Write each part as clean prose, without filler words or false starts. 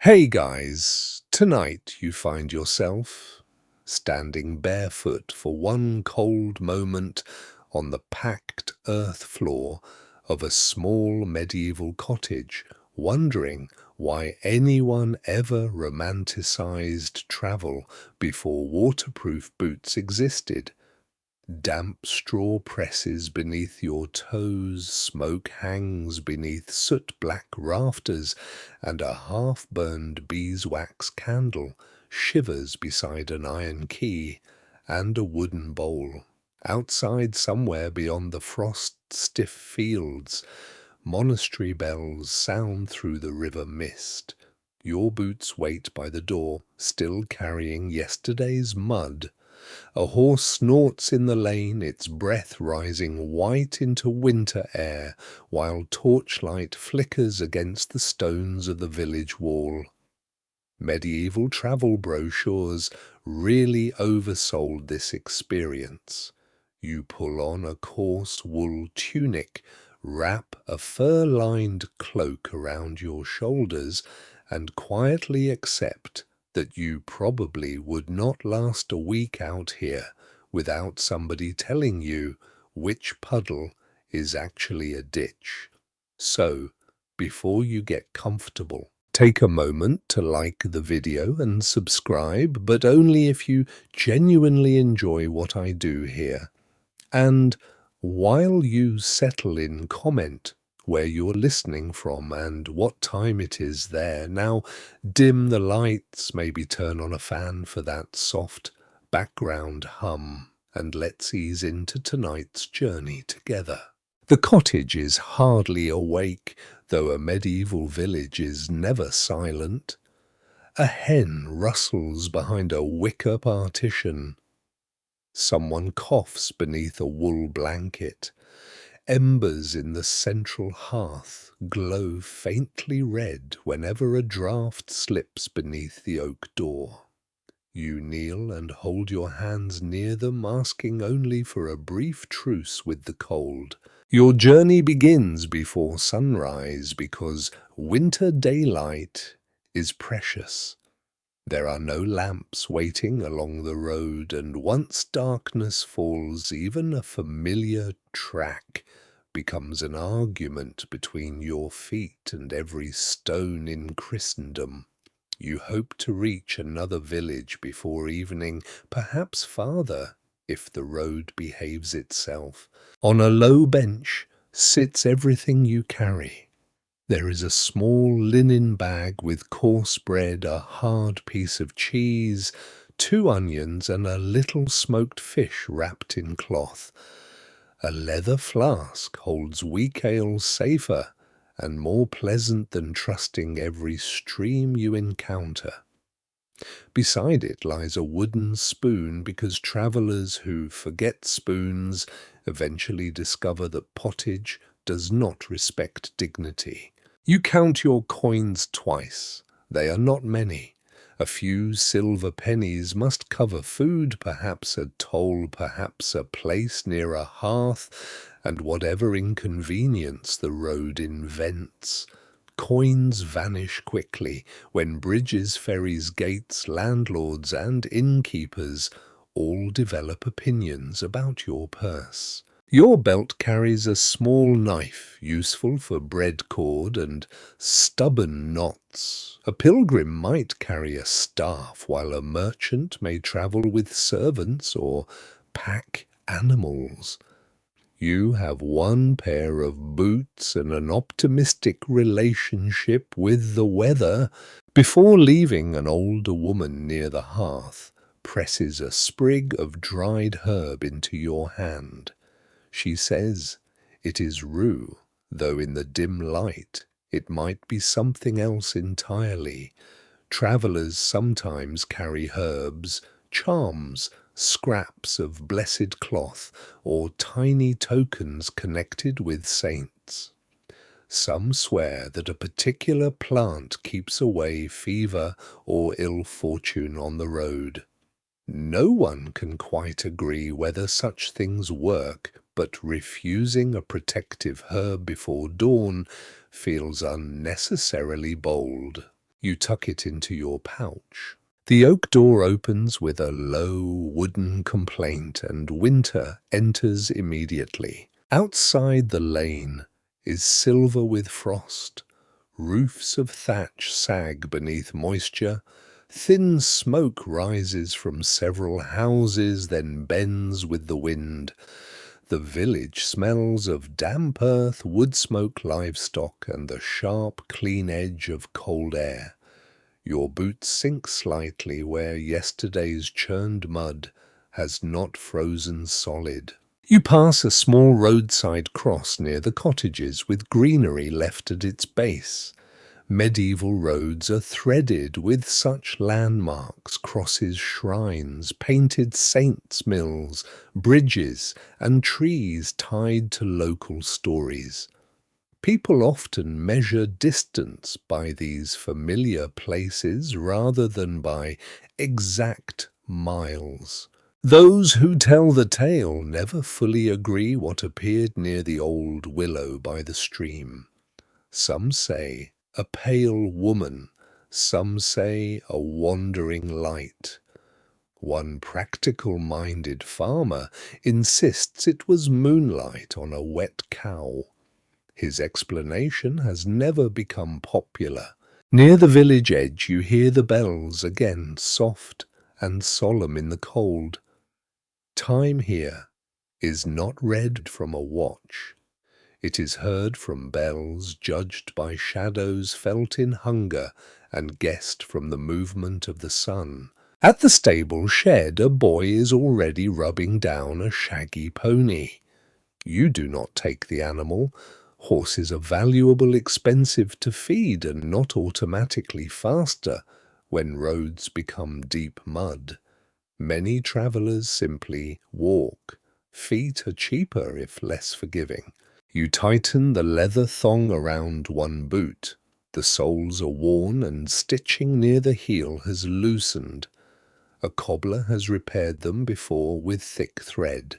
Hey guys, tonight you find yourself standing barefoot for one cold moment on the packed earth floor of a small medieval cottage, wondering why anyone ever romanticized travel before waterproof boots existed. Damp straw presses beneath your toes, smoke hangs beneath soot-black rafters, and a half-burned beeswax candle shivers beside an iron key and a wooden bowl. Outside, somewhere beyond the frost-stiff fields, monastery bells sound through the river mist. Your boots wait by the door, still carrying yesterday's mud. A horse snorts in the lane, its breath rising white into winter air, while torchlight flickers against the stones of the village wall. Medieval travel brochures really oversold this experience. You pull on a coarse wool tunic, wrap a fur-lined cloak around your shoulders, and quietly accept that you probably would not last a week out here without somebody telling you which puddle is actually a ditch. So, before you get comfortable, take a moment to like the video and subscribe, but only if you genuinely enjoy what I do here. And while you settle in, comment where you're listening from and what time it is there. Now, dim the lights, maybe turn on a fan for that soft background hum, and let's ease into tonight's journey together. The cottage is hardly awake, though a medieval village is never silent. A hen rustles behind a wicker partition. Someone coughs beneath a wool blanket. Embers in the central hearth glow faintly red whenever a draught slips beneath the oak door. You kneel and hold your hands near them, asking only for a brief truce with the cold. Your journey begins before sunrise because winter daylight is precious. There are no lamps waiting along the road, and once darkness falls, even a familiar track becomes an argument between your feet and every stone in Christendom. You hope to reach another village before evening, perhaps farther, if the road behaves itself. On a low bench sits everything you carry. There is a small linen bag with coarse bread, a hard piece of cheese, 2 onions, and a little smoked fish wrapped in cloth. A leather flask holds weak ale safer and more pleasant than trusting every stream you encounter. Beside it lies a wooden spoon, because travellers who forget spoons eventually discover that pottage does not respect dignity. You count your coins twice. They are not many. A few silver pennies must cover food, perhaps a toll, perhaps a place near a hearth, and whatever inconvenience the road invents. Coins vanish quickly when bridges, ferries, gates, landlords, and innkeepers all develop opinions about your purse. Your belt carries a small knife, useful for bread cord and stubborn knots. A pilgrim might carry a staff, while a merchant may travel with servants or pack animals. You have one pair of boots and an optimistic relationship with the weather. Before leaving, an older woman near the hearth presses a sprig of dried herb into your hand. She says it is rue, though in the dim light it might be something else entirely. Travellers sometimes carry herbs, charms, scraps of blessed cloth, or tiny tokens connected with saints. Some swear that a particular plant keeps away fever or ill fortune on the road. No one can quite agree whether such things work, but refusing a protective herb before dawn feels unnecessarily bold. You tuck it into your pouch. The oak door opens with a low wooden complaint, and winter enters immediately. Outside the lane is silver with frost. Roofs of thatch sag beneath moisture. Thin smoke rises from several houses, then bends with the wind. The village smells of damp earth, wood smoke, livestock, and the sharp, clean edge of cold air. Your boots sink slightly where yesterday's churned mud has not frozen solid. You pass a small roadside cross near the cottages with greenery left at its base. Medieval roads are threaded with such landmarks, crosses, shrines, painted saints' mills, bridges, and trees tied to local stories. People often measure distance by these familiar places rather than by exact miles. Those who tell the tale never fully agree what appeared near the old willow by the stream. Some say a pale woman, some say a wandering light. One practical-minded farmer insists it was moonlight on a wet cow. His explanation has never become popular. Near the village edge you hear the bells again, soft and solemn in the cold. Time here is not read from a watch. It is heard from bells judged by shadows felt in hunger and guessed from the movement of the sun. At the stable shed a boy is already rubbing down a shaggy pony. You do not take the animal. Horses are valuable, expensive to feed, and not automatically faster when roads become deep mud. Many travellers simply walk. Feet are cheaper if less forgiving. You tighten the leather thong around one boot. The soles are worn and stitching near the heel has loosened. A cobbler has repaired them before with thick thread.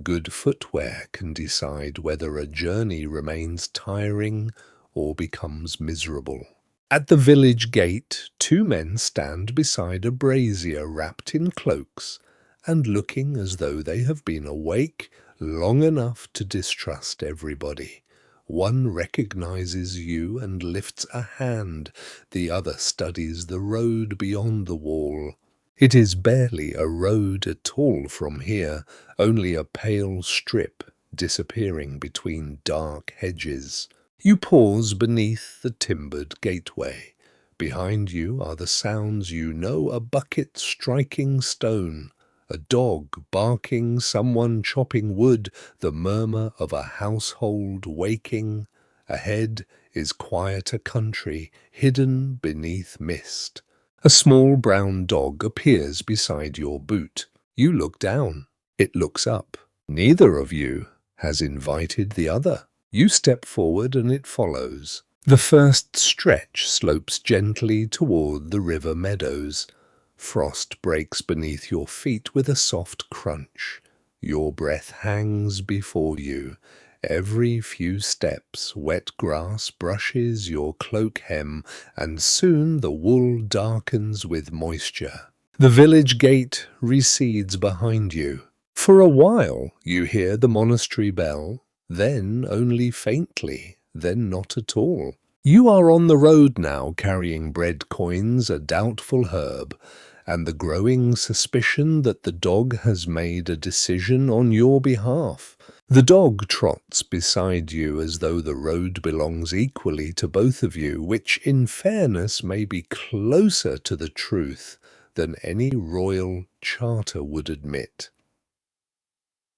Good footwear can decide whether a journey remains tiring or becomes miserable. At the village gate, two men stand beside a brazier wrapped in cloaks and looking as though they have been awake long enough to distrust everybody. One recognizes you and lifts a hand. The other studies the road beyond the wall. It is barely a road at all from here, only a pale strip disappearing between dark hedges. You pause beneath the timbered gateway. Behind you are the sounds you know, a bucket striking stone, a dog barking, someone chopping wood, the murmur of a household waking. Ahead is quieter country, hidden beneath mist. A small brown dog appears beside your boot. You look down. It looks up. Neither of you has invited the other. You step forward and it follows. The first stretch slopes gently toward the river meadows. Frost breaks beneath your feet with a soft crunch. Your breath hangs before you. Every few steps, wet grass brushes your cloak hem, and soon the wool darkens with moisture. The village gate recedes behind you. For a while you hear the monastery bell, then only faintly, then not at all. You are on the road now, carrying bread coins, a doubtful herb, and the growing suspicion that the dog has made a decision on your behalf. The dog trots beside you as though the road belongs equally to both of you, which in fairness may be closer to the truth than any royal charter would admit.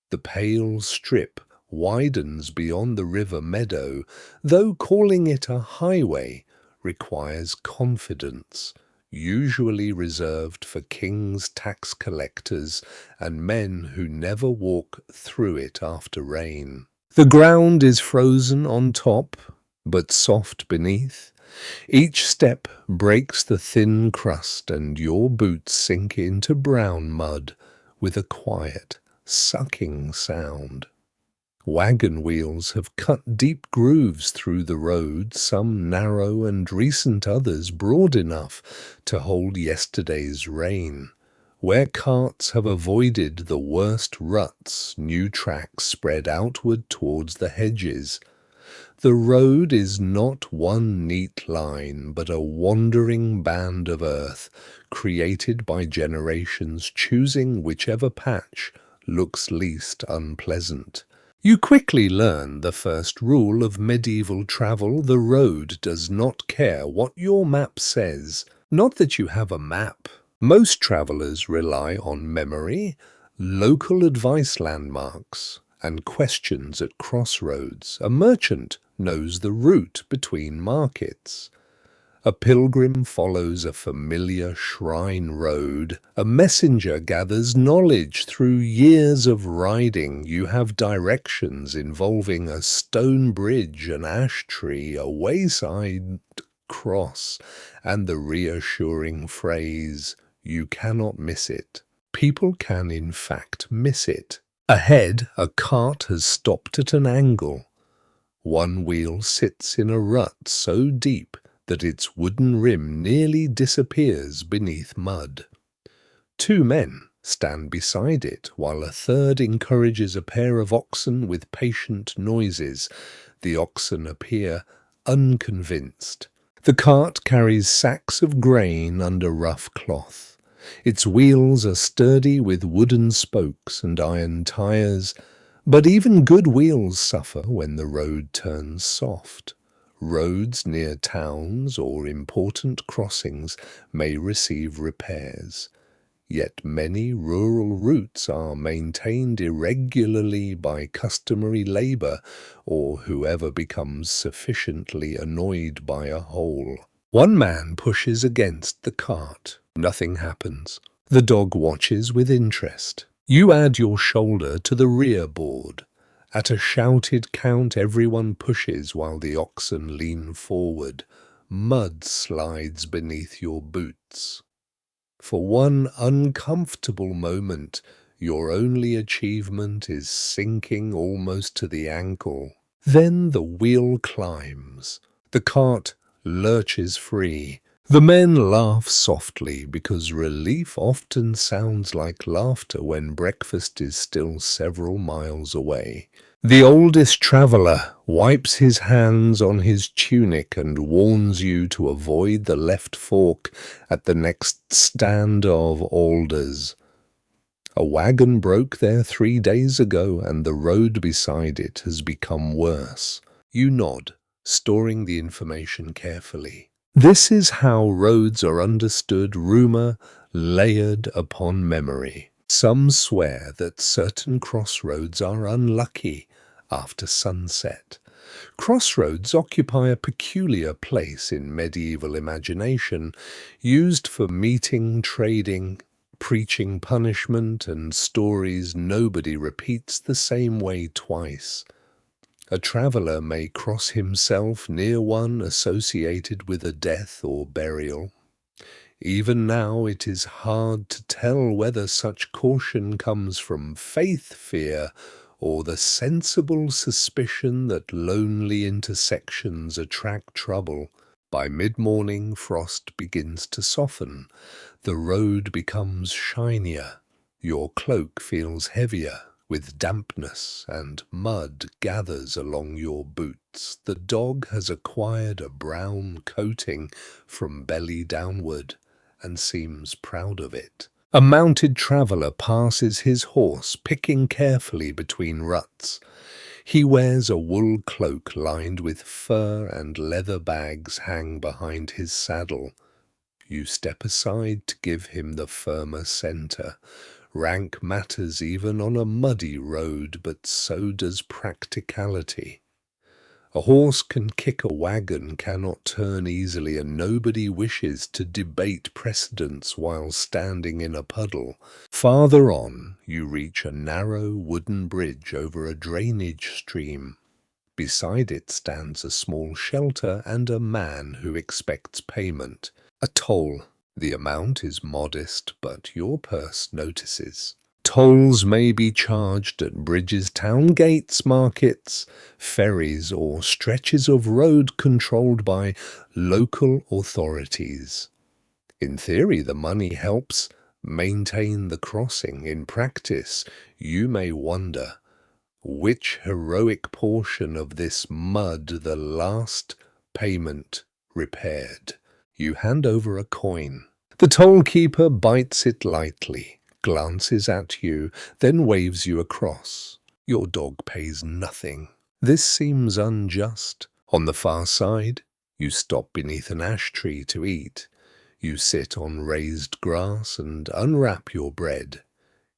The pale strip widens beyond the river meadow, though calling it a highway requires confidence, usually reserved for kings, tax collectors, and men who never walk through it after rain. The ground is frozen on top, but soft beneath. Each step breaks the thin crust, and your boots sink into brown mud with a quiet, sucking sound. Wagon wheels have cut deep grooves through the road, some narrow and recent others broad enough to hold yesterday's rain. Where carts have avoided the worst ruts, new tracks spread outward towards the hedges. The road is not one neat line, but a wandering band of earth, created by generations choosing whichever patch looks least unpleasant. You quickly learn the first rule of medieval travel: the road does not care what your map says. Not that you have a map. Most travelers rely on memory, local advice landmarks, and questions at crossroads. A merchant knows the route between markets. A pilgrim follows a familiar shrine road. A messenger gathers knowledge through years of riding. You have directions involving a stone bridge, an ash tree, a wayside cross, and the reassuring phrase, "You cannot miss it." People can in fact miss it. Ahead, a cart has stopped at an angle. One wheel sits in a rut so deep that its wooden rim nearly disappears beneath mud. Two men stand beside it, while a third encourages a pair of oxen with patient noises. The oxen appear unconvinced. The cart carries sacks of grain under rough cloth. Its wheels are sturdy with wooden spokes and iron tires, but even good wheels suffer when the road turns soft. Roads near towns or important crossings may receive repairs. Yet many rural routes are maintained irregularly by customary labour or whoever becomes sufficiently annoyed by a hole. One man pushes against the cart. Nothing happens. The dog watches with interest. You add your shoulder to the rear board. At a shouted count, everyone pushes while the oxen lean forward. Mud slides beneath your boots. For one uncomfortable moment, your only achievement is sinking almost to the ankle. Then the wheel climbs. The cart lurches free. The men laugh softly, because relief often sounds like laughter when breakfast is still several miles away. The oldest traveller wipes his hands on his tunic and warns you to avoid the left fork at the next stand of alders. A wagon broke there 3 days ago, and the road beside it has become worse. You nod, storing the information carefully. This is how roads are understood: rumour layered upon memory. Some swear that certain crossroads are unlucky after sunset. Crossroads occupy a peculiar place in medieval imagination, used for meeting, trading, preaching punishment, and stories nobody repeats the same way twice. A traveller may cross himself near one associated with a death or burial. Even now it is hard to tell whether such caution comes from faith fear or the sensible suspicion that lonely intersections attract trouble. By mid-morning, frost begins to soften. The road becomes shinier. Your cloak feels heavier with dampness, and mud gathers along your boots. The dog has acquired a brown coating from belly downward and seems proud of it. A mounted traveller passes his horse, picking carefully between ruts. He wears a wool cloak lined with fur, and leather bags hang behind his saddle. You step aside to give him the firmer centre. Rank matters even on a muddy road, but so does practicality. A horse can kick, a wagon cannot turn easily, and nobody wishes to debate precedence while standing in a puddle. Farther on, you reach a narrow wooden bridge over a drainage stream. Beside it stands a small shelter and a man who expects payment. A toll. The amount is modest, but your purse notices. Tolls may be charged at bridges, town gates, markets, ferries, or stretches of road controlled by local authorities. In theory, the money helps maintain the crossing. In practice, you may wonder which heroic portion of this mud the last payment repaired. You hand over a coin. The toll keeper bites it lightly, glances at you, then waves you across. Your dog pays nothing. This seems unjust. On the far side, you stop beneath an ash tree to eat. You sit on raised grass and unwrap your bread.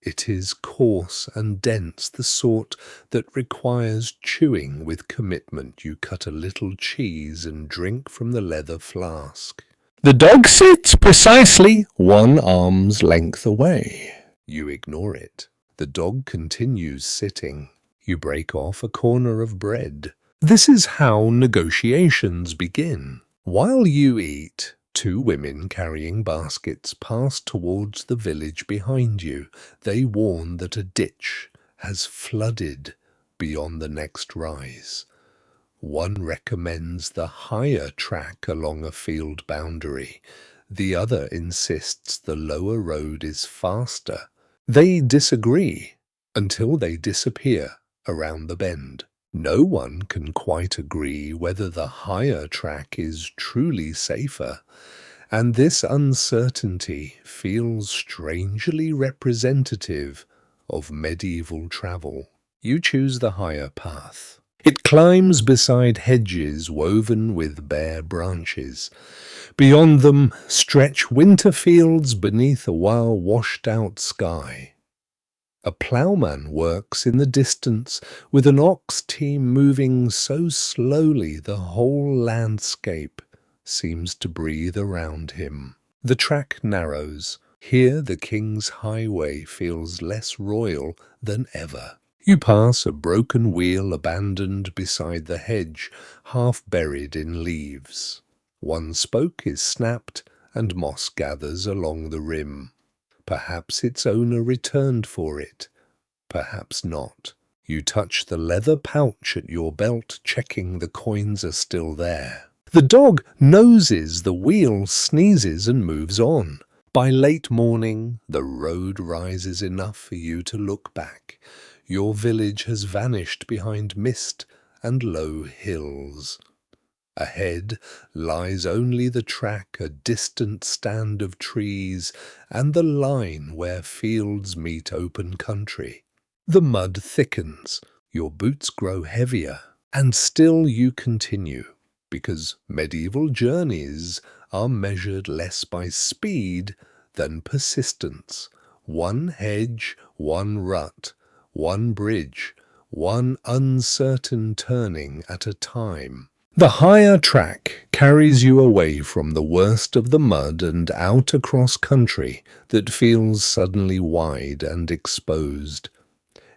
It is coarse and dense, the sort that requires chewing with commitment. You cut a little cheese and drink from the leather flask. The dog sits precisely 1 arm's length away. You ignore it. The dog continues sitting. You break off a corner of bread. This is how negotiations begin. While you eat, 2 women carrying baskets pass towards the village behind you. They warn that a ditch has flooded beyond the next rise. One recommends the higher track along a field boundary. The other insists the lower road is faster. They disagree until they disappear around the bend. No one can quite agree whether the higher track is truly safer, and this uncertainty feels strangely representative of medieval travel. You choose the higher path. It climbs beside hedges woven with bare branches. Beyond them stretch winter fields beneath a washed-out sky. A ploughman works in the distance with an ox team moving so slowly the whole landscape seems to breathe around him. The track narrows. Here the king's highway feels less royal than ever. You pass a broken wheel abandoned beside the hedge, half buried in leaves. One spoke is snapped and moss gathers along the rim. Perhaps its owner returned for it, perhaps not. You touch the leather pouch at your belt, checking the coins are still there. The dog noses the wheel, sneezes and moves on. By late morning, the road rises enough for you to look back. Your village has vanished behind mist and low hills. Ahead lies only the track, a distant stand of trees, and the line where fields meet open country. The mud thickens, your boots grow heavier, and still you continue, because medieval journeys are measured less by speed than persistence. One hedge, one rut, one bridge, one uncertain turning at a time. The higher track carries you away from the worst of the mud and out across country that feels suddenly wide and exposed.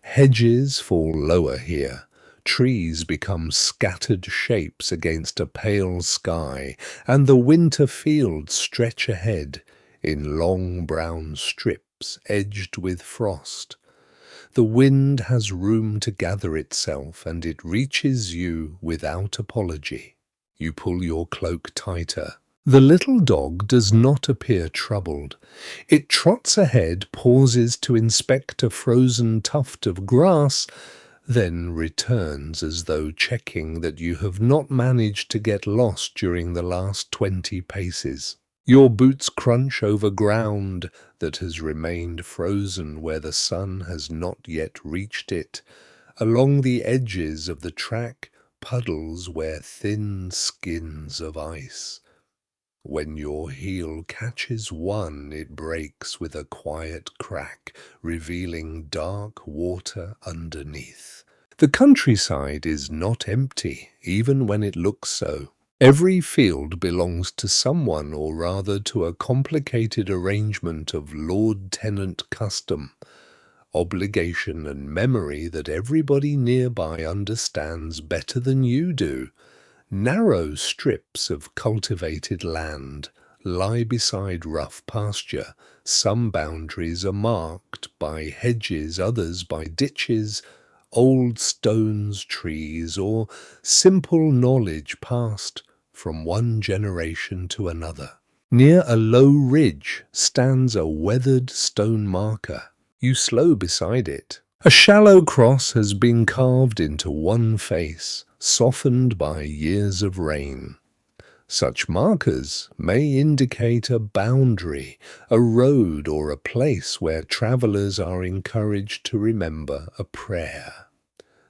Hedges fall lower here. Trees become scattered shapes against a pale sky, and the winter fields stretch ahead in long brown strips edged with frost. The wind has room to gather itself, and it reaches you without apology. You pull your cloak tighter. The little dog does not appear troubled. It trots ahead, pauses to inspect a frozen tuft of grass, then returns as though checking that you have not managed to get lost during the last 20 paces. Your boots crunch over ground that has remained frozen where the sun has not yet reached it. Along the edges of the track, puddles wear thin skins of ice. When your heel catches one, it breaks with a quiet crack, revealing dark water underneath. The countryside is not empty, even when it looks so. Every field belongs to someone, or rather to a complicated arrangement of lord-tenant custom, obligation and memory that everybody nearby understands better than you do. Narrow strips of cultivated land lie beside rough pasture. Some boundaries are marked by hedges, others by ditches, old stones, trees, or simple knowledge passed from one generation to another. Near a low ridge stands a weathered stone marker. You slow beside it. A shallow cross has been carved into one face, softened by years of rain. Such markers may indicate a boundary, a road, or a place where travelers are encouraged to remember a prayer.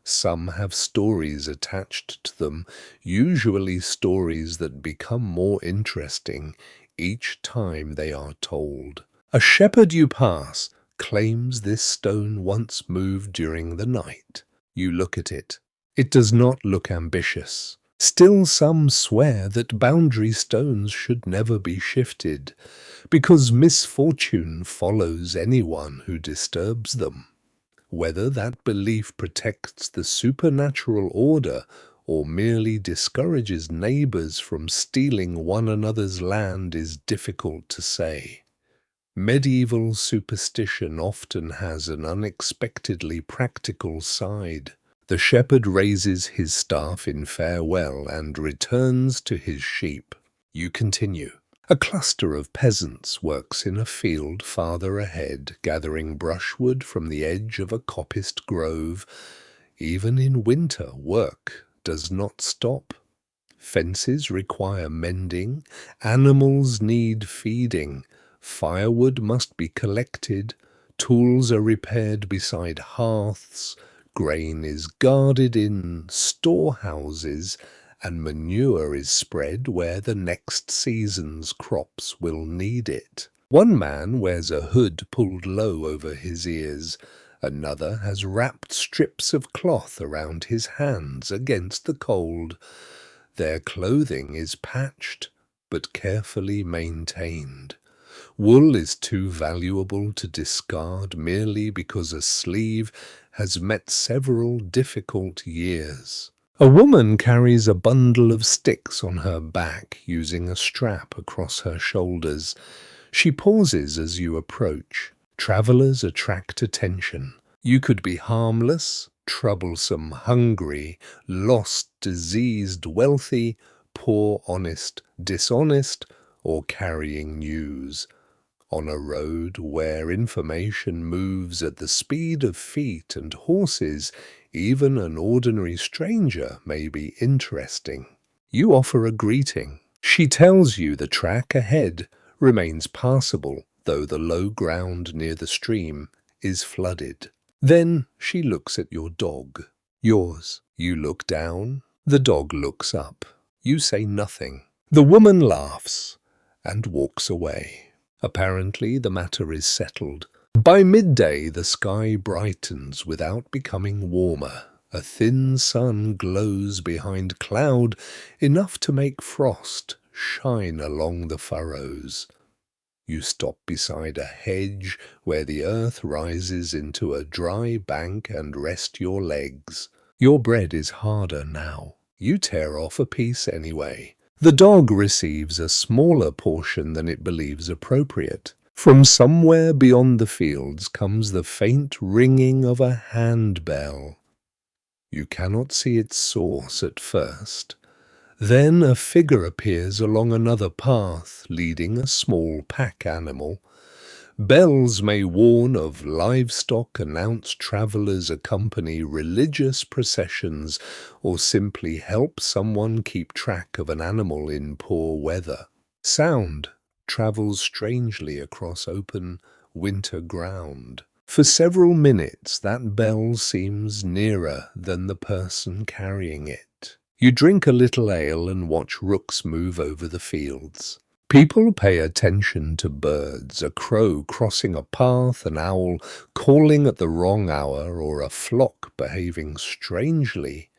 Some have stories attached to them, usually stories that become more interesting each time they are told. A shepherd you pass claims this stone once moved during the night. You look at it. It does not look ambitious. Still, some swear that boundary stones should never be shifted, because misfortune follows anyone who disturbs them. Whether that belief protects the supernatural order or merely discourages neighbors from stealing one another's land is difficult to say. Medieval superstition often has an unexpectedly practical side. The shepherd raises his staff in farewell and returns to his sheep. You continue. A cluster of peasants works in a field farther ahead, gathering brushwood from the edge of a coppiced grove. Even in winter, work does not stop. Fences require mending, animals need feeding, firewood must be collected, tools are repaired beside hearths, grain is guarded in storehouses, and manure is spread where the next season's crops will need it. One man wears a hood pulled low over his ears. Another has wrapped strips of cloth around his hands against the cold. Their clothing is patched but carefully maintained. Wool is too valuable to discard merely because a sleeve has met several difficult years. A woman carries a bundle of sticks on her back, using a strap across her shoulders. She pauses as you approach. Travelers attract attention. You could be harmless, troublesome, hungry, lost, diseased, wealthy, poor, honest, dishonest, or carrying news. On a road where information moves at the speed of feet and horses, even an ordinary stranger may be interesting. You offer a greeting. She tells you the track ahead remains passable, though the low ground near the stream is flooded. Then she looks at your dog. Yours. You look down. The dog looks up. You say nothing. The woman laughs and walks away. Apparently, the matter is settled. By midday, the sky brightens without becoming warmer. A thin sun glows behind cloud, enough to make frost shine along the furrows. You stop beside a hedge where the earth rises into a dry bank and rest your legs. Your bread is harder now. You tear off a piece anyway. The dog receives a smaller portion than it believes appropriate. From somewhere beyond the fields comes the faint ringing of a handbell. You cannot see its source at first. Then a figure appears along another path, leading a small pack animal. Bells may warn of livestock, announce travelers, accompany religious processions, or simply help someone keep track of an animal in poor weather. Sound travels strangely across open winter ground. For several minutes that bell seems nearer than the person carrying it. You drink a little ale and watch rooks move over the fields. People pay attention to birds, a crow crossing a path, an owl calling at the wrong hour, or a flock behaving strangely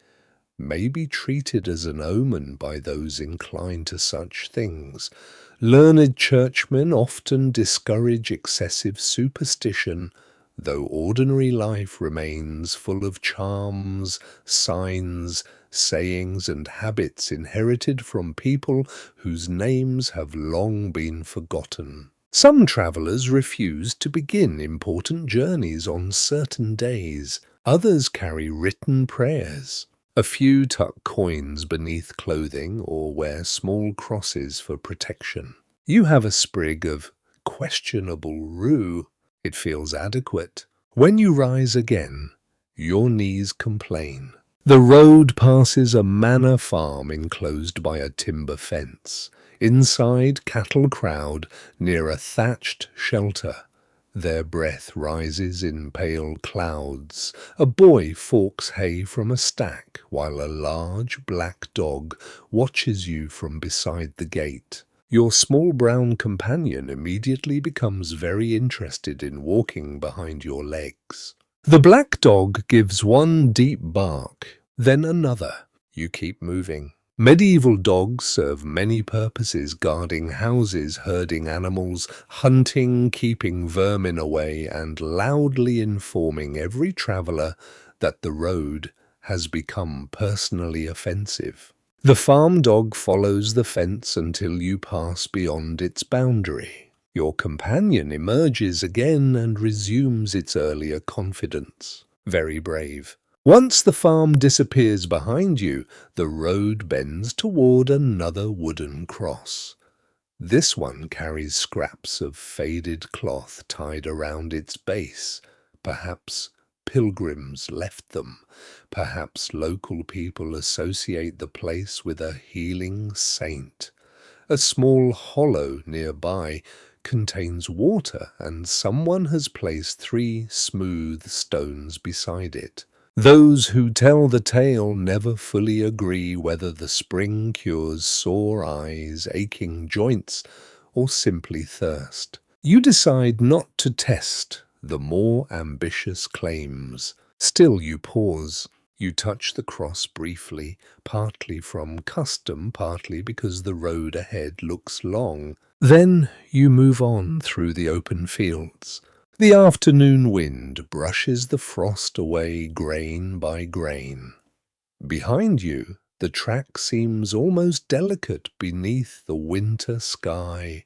may be treated as an omen by those inclined to such things. Learned churchmen often discourage excessive superstition though ordinary life remains full of charms, signs, sayings, and habits inherited from people whose names have long been forgotten. Some travelers refuse to begin important journeys on certain days. Others carry written prayers. A few tuck coins beneath clothing or wear small crosses for protection. You have a sprig of questionable rue. It feels adequate. When you rise again, your knees complain. The road passes a manor farm enclosed by a timber fence. Inside, cattle crowd near a thatched shelter. Their breath rises in pale clouds. A boy forks hay from a stack, while a large black dog watches you from beside the gate. Your small brown companion immediately becomes very interested in walking behind your legs. The black dog gives one deep bark, then another. You keep moving. Medieval dogs serve many purposes, guarding houses, herding animals, hunting, keeping vermin away, and loudly informing every traveler that the road has become personally offensive. The farm dog follows the fence until you pass beyond its boundary. Your companion emerges again and resumes its earlier confidence. Very brave. Once the farm disappears behind you, the road bends toward another wooden cross. This one carries scraps of faded cloth tied around its base. Perhaps pilgrims left them. Perhaps local people associate the place with a healing saint. A small hollow nearby contains water, and someone has placed 3 smooth stones beside it. Those who tell the tale never fully agree whether the spring cures sore eyes, aching joints, or simply thirst. You decide not to test the more ambitious claims. Still you pause. You touch the cross briefly, partly from custom, partly because the road ahead looks long. Then you move on through the open fields. The afternoon wind brushes the frost away grain by grain. Behind you, the track seems almost delicate beneath the winter sky.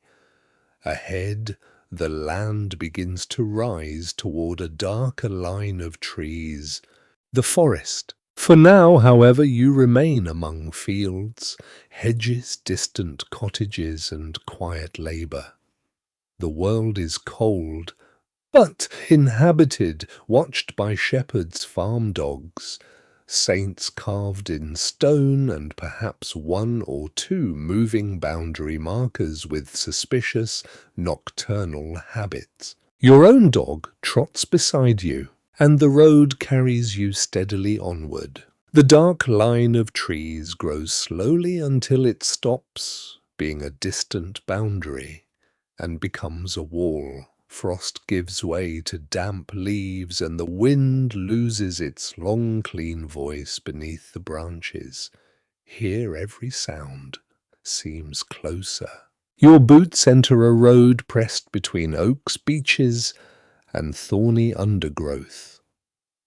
Ahead, the land begins to rise toward a darker line of trees. The forest. For now, however, you remain among fields, hedges, distant cottages, and quiet labor. The world is cold, but inhabited, watched by shepherds, farm dogs, saints carved in stone, and perhaps 1 or 2 moving boundary markers with suspicious, nocturnal habits. Your own dog trots beside you, and the road carries you steadily onward. The dark line of trees grows slowly until it stops being a distant boundary and becomes a wall. Frost gives way to damp leaves, and the wind loses its long, clean voice beneath the branches. Here every sound seems closer. Your boots enter a road pressed between oaks, beeches, and thorny undergrowth.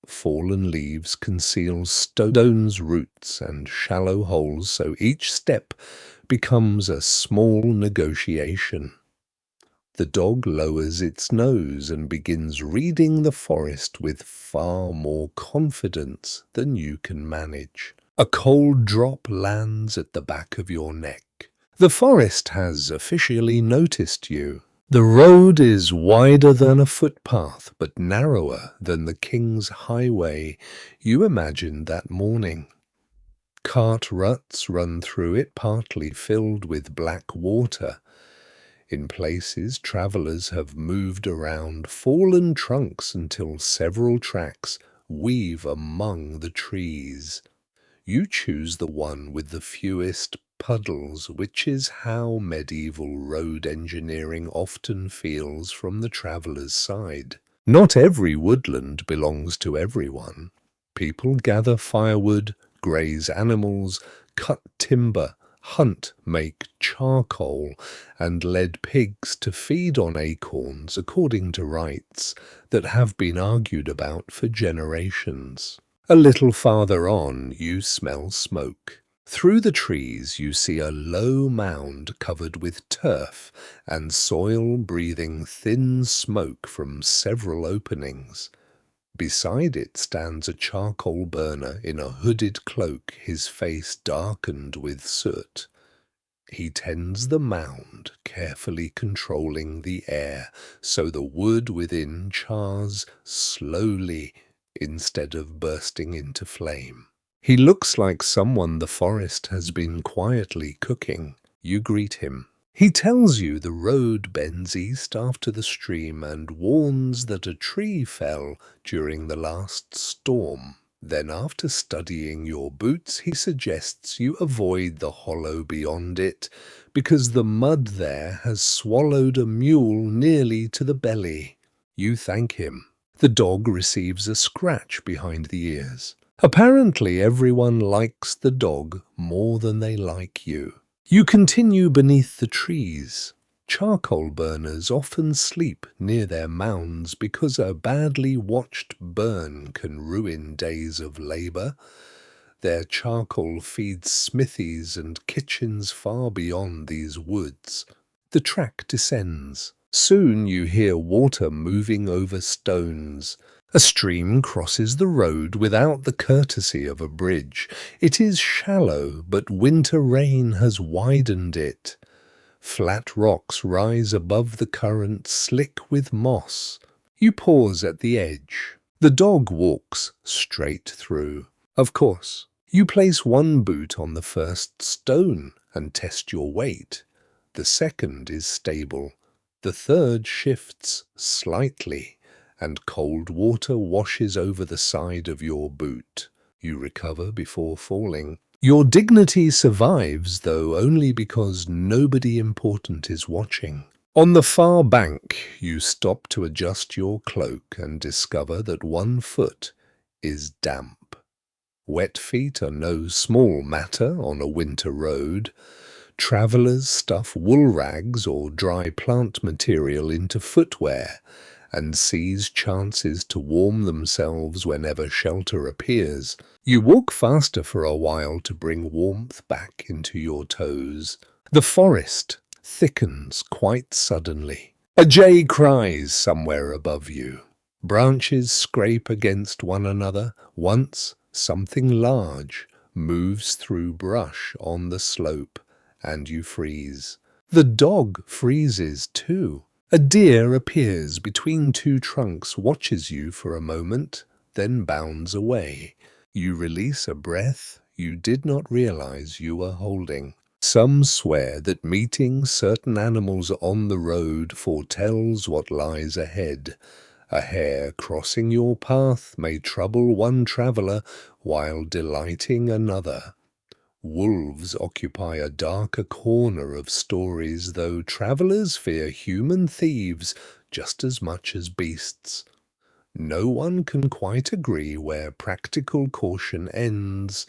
Fallen leaves conceal stones' roots and shallow holes, so each step becomes a small negotiation. The dog lowers its nose and begins reading the forest with far more confidence than you can manage. A cold drop lands at the back of your neck. The forest has officially noticed you. The road is wider than a footpath, but narrower than the King's Highway you imagined that morning. Cart ruts run through it, partly filled with black water. In places, travelers have moved around fallen trunks until several tracks weave among the trees. You choose the one with the fewest puddles, which is how medieval road engineering often feels from the traveler's side. Not every woodland belongs to everyone. People gather firewood, graze animals, cut timber, hunt, make charcoal, and led pigs to feed on acorns according to rites that have been argued about for generations. A little farther on, you smell smoke. Through the trees you see a low mound covered with turf and soil breathing thin smoke from several openings. Beside it stands a charcoal burner in a hooded cloak, his face darkened with soot. He tends the mound, carefully controlling the air so the wood within chars slowly instead of bursting into flame. He looks like someone the forest has been quietly cooking. You greet him. He tells you the road bends east after the stream and warns that a tree fell during the last storm. Then, after studying your boots, he suggests you avoid the hollow beyond it because the mud there has swallowed a mule nearly to the belly. You thank him. The dog receives a scratch behind the ears. Apparently everyone likes the dog more than they like you. You continue beneath the trees. Charcoal burners often sleep near their mounds because a badly watched burn can ruin days of labor. Their charcoal feeds smithies and kitchens far beyond these woods. The track descends. Soon you hear water moving over stones. A stream crosses the road without the courtesy of a bridge. It is shallow, but winter rain has widened it. Flat rocks rise above the current, slick with moss. You pause at the edge. The dog walks straight through. Of course, you place one boot on the first stone and test your weight. The second is stable. The third shifts slightly, and cold water washes over the side of your boot. You recover before falling. Your dignity survives, though only because nobody important is watching. On the far bank, you stop to adjust your cloak and discover that one foot is damp. Wet feet are no small matter on a winter road. Travelers stuff wool rags or dry plant material into footwear and seize chances to warm themselves whenever shelter appears. You walk faster for a while to bring warmth back into your toes. The forest thickens quite suddenly. A jay cries somewhere above you. Branches scrape against one another. Once, something large moves through brush on the slope, and you freeze. The dog freezes too. A deer appears between two trunks, watches you for a moment, then bounds away. You release a breath you did not realize you were holding. Some swear that meeting certain animals on the road foretells what lies ahead. A hare crossing your path may trouble one traveler while delighting another. Wolves occupy a darker corner of stories, though travelers fear human thieves just as much as beasts. No one can quite agree where practical caution ends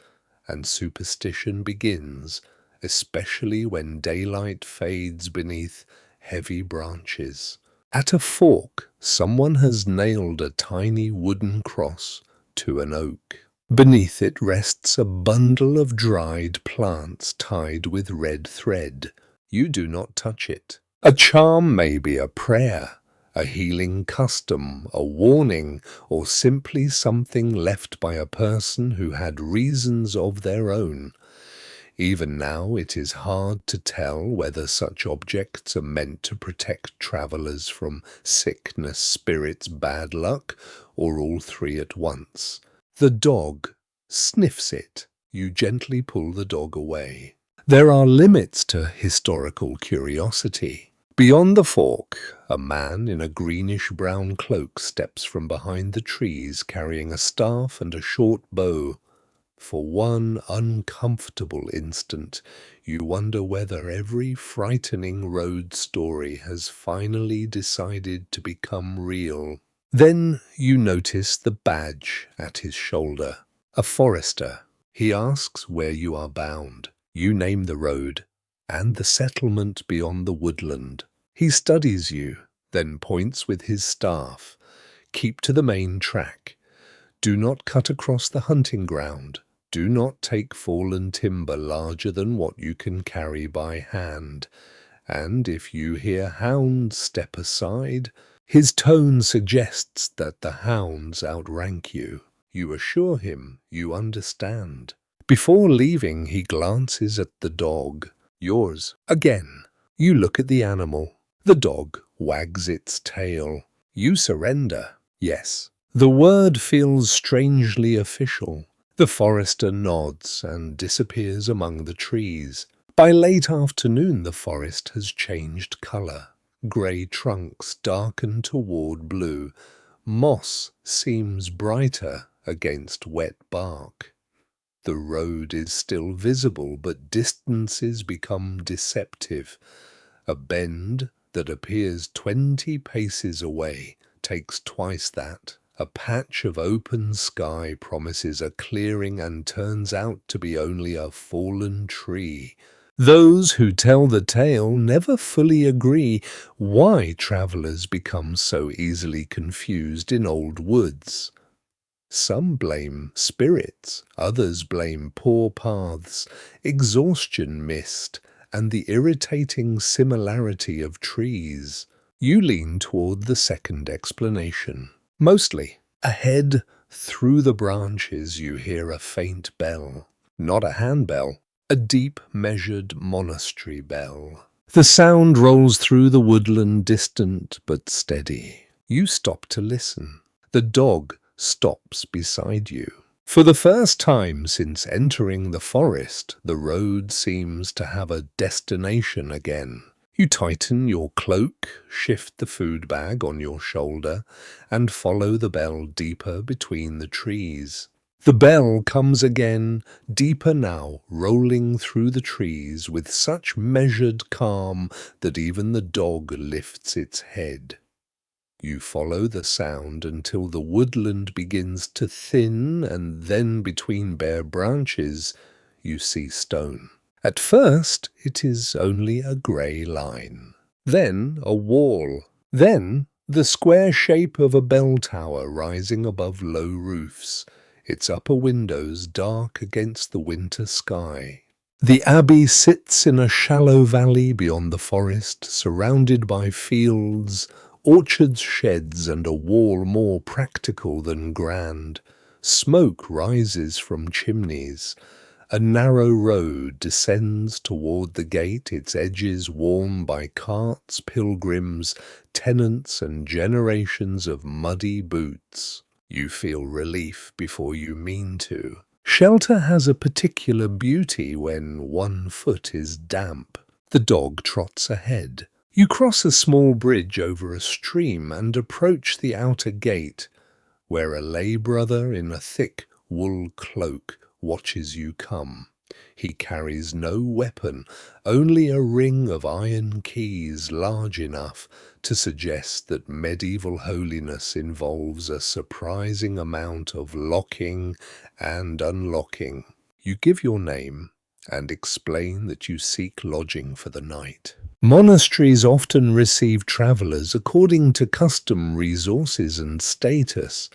and superstition begins, especially when daylight fades beneath heavy branches. At a fork, someone has nailed a tiny wooden cross to an oak. Beneath it rests a bundle of dried plants tied with red thread. You do not touch it. A charm may be a prayer, a healing custom, a warning, or simply something left by a person who had reasons of their own. Even now it is hard to tell whether such objects are meant to protect travelers from sickness, spirits, bad luck, or all three at once. The dog sniffs it. You gently pull the dog away. There are limits to historical curiosity. Beyond the fork, a man in a greenish-brown cloak steps from behind the trees carrying a staff and a short bow. For one uncomfortable instant, you wonder whether every frightening road story has finally decided to become real. Then you notice the badge at his shoulder. A forester. He asks where you are bound. You name the road and the settlement beyond the woodland. He studies you, then points with his staff. Keep to the main track. Do not cut across the hunting ground. Do not take fallen timber larger than what you can carry by hand. And if you hear hounds, step aside. His tone suggests that the hounds outrank you. You assure him you understand. Before leaving, he glances at the dog. Yours. Again. You look at the animal. The dog wags its tail. You surrender. Yes. The word feels strangely official. The forester nods and disappears among the trees. By late afternoon, the forest has changed colour. Grey trunks darken toward blue. Moss seems brighter against wet bark. The road is still visible, but distances become deceptive. A bend that appears 20 paces away takes twice that. A patch of open sky promises a clearing and turns out to be only a fallen tree. Those who tell the tale never fully agree why travellers become so easily confused in old woods. Some blame spirits, others blame poor paths, exhaustion mist, and the irritating similarity of trees. You lean toward the second explanation. Mostly. Ahead, through the branches, you hear a faint bell. Not a handbell, a deep, measured monastery bell. The sound rolls through the woodland, distant but steady. You stop to listen. The dog stops beside you. For the first time since entering the forest, the road seems to have a destination again. You tighten your cloak, shift the food bag on your shoulder, and follow the bell deeper between the trees. The bell comes again, deeper now, rolling through the trees with such measured calm that even the dog lifts its head. You follow the sound until the woodland begins to thin, and then between bare branches you see stone. At first it is only a grey line, then a wall, then the square shape of a bell tower rising above low roofs, its upper windows dark against the winter sky. The abbey sits in a shallow valley beyond the forest, surrounded by fields, orchards, sheds, and a wall more practical than grand. Smoke rises from chimneys. A narrow road descends toward the gate, its edges worn by carts, pilgrims, tenants, and generations of muddy boots. You feel relief before you mean to. Shelter has a particular beauty when one foot is damp. The dog trots ahead. You cross a small bridge over a stream and approach the outer gate, where a lay brother in a thick wool cloak watches you come. He carries no weapon, only a ring of iron keys large enough to suggest that medieval holiness involves a surprising amount of locking and unlocking. You give your name and explain that you seek lodging for the night. Monasteries often receive travellers according to custom, resources, and status.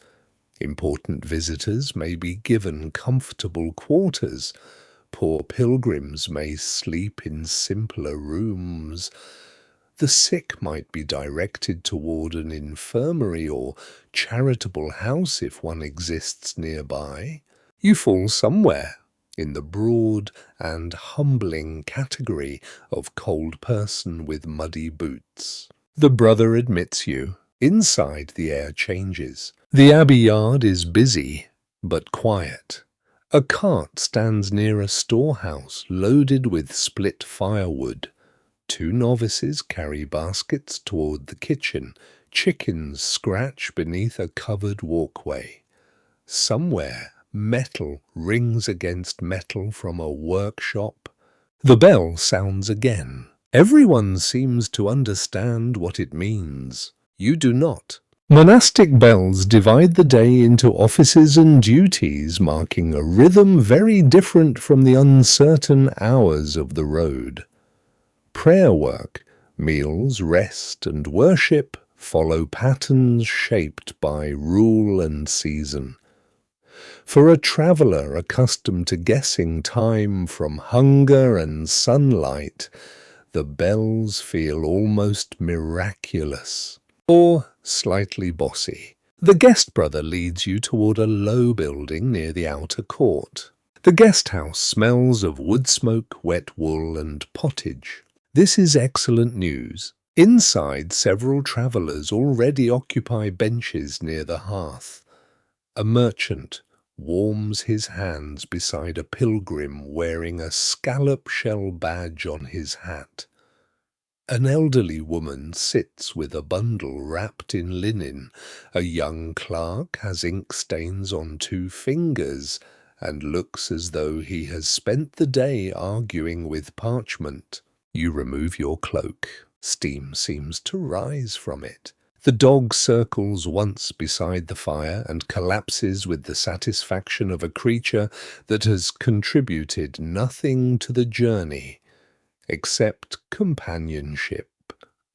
Important visitors may be given comfortable quarters. Poor pilgrims may sleep in simpler rooms. The sick might be directed toward an infirmary or charitable house if one exists nearby. You fall somewhere in the broad and humbling category of cold person with muddy boots. The brother admits you. Inside, the air changes. The abbey yard is busy, but quiet. A cart stands near a storehouse loaded with split firewood. Two novices carry baskets toward the kitchen. Chickens scratch beneath a covered walkway. Somewhere, metal rings against metal from a workshop. The bell sounds again. Everyone seems to understand what it means. You do not. Monastic bells divide the day into offices and duties, marking a rhythm very different from the uncertain hours of the road. Prayer work, meals, rest, and worship follow patterns shaped by rule and season. For a traveller accustomed to guessing time from hunger and sunlight, the bells feel almost miraculous, or slightly bossy. The guest brother leads you toward a low building near the outer court. The guest house smells of wood smoke, wet wool, and pottage. This is excellent news. Inside, several travellers already occupy benches near the hearth. A merchant warms his hands beside a pilgrim wearing a scallop shell badge on his hat. An elderly woman sits with a bundle wrapped in linen. A young clerk has ink stains on 2 fingers and looks as though he has spent the day arguing with parchment. You remove your cloak. Steam seems to rise from it. The dog circles once beside the fire and collapses with the satisfaction of a creature that has contributed nothing to the journey except companionship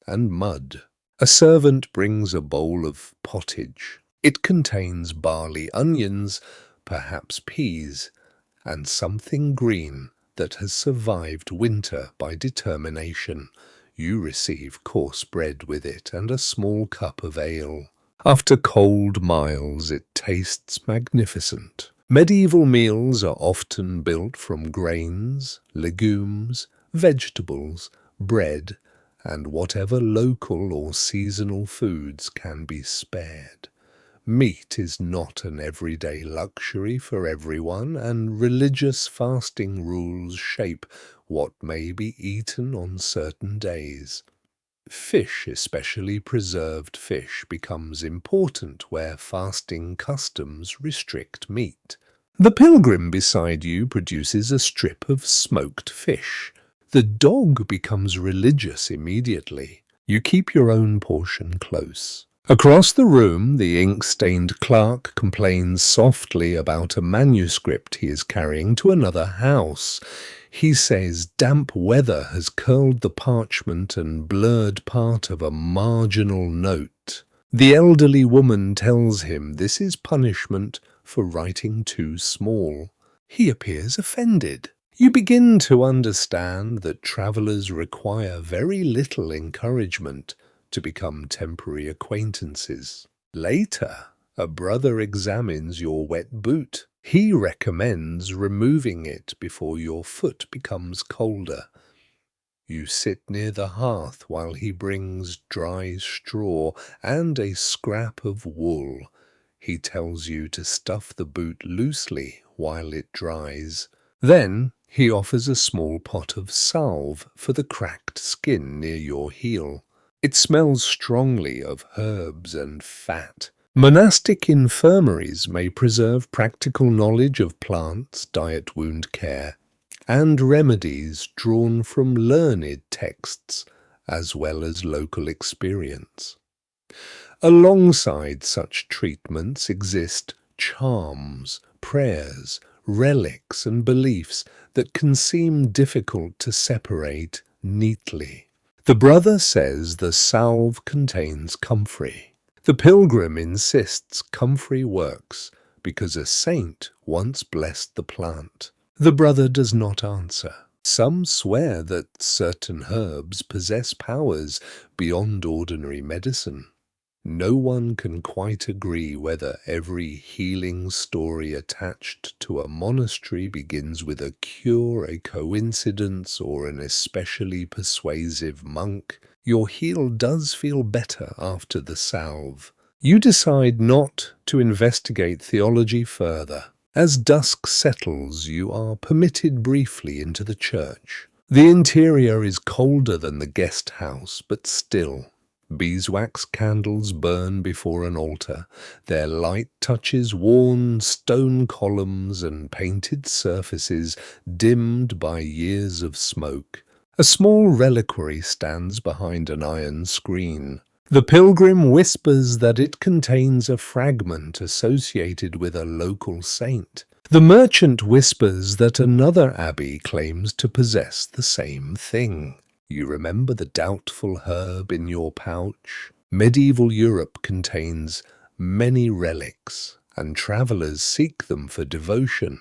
and mud. A servant brings a bowl of pottage. It contains barley, onions, perhaps peas, and something green that has survived winter by determination. You receive coarse bread with it and a small cup of ale. After cold miles, it tastes magnificent. Medieval meals are often built from grains, legumes, vegetables, bread, and whatever local or seasonal foods can be spared. Meat is not an everyday luxury for everyone, and religious fasting rules shape what may be eaten on certain days. Fish, especially preserved fish, becomes important where fasting customs restrict meat. The pilgrim beside you produces a strip of smoked fish. The dog becomes religious immediately. You keep your own portion close. Across the room, the ink-stained clerk complains softly about a manuscript he is carrying to another house. He says damp weather has curled the parchment and blurred part of a marginal note. The elderly woman tells him this is punishment for writing too small. He appears offended. You begin to understand that travellers require very little encouragement to become temporary acquaintances. Later, a brother examines your wet boot. He recommends removing it before your foot becomes colder. You sit near the hearth while he brings dry straw and a scrap of wool. He tells you to stuff the boot loosely while it dries. Then he offers a small pot of salve for the cracked skin near your heel. It smells strongly of herbs and fat. Monastic infirmaries may preserve practical knowledge of plants, diet, wound care, and remedies drawn from learned texts as well as local experience. Alongside such treatments exist charms, prayers, relics, and beliefs that can seem difficult to separate neatly. The brother says the salve contains comfrey. The pilgrim insists comfrey works because a saint once blessed the plant. The brother does not answer. Some swear that certain herbs possess powers beyond ordinary medicine. No one can quite agree whether every healing story attached to a monastery begins with a cure, a coincidence, or an especially persuasive monk. Your heel does feel better after the salve. You decide not to investigate theology further. As dusk settles, you are permitted briefly into the church. The interior is colder than the guest house, but still. Beeswax candles burn before an altar. Their light touches worn stone columns and painted surfaces dimmed by years of smoke. A small reliquary stands behind an iron screen. The pilgrim whispers that it contains a fragment associated with a local saint. The merchant whispers that another abbey claims to possess the same thing. You remember the doubtful herb in your pouch? Medieval Europe contains many relics, and travelers seek them for devotion,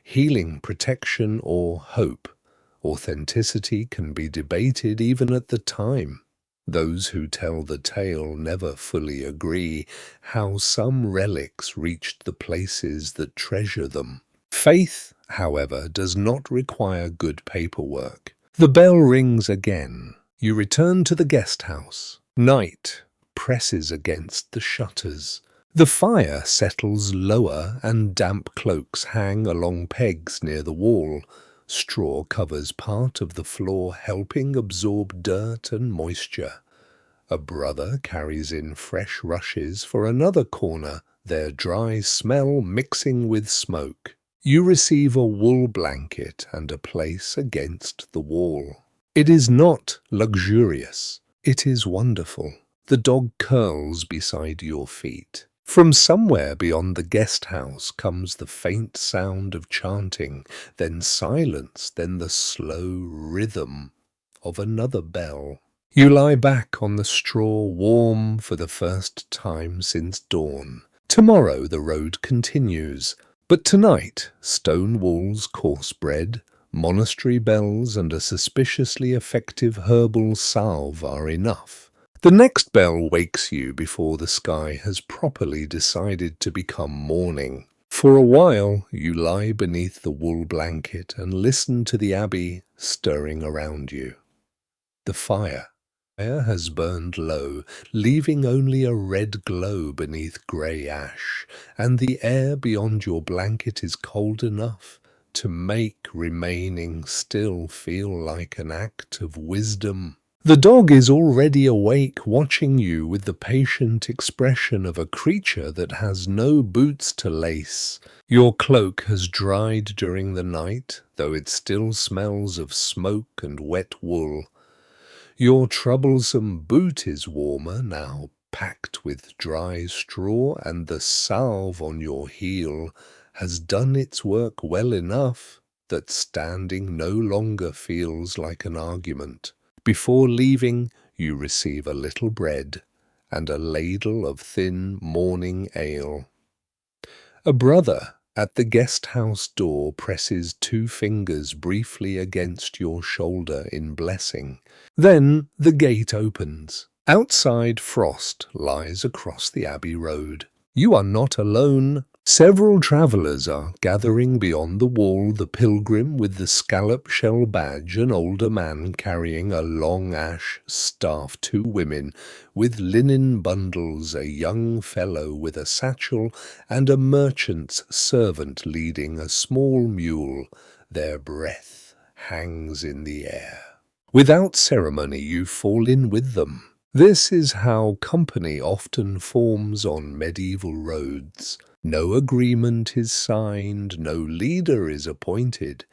healing, protection, or hope. Authenticity can be debated even at the time. Those who tell the tale never fully agree how some relics reached the places that treasure them. Faith, however, does not require good paperwork. The bell rings again. You return to the guest house. Night presses against the shutters. The fire settles lower and damp cloaks hang along pegs near the wall. Straw covers part of the floor, helping absorb dirt and moisture. A brother carries in fresh rushes for another corner, their dry smell mixing with smoke. You receive a wool blanket and a place against the wall. It is not luxurious. It is wonderful. The dog curls beside your feet. From somewhere beyond the guest house comes the faint sound of chanting, then silence, then the slow rhythm of another bell. You lie back on the straw, warm for the first time since dawn. Tomorrow the road continues, but tonight stone walls, coarse bread, monastery bells, and a suspiciously effective herbal salve are enough. The next bell wakes you before the sky has properly decided to become morning. For a while you lie beneath the wool blanket and listen to the abbey stirring around you. The fire has burned low, leaving only a red glow beneath grey ash, and the air beyond your blanket is cold enough to make remaining still feel like an act of wisdom. The dog is already awake, watching you with the patient expression of a creature that has no boots to lace. Your cloak has dried during the night, though it still smells of smoke and wet wool. Your troublesome boot is warmer now, packed with dry straw, and the salve on your heel has done its work well enough that standing no longer feels like an argument. Before leaving, you receive a little bread and a ladle of thin morning ale. A brother at the guest house door presses 2 fingers briefly against your shoulder in blessing. Then the gate opens. Outside, frost lies across the abbey road. You are not alone. Several travellers are gathering beyond the wall, the pilgrim with the scallop shell badge, an older man carrying a long ash staff, 2 women with linen bundles, a young fellow with a satchel, and a merchant's servant leading a small mule. Their breath hangs in the air. Without ceremony you fall in with them. This is how company often forms on medieval roads. No agreement is signed, no leader is appointed.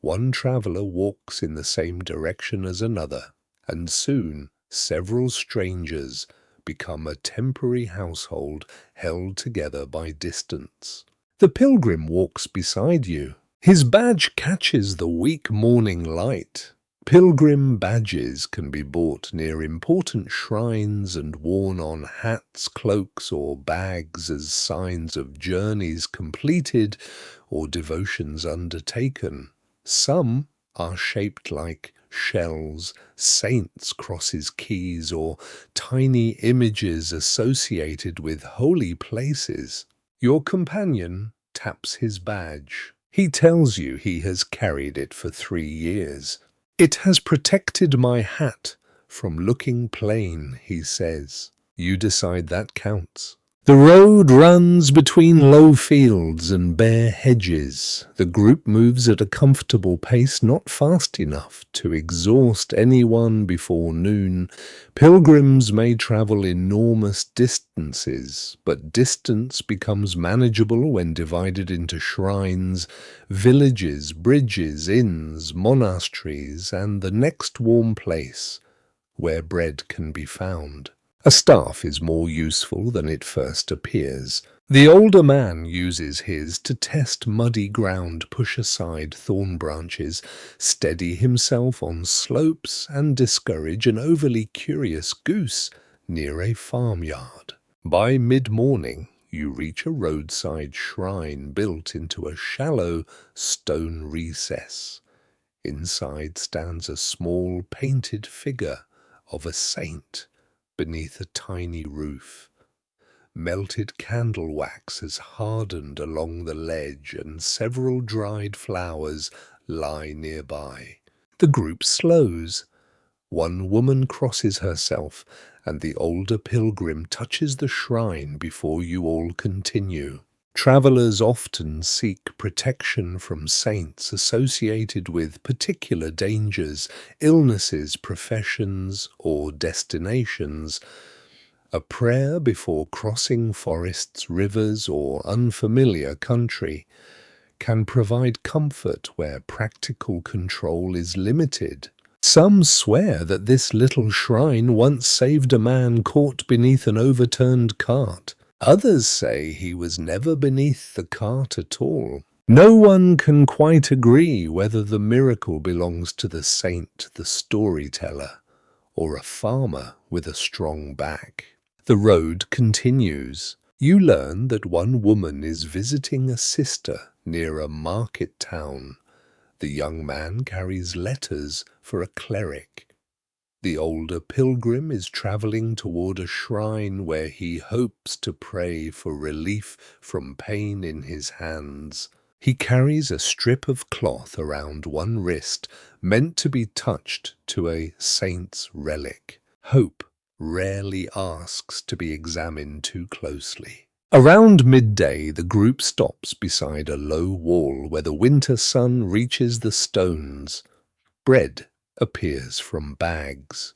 One traveller walks in the same direction as another, and soon several strangers become a temporary household held together by distance. The pilgrim walks beside you. His badge catches the weak morning light. Pilgrim badges can be bought near important shrines and worn on hats, cloaks, or bags as signs of journeys completed or devotions undertaken. Some are shaped like shells, saints' crosses, keys, or tiny images associated with holy places. Your companion taps his badge. He tells you he has carried it for 3 years. "It has protected my hat from looking plain," he says. You decide that counts. The road runs between low fields and bare hedges. The group moves at a comfortable pace, not fast enough to exhaust anyone before noon. Pilgrims may travel enormous distances, but distance becomes manageable when divided into shrines, villages, bridges, inns, monasteries, and the next warm place where bread can be found. A staff is more useful than it first appears. The older man uses his to test muddy ground, push aside thorn branches, steady himself on slopes, and discourage an overly curious goose near a farmyard. By mid-morning, you reach a roadside shrine built into a shallow stone recess. Inside stands a small painted figure of a saint beneath a tiny roof. Melted candle wax has hardened along the ledge, and several dried flowers lie nearby. The group slows. One woman crosses herself, and the older pilgrim touches the shrine before you all continue. Travelers often seek protection from saints associated with particular dangers, illnesses, professions, or destinations. A prayer before crossing forests, rivers, or unfamiliar country can provide comfort where practical control is limited. Some swear that this little shrine once saved a man caught beneath an overturned cart. Others say he was never beneath the cart at all. No one can quite agree whether the miracle belongs to the saint, the storyteller, or a farmer with a strong back. The road continues. You learn that one woman is visiting a sister near a market town. The young man carries letters for a cleric. The older pilgrim is traveling toward a shrine where he hopes to pray for relief from pain in his hands. He carries a strip of cloth around one wrist, meant to be touched to a saint's relic. Hope rarely asks to be examined too closely. Around midday, the group stops beside a low wall where the winter sun reaches the stones. Bread appears from bags.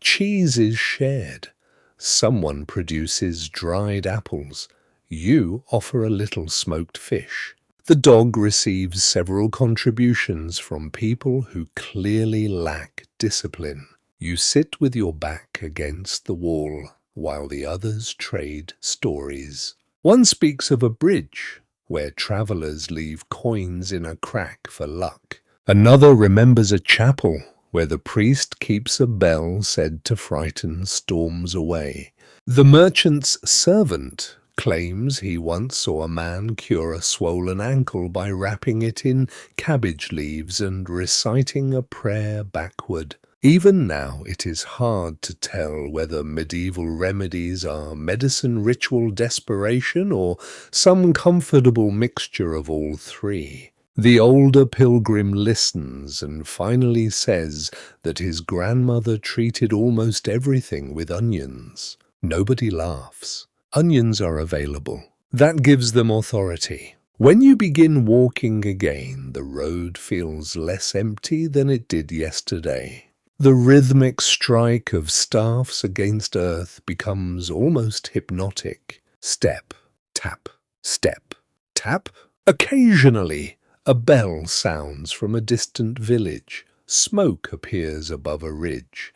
Cheese is shared. Someone produces dried apples. You offer a little smoked fish. The dog receives several contributions from people who clearly lack discipline. You sit with your back against the wall while the others trade stories. One speaks of a bridge where travelers leave coins in a crack for luck. Another remembers a chapel where the priest keeps a bell said to frighten storms away. The merchant's servant claims he once saw a man cure a swollen ankle by wrapping it in cabbage leaves and reciting a prayer backward. Even now it is hard to tell whether medieval remedies are medicine, ritual, desperation, or some comfortable mixture of all three. The older pilgrim listens and finally says that his grandmother treated almost everything with onions. Nobody laughs. Onions are available. That gives them authority. When you begin walking again, the road feels less empty than it did yesterday. The rhythmic strike of staffs against earth becomes almost hypnotic. Step, tap, step, tap. Occasionally, a bell sounds from a distant village. Smoke appears above a ridge.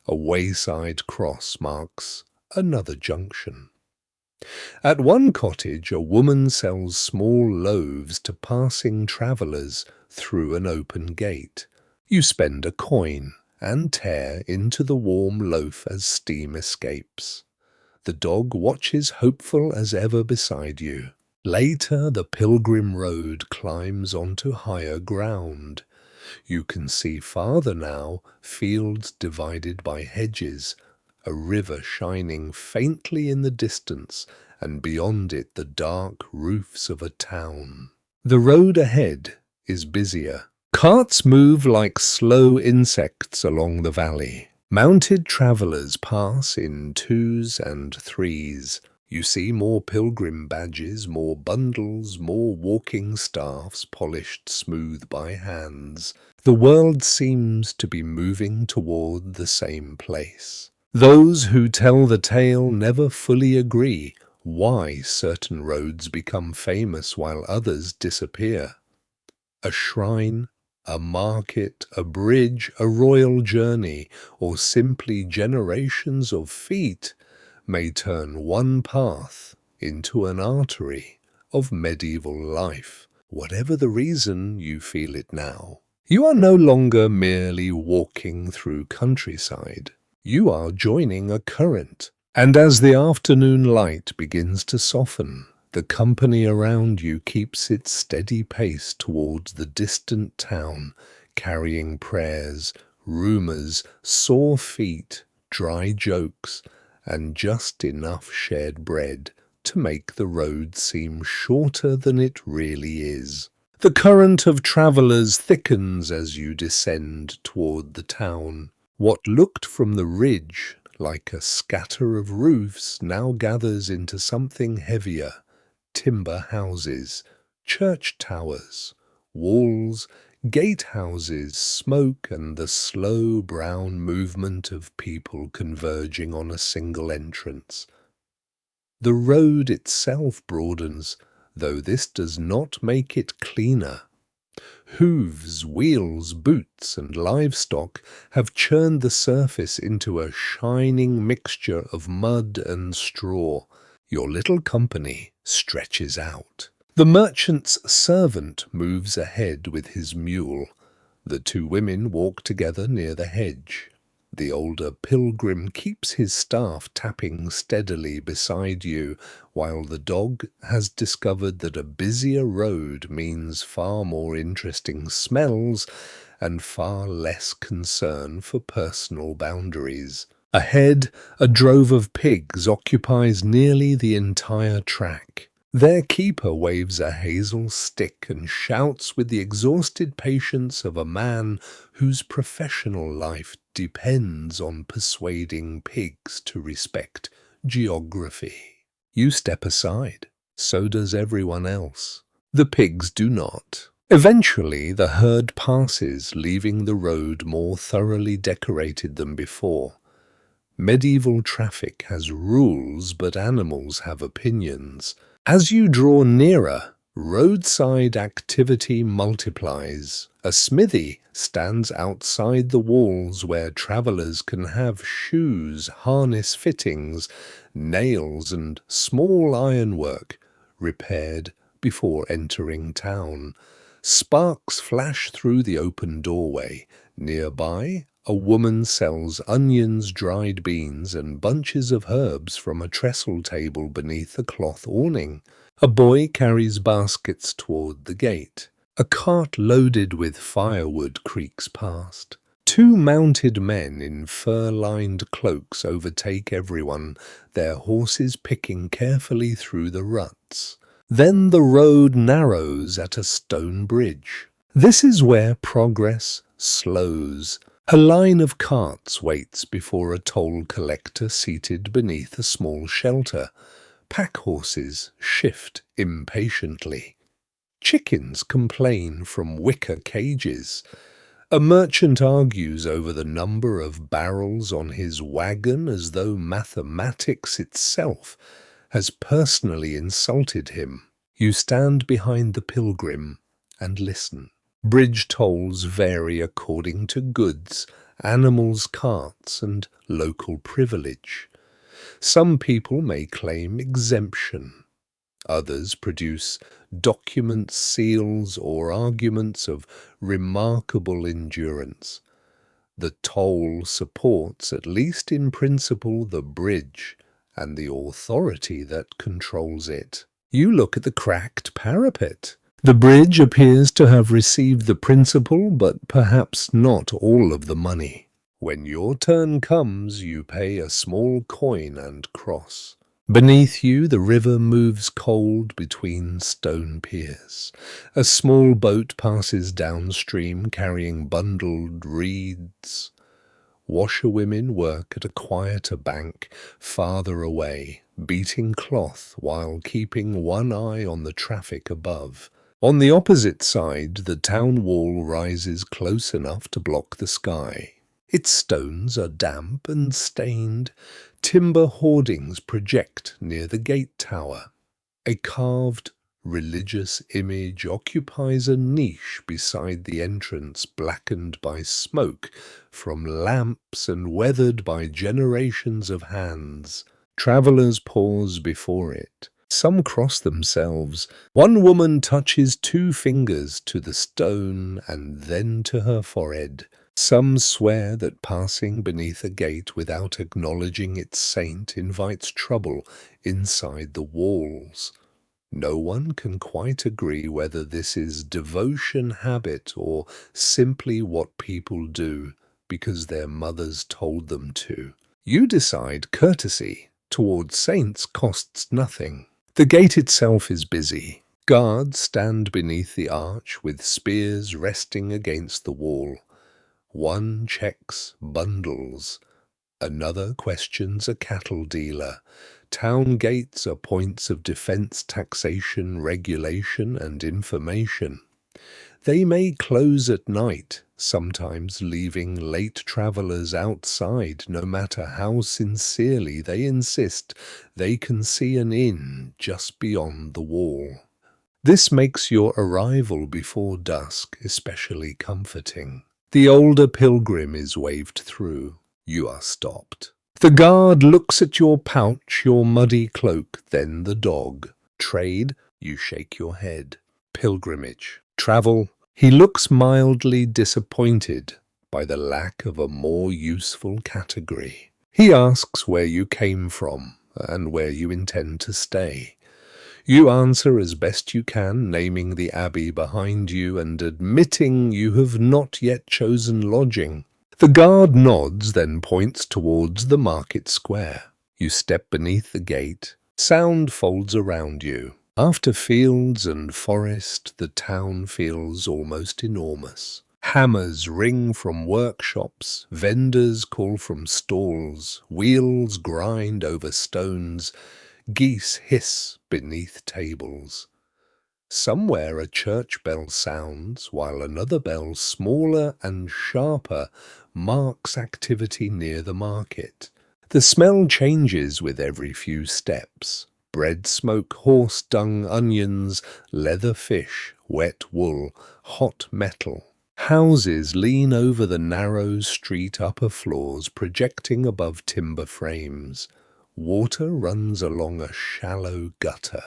A wayside cross marks another junction. At one cottage, a woman sells small loaves to passing travellers through an open gate. You spend a coin and tear into the warm loaf as steam escapes. The dog watches hopeful as ever beside you. Later, the pilgrim road climbs onto higher ground. You can see farther now, fields divided by hedges, a river shining faintly in the distance, and beyond it the dark roofs of a town. The road ahead is busier. Carts move like slow insects along the valley. Mounted travellers pass in twos and threes. You see more pilgrim badges, more bundles, more walking staffs polished smooth by hands. The world seems to be moving toward the same place. Those who tell the tale never fully agree why certain roads become famous while others disappear. A shrine, a market, a bridge, a royal journey, or simply generations of feet, may turn one path into an artery of medieval life. Whatever the reason you feel it now, you are no longer merely walking through countryside. You are joining a current. And as the afternoon light begins to soften, the company around you keeps its steady pace towards the distant town, carrying prayers, rumours, sore feet, dry jokes, and just enough shared bread to make the road seem shorter than it really is. The current of travellers thickens as you descend toward the town. What looked from the ridge like a scatter of roofs now gathers into something heavier: timber houses, church towers, walls, gatehouses, smoke, and the slow brown movement of people converging on a single entrance. The road itself broadens, though this does not make it cleaner. Hooves, wheels, boots, and livestock have churned the surface into a shining mixture of mud and straw. Your little company stretches out. The merchant's servant moves ahead with his mule. The two women walk together near the hedge. The older pilgrim keeps his staff tapping steadily beside you, while the dog has discovered that a busier road means far more interesting smells and far less concern for personal boundaries. Ahead, a drove of pigs occupies nearly the entire track. Their keeper waves a hazel stick and shouts with the exhausted patience of a man whose professional life depends on persuading pigs to respect geography. You step aside. So does everyone else. The pigs do not. Eventually, the herd passes, leaving the road more thoroughly decorated than before. Medieval traffic has rules, but animals have opinions. As you draw nearer, roadside activity multiplies. A smithy stands outside the walls where travellers can have shoes, harness fittings, nails, and small ironwork repaired before entering town. Sparks flash through the open doorway. Nearby, a woman sells onions, dried beans, and bunches of herbs from a trestle table beneath a cloth awning. A boy carries baskets toward the gate. A cart loaded with firewood creaks past. Two mounted men in fur-lined cloaks overtake everyone, their horses picking carefully through the ruts. Then the road narrows at a stone bridge. This is where progress slows. A line of carts waits before a toll collector seated beneath a small shelter. Pack horses shift impatiently. Chickens complain from wicker cages. A merchant argues over the number of barrels on his wagon as though mathematics itself has personally insulted him. You stand behind the pilgrim and listen. Bridge tolls vary according to goods, animals, carts, and local privilege. Some people may claim exemption. Others produce documents, seals, or arguments of remarkable endurance. The toll supports, at least in principle, the bridge and the authority that controls it. You look at the cracked parapet. The bridge appears to have received the principal, but perhaps not all of the money. When your turn comes, you pay a small coin and cross. Beneath you, the river moves cold between stone piers. A small boat passes downstream, carrying bundled reeds. Washerwomen work at a quieter bank farther away, beating cloth while keeping one eye on the traffic above. On the opposite side, the town wall rises close enough to block the sky. Its stones are damp and stained. Timber hoardings project near the gate tower. A carved religious image occupies a niche beside the entrance, blackened by smoke from lamps and weathered by generations of hands. Travellers pause before it. Some cross themselves. One woman touches 2 fingers to the stone and then to her forehead. Some swear that passing beneath a gate without acknowledging its saint invites trouble inside the walls. No one can quite agree whether this is devotion habit or simply what people do because their mothers told them to. You decide courtesy towards saints costs nothing. The gate itself is busy. Guards stand beneath the arch with spears resting against the wall. One checks bundles. Another questions a cattle dealer. Town gates are points of defense, taxation, regulation, and information. They may close at night, sometimes leaving late travelers outside, no matter how sincerely they insist they can see an inn just beyond the wall. This makes your arrival before dusk especially comforting. The older pilgrim is waved through. You are stopped. The guard looks at your pouch, your muddy cloak, then the dog. Trade, you shake your head. Pilgrimage, travel. He looks mildly disappointed by the lack of a more useful category. He asks where you came from and where you intend to stay. You answer as best you can, naming the abbey behind you and admitting you have not yet chosen lodging. The guard nods, then points towards the market square. You step beneath the gate. Sound folds around you. After fields and forest, the town feels almost enormous. Hammers ring from workshops, vendors call from stalls, wheels grind over stones, geese hiss beneath tables. Somewhere a church bell sounds, while another bell, smaller and sharper, marks activity near the market. The smell changes with every few steps. Bread smoke, horse dung, onions, leather fish, wet wool, hot metal. Houses lean over the narrow street upper floors, projecting above timber frames. Water runs along a shallow gutter.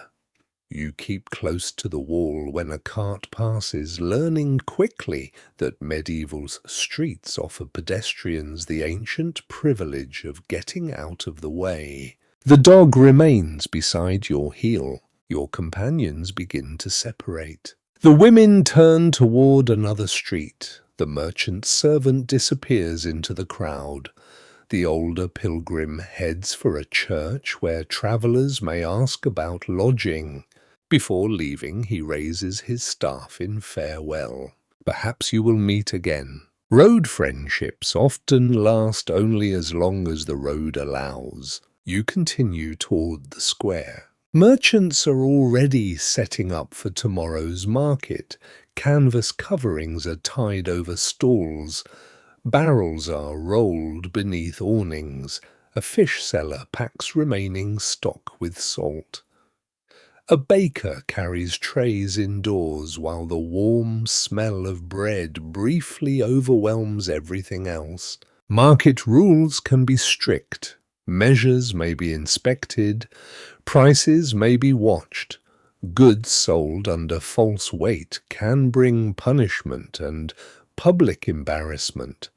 You keep close to the wall when a cart passes, learning quickly that medieval streets offer pedestrians the ancient privilege of getting out of the way. The dog remains beside your heel. Your companions begin to separate. The women turn toward another street. The merchant's servant disappears into the crowd. The older pilgrim heads for a church where travellers may ask about lodging. Before leaving, he raises his staff in farewell. Perhaps you will meet again. Road friendships often last only as long as the road allows. You continue toward the square. Merchants are already setting up for tomorrow's market. Canvas coverings are tied over stalls. Barrels are rolled beneath awnings. A fish seller packs remaining stock with salt. A baker carries trays indoors while the warm smell of bread briefly overwhelms everything else. Market rules can be strict. Measures may be inspected. Prices may be watched. Goods sold under false weight can bring punishment and public embarrassment.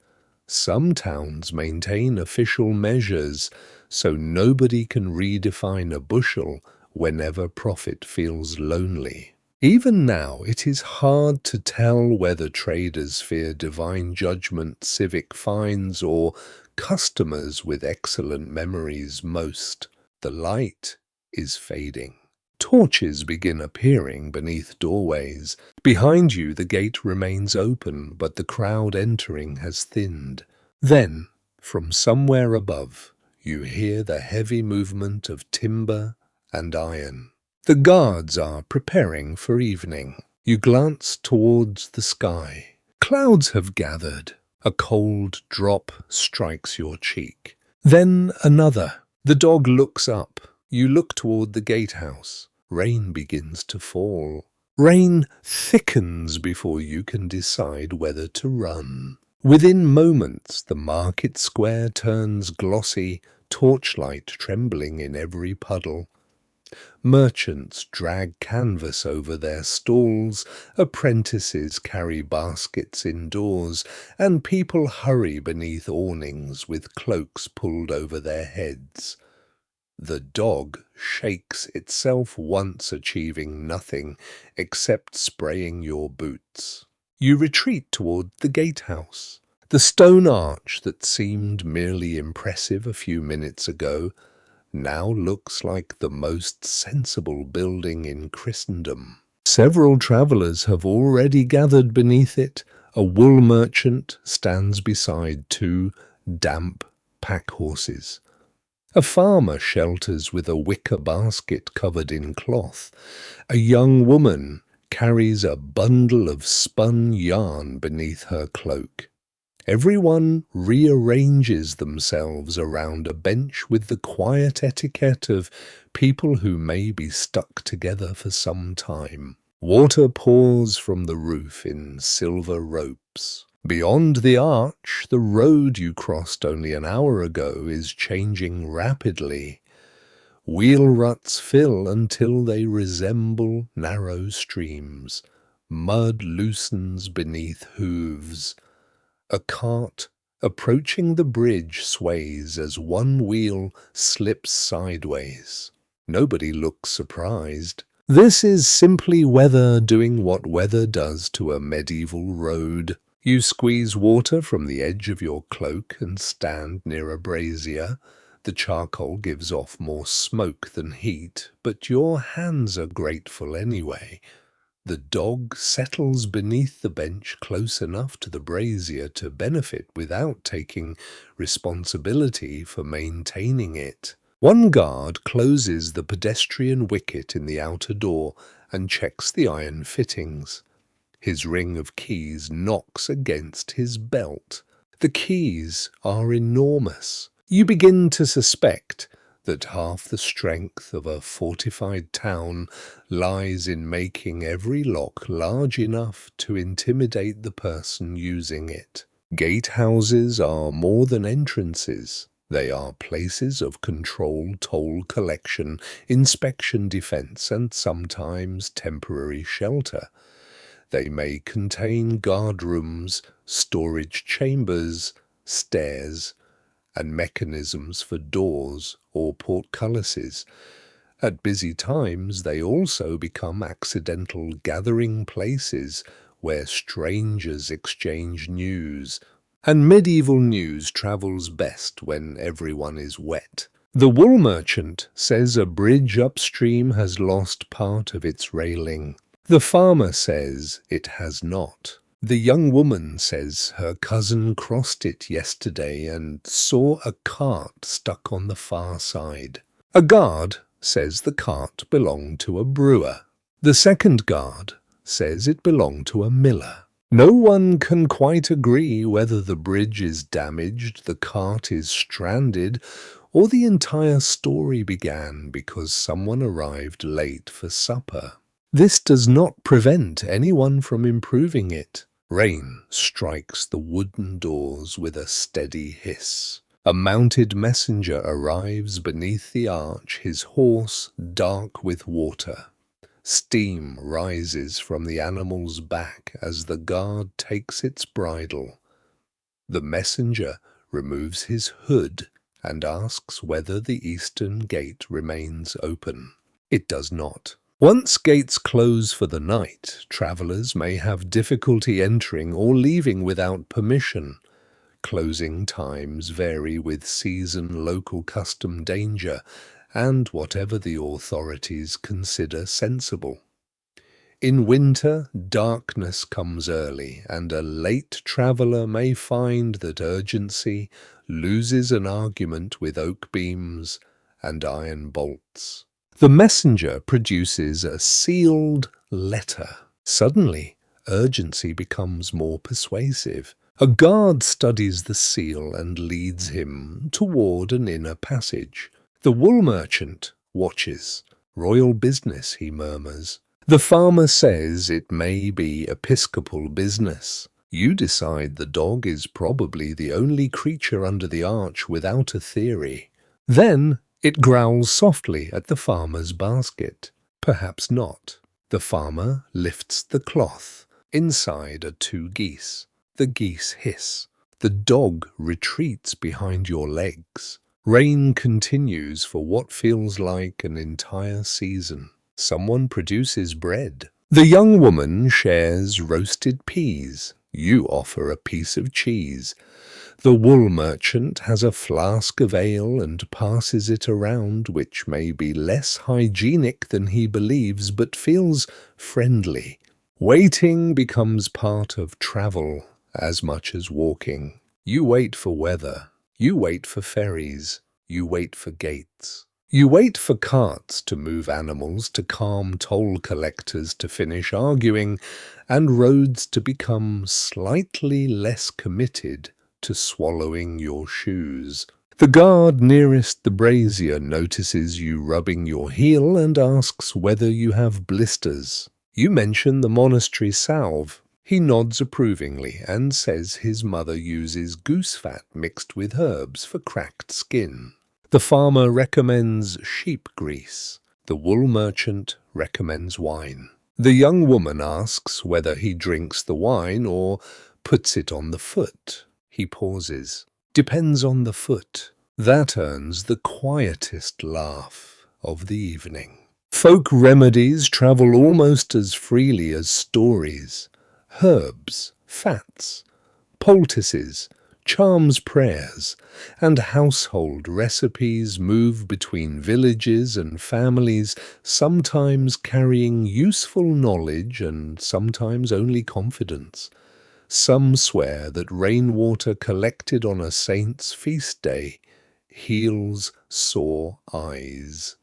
Some towns maintain official measures, so nobody can redefine a bushel whenever profit feels lonely. Even now, it is hard to tell whether traders fear divine judgment, civic fines, or customers with excellent memories most. The light is fading. Torches begin appearing beneath doorways. Behind you, the gate remains open, but the crowd entering has thinned. Then, from somewhere above, you hear the heavy movement of timber and iron. The guards are preparing for evening. You glance towards the sky. Clouds have gathered. A cold drop strikes your cheek. Then another. The dog looks up. You look toward the gatehouse. Rain begins to fall. Rain thickens before you can decide whether to run. Within moments, the market square turns glossy. torchlight trembling in every puddle. Merchants drag canvas over their stalls, apprentices carry baskets indoors, and people hurry beneath awnings with cloaks pulled over their heads. The dog shakes itself once, achieving nothing except spraying your boots. You retreat toward the gatehouse. The stone arch that seemed merely impressive a few minutes ago now looks like the most sensible building in Christendom. Several travellers have already gathered beneath it. A wool merchant stands beside two damp pack horses. A farmer shelters with a wicker basket covered in cloth. A young woman carries a bundle of spun yarn beneath her cloak. Everyone rearranges themselves around a bench with the quiet etiquette of people who may be stuck together for some time. Water pours from the roof in silver ropes. Beyond the arch, the road you crossed only an hour ago is changing rapidly. Wheel ruts fill until they resemble narrow streams. Mud loosens beneath hooves. A cart approaching the bridge sways as one wheel slips sideways. Nobody looks surprised. This is simply weather doing what weather does to a medieval road. You squeeze water from the edge of your cloak and stand near a brazier. The charcoal gives off more smoke than heat, but your hands are grateful anyway. The dog settles beneath the bench close enough to the brazier to benefit without taking responsibility for maintaining it. One guard closes the pedestrian wicket in the outer door and checks the iron fittings. His ring of keys knocks against his belt. The keys are enormous. You begin to suspect that half the strength of a fortified town lies in making every lock large enough to intimidate the person using it. Gatehouses are more than entrances. They are places of control, toll collection, inspection, defense, and sometimes temporary shelter. They may contain guard rooms, storage chambers, stairs, and mechanisms for doors or portcullises. At busy times, they also become accidental gathering places where strangers exchange news, and medieval news travels best when everyone is wet. The wool merchant says a bridge upstream has lost part of its railing. The farmer says it has not. The young woman says her cousin crossed it yesterday and saw a cart stuck on the far side. A guard says the cart belonged to a brewer. The second guard says it belonged to a miller. No one can quite agree whether the bridge is damaged, the cart is stranded, or the entire story began because someone arrived late for supper. This does not prevent anyone from improving it. Rain strikes the wooden doors with a steady hiss. A mounted messenger arrives beneath the arch, his horse dark with water. Steam rises from the animal's back as the guard takes its bridle. The messenger removes his hood and asks whether the eastern gate remains open. It does not. Once gates close for the night, travellers may have difficulty entering or leaving without permission. Closing times vary with season, local custom, danger, and whatever the authorities consider sensible. In winter, darkness comes early, and a late traveller may find that urgency loses an argument with oak beams and iron bolts. The messenger produces a sealed letter. Suddenly, urgency becomes more persuasive. A guard studies the seal and leads him toward an inner passage. The wool merchant watches. Royal business, he murmurs. The farmer says it may be episcopal business. You decide the dog is probably the only creature under the arch without a theory. Then it growls softly at the farmer's basket. Perhaps not. The farmer lifts the cloth. Inside are 2 geese. The geese hiss. The dog retreats behind your legs. Rain continues for what feels like an entire season. Someone produces bread. The young woman shares roasted peas. You offer a piece of cheese. The wool merchant has a flask of ale and passes it around, which may be less hygienic than he believes, but feels friendly. Waiting becomes part of travel as much as walking. You wait for weather. You wait for ferries. You wait for gates. You wait for carts to move animals, to calm toll collectors to finish arguing, and roads to become slightly less committed to swallowing your shoes. The guard nearest the brazier notices you rubbing your heel and asks whether you have blisters. You mention the monastery salve. He nods approvingly and says his mother uses goose fat mixed with herbs for cracked skin. The farmer recommends sheep grease. The wool merchant recommends wine. The young woman asks whether he drinks the wine or puts it on the foot. He pauses. Depends on the foot. That earns the quietest laugh of the evening. Folk remedies travel almost as freely as stories. Herbs, fats, poultices, charms, prayers, and household recipes move between villages and families, sometimes carrying useful knowledge and sometimes only confidence. Some swear that rainwater collected on a saint's feast day heals sore eyes.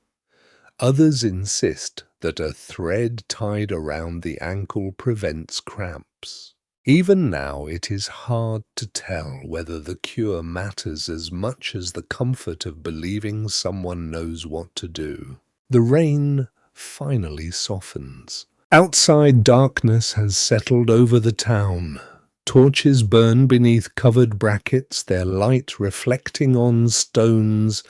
Others insist that a thread tied around the ankle prevents cramps. Even now it is hard to tell whether the cure matters as much as the comfort of believing someone knows what to do. The rain finally softens. Outside, darkness has settled over the town. Torches burn beneath covered brackets, their light reflecting on stones.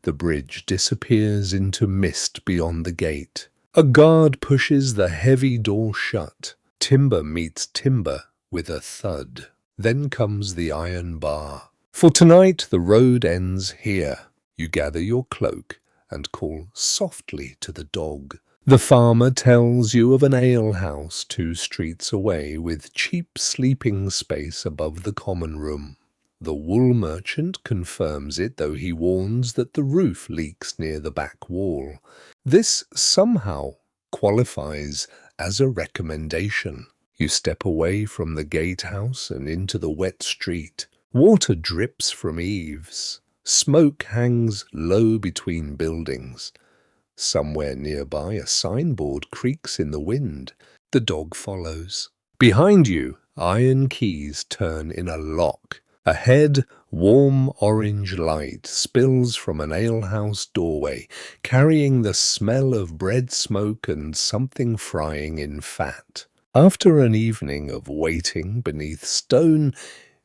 The bridge disappears into mist beyond the gate. A guard pushes the heavy door shut. Timber meets timber with a thud. Then comes the iron bar. For tonight the road ends here. You gather your cloak and call softly to the dog. The farmer tells you of an alehouse 2 streets away with cheap sleeping space above the common room. The wool merchant confirms it, though he warns that the roof leaks near the back wall. This somehow qualifies as a recommendation. You step away from the gatehouse and into the wet street. Water drips from eaves. Smoke hangs low between buildings. Somewhere nearby, a signboard creaks in the wind. The dog follows. Behind you, iron keys turn in a lock. Ahead, warm orange light spills from an alehouse doorway, carrying the smell of bread smoke and something frying in fat. After an evening of waiting beneath stone,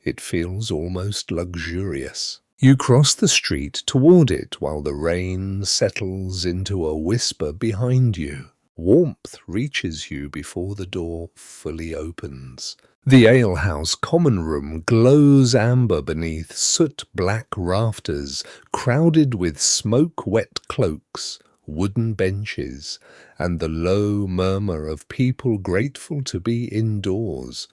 it feels almost luxurious. You cross the street toward it while the rain settles into a whisper behind you. Warmth reaches you before the door fully opens. The alehouse common room glows amber beneath soot-black rafters, crowded with smoke-wet cloaks, wooden benches, and the low murmur of people grateful to be indoors.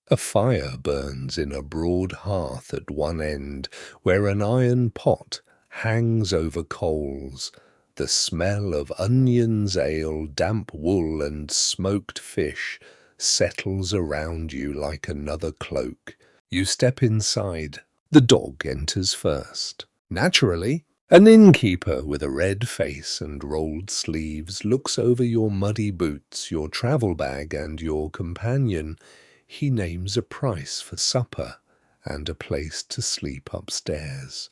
A fire burns in a broad hearth at one end, where an iron pot hangs over coals. The smell of onions, ale, damp wool, and smoked fish settles around you like another cloak. You step inside. The dog enters first. Naturally, an innkeeper with a red face and rolled sleeves looks over your muddy boots, your travel bag, and your companion. He names a price for supper and a place to sleep upstairs.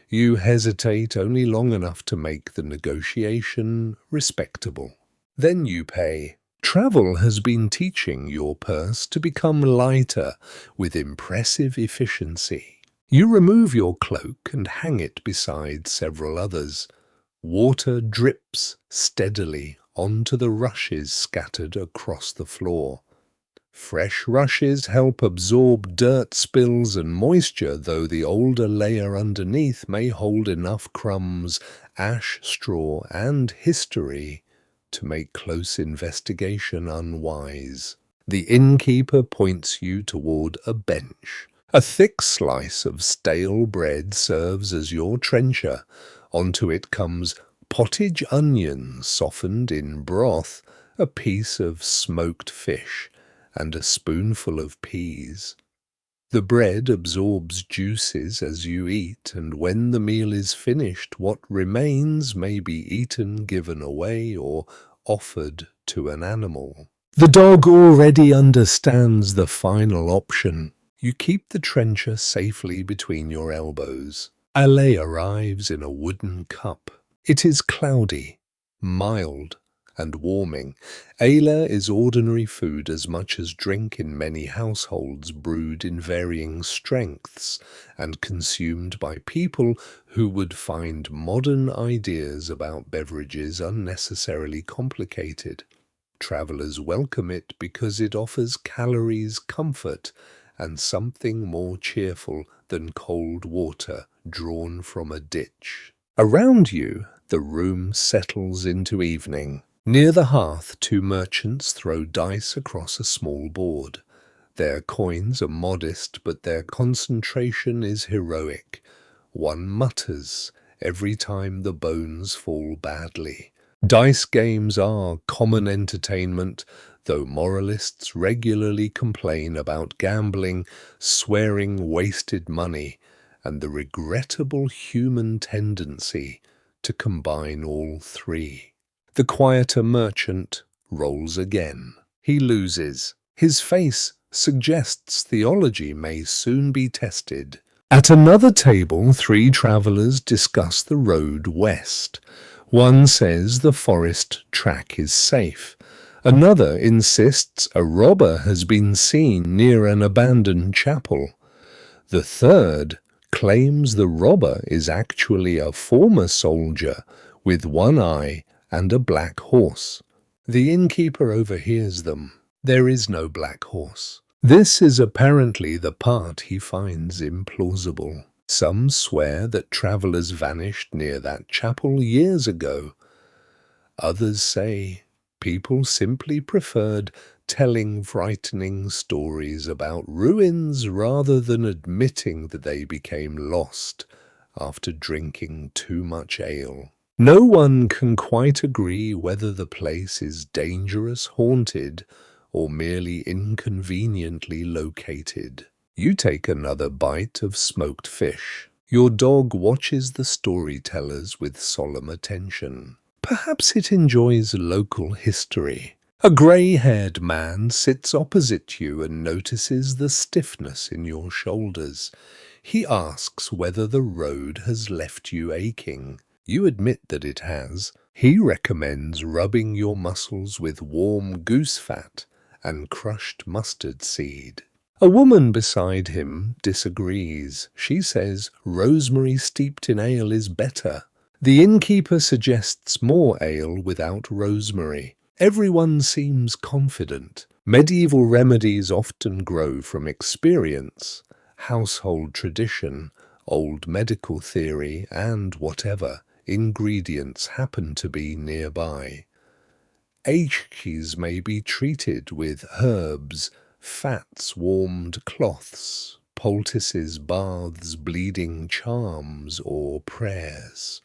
You hesitate only long enough to make the negotiation respectable. Then you pay. Travel has been teaching your purse to become lighter with impressive efficiency. You remove your cloak and hang it beside several others. Water drips steadily onto the rushes scattered across the floor. Fresh rushes help absorb dirt spills and moisture, though the older layer underneath may hold enough crumbs, ash, straw, and history to make close investigation unwise. The innkeeper points you toward a bench. A thick slice of stale bread serves as your trencher. Onto it comes pottage onions softened in broth, a piece of smoked fish, and a spoonful of peas. The bread absorbs juices as you eat, and when the meal is finished, what remains may be eaten, given away, or offered to an animal. The dog already understands the final option. You keep the trencher safely between your elbows. Ale arrives in a wooden cup. It is cloudy, mild, and warming. Ale is ordinary food as much as drink in many households, brewed in varying strengths and consumed by people who would find modern ideas about beverages unnecessarily complicated. Travelers welcome it because it offers calories, comfort, and something more cheerful than cold water drawn from a ditch. Around you, the room settles into evening. Near the hearth, two merchants throw dice across a small board. Their coins are modest, but their concentration is heroic. One mutters every time the bones fall badly. Dice games are common entertainment, though moralists regularly complain about gambling, swearing wasted money, and the regrettable human tendency to combine all three. The quieter merchant rolls again. He loses. His face suggests theology may soon be tested. At another table, three travelers discuss the road west. One says the forest track is safe. Another insists a robber has been seen near an abandoned chapel. The third claims the robber is actually a former soldier with one eye and a black horse. The innkeeper overhears them. There is no black horse. This is apparently the part he finds implausible. Some swear that travelers vanished near that chapel years ago. Others say people simply preferred telling frightening stories about ruins rather than admitting that they became lost after drinking too much ale. No one can quite agree whether the place is dangerous, haunted, or merely inconveniently located. You take another bite of smoked fish. Your dog watches the storytellers with solemn attention. Perhaps it enjoys local history. A grey-haired man sits opposite you and notices the stiffness in your shoulders. He asks whether the road has left you aching. You admit that it has. He recommends rubbing your muscles with warm goose fat and crushed mustard seed. A woman beside him disagrees. She says rosemary steeped in ale is better. The innkeeper suggests more ale without rosemary. Everyone seems confident. Medieval remedies often grow from experience, household tradition, old medical theory, and whatever ingredients happen to be nearby. Aches may be treated with herbs, fats, warmed cloths, poultices, baths, bleeding charms, or prayers.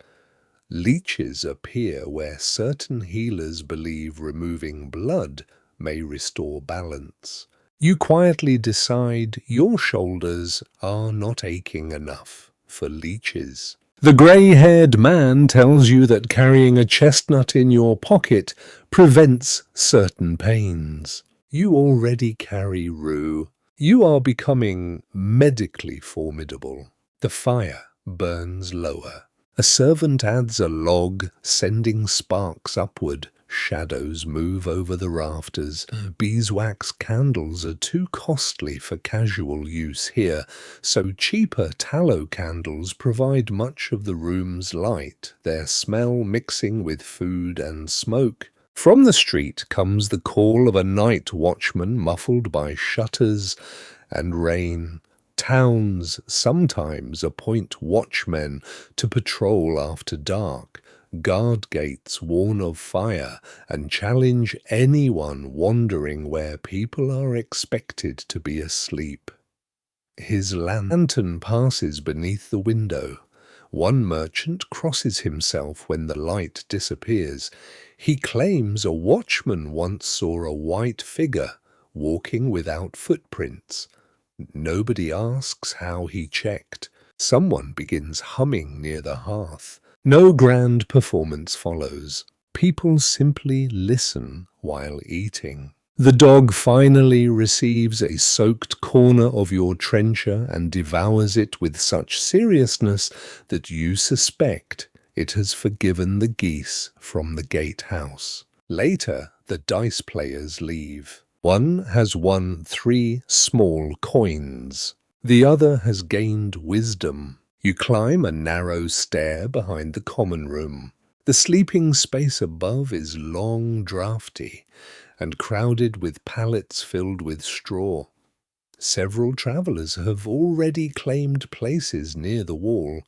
Leeches appear where certain healers believe removing blood may restore balance. You quietly decide your shoulders are not aching enough for leeches. The grey-haired man tells you that carrying a chestnut in your pocket prevents certain pains. You already carry rue. You are becoming medically formidable. The fire burns lower. A servant adds a log, sending sparks upward, Shadows move over the rafters. Beeswax candles are too costly for casual use here, so cheaper tallow candles provide much of the room's light, their smell mixing with food and smoke. From the street comes the call of a night watchman muffled by shutters and rain. Towns sometimes appoint watchmen to patrol after dark. Guard gates warn of fire and challenge anyone wandering where people are expected to be asleep. His lantern passes beneath the window. One merchant crosses himself when the light disappears. He claims a watchman once saw a white figure walking without footprints. Nobody asks how he checked. Someone begins humming near the hearth. No grand performance follows. People simply listen while eating. The dog finally receives a soaked corner of your trencher and devours it with such seriousness that you suspect it has forgiven the geese from the gatehouse. Later, the dice players leave. One has won 3 small coins. The other has gained wisdom. You climb a narrow stair behind the common room. The sleeping space above is long, draughty, and crowded with pallets filled with straw. Several travellers have already claimed places near the wall.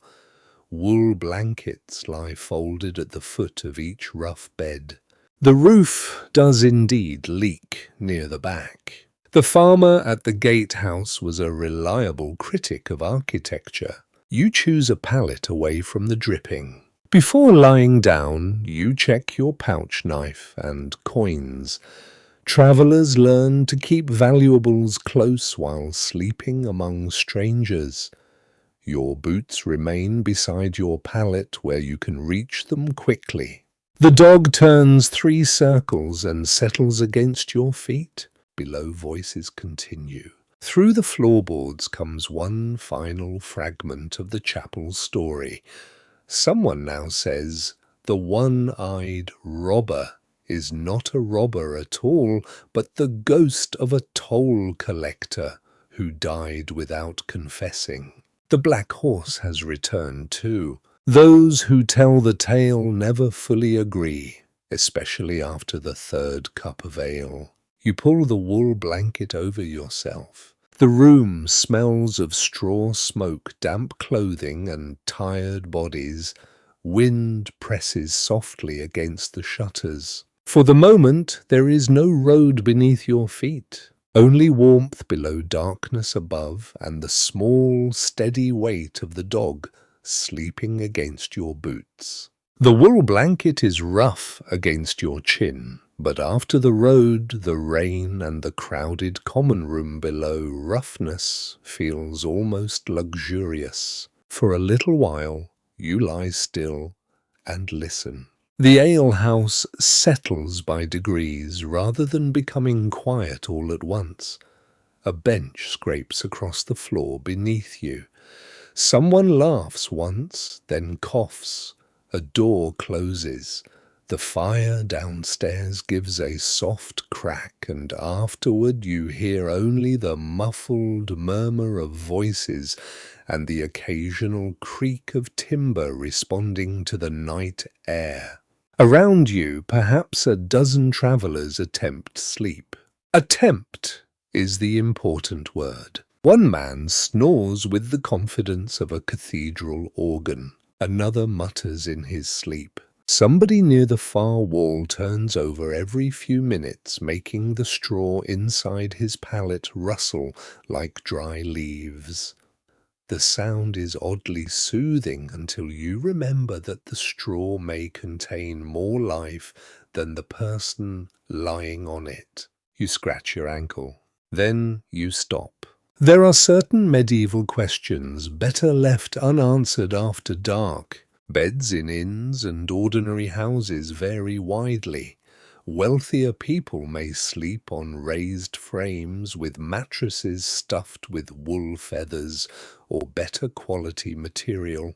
Wool blankets lie folded at the foot of each rough bed. The roof does indeed leak near the back. The farmer at the gatehouse was a reliable critic of architecture. You choose a pallet away from the dripping. Before lying down, you check your pouch knife and coins. Travellers learn to keep valuables close while sleeping among strangers. Your boots remain beside your pallet where you can reach them quickly. The dog turns 3 circles and settles against your feet. Below voices continue. Through the floorboards comes one final fragment of the chapel's story. Someone now says, "The one-eyed robber is not a robber at all, but the ghost of a toll collector who died without confessing." The black horse has returned too. Those who tell the tale never fully agree, especially after the 3rd cup of ale. You pull the wool blanket over yourself. The room smells of straw smoke, damp clothing, and tired bodies. Wind presses softly against the shutters. For the moment, there is no road beneath your feet. Only warmth below, darkness above, and the small, steady weight of the dog sleeping against your boots. The wool blanket is rough against your chin, but after the road, the rain, and the crowded common room below, roughness feels almost luxurious. For a little while, you lie still and listen. The alehouse settles by degrees rather than becoming quiet all at once. A bench scrapes across the floor beneath you. Someone laughs once, then coughs. A door closes. The fire downstairs gives a soft crack, and afterward you hear only the muffled murmur of voices and the occasional creak of timber responding to the night air. Around you, perhaps a dozen travellers attempt sleep. Attempt is the important word. One man snores with the confidence of a cathedral organ. Another mutters in his sleep. Somebody near the far wall turns over every few minutes, making the straw inside his pallet rustle like dry leaves. The sound is oddly soothing until you remember that the straw may contain more life than the person lying on it. You scratch your ankle. Then you stop. There are certain medieval questions better left unanswered after dark. Beds in inns and ordinary houses vary widely. Wealthier people may sleep on raised frames with mattresses stuffed with wool feathers or better quality material.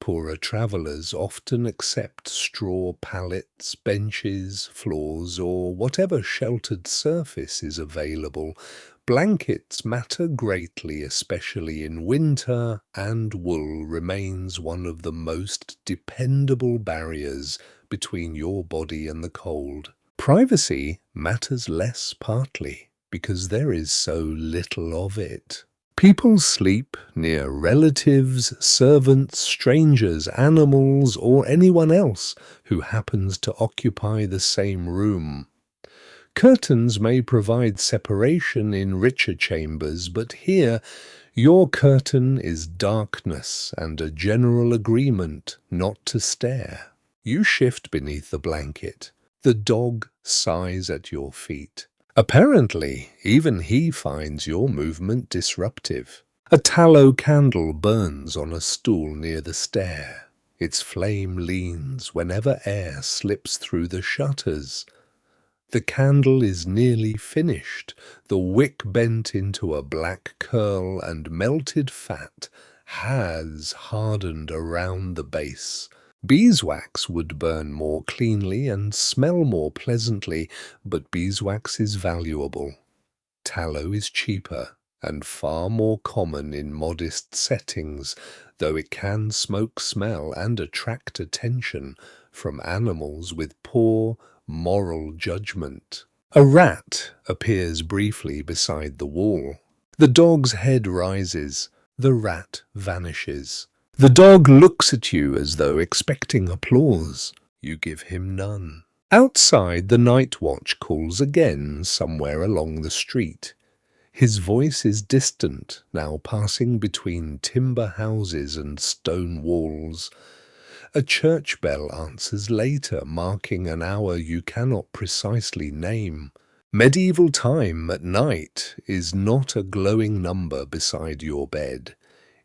Poorer travellers often accept straw pallets, benches, floors, or whatever sheltered surface is available. Blankets matter greatly, especially in winter, and wool remains one of the most dependable barriers between your body and the cold. Privacy matters less, partly because there is so little of it. People sleep near relatives, servants, strangers, animals, or anyone else who happens to occupy the same room. Curtains may provide separation in richer chambers, but here your curtain is darkness and a general agreement not to stare. You shift beneath the blanket. The dog sighs at your feet. Apparently, even he finds your movement disruptive. A tallow candle burns on a stool near the stair. Its flame leans whenever air slips through the shutters. The candle is nearly finished, the wick bent into a black curl, and melted fat has hardened around the base. Beeswax would burn more cleanly and smell more pleasantly, but beeswax is valuable. Tallow is cheaper and far more common in modest settings, though it can smoke smell and attract attention from animals with poor moral judgment. A rat appears briefly beside the wall. The dog's head rises. The rat vanishes. The dog looks at you as though expecting applause. You give him none. Outside, the night watch calls again somewhere along the street. His voice is distant, now passing between timber houses and stone walls. A church bell answers later, marking an hour you cannot precisely name. Medieval time at night is not a glowing number beside your bed.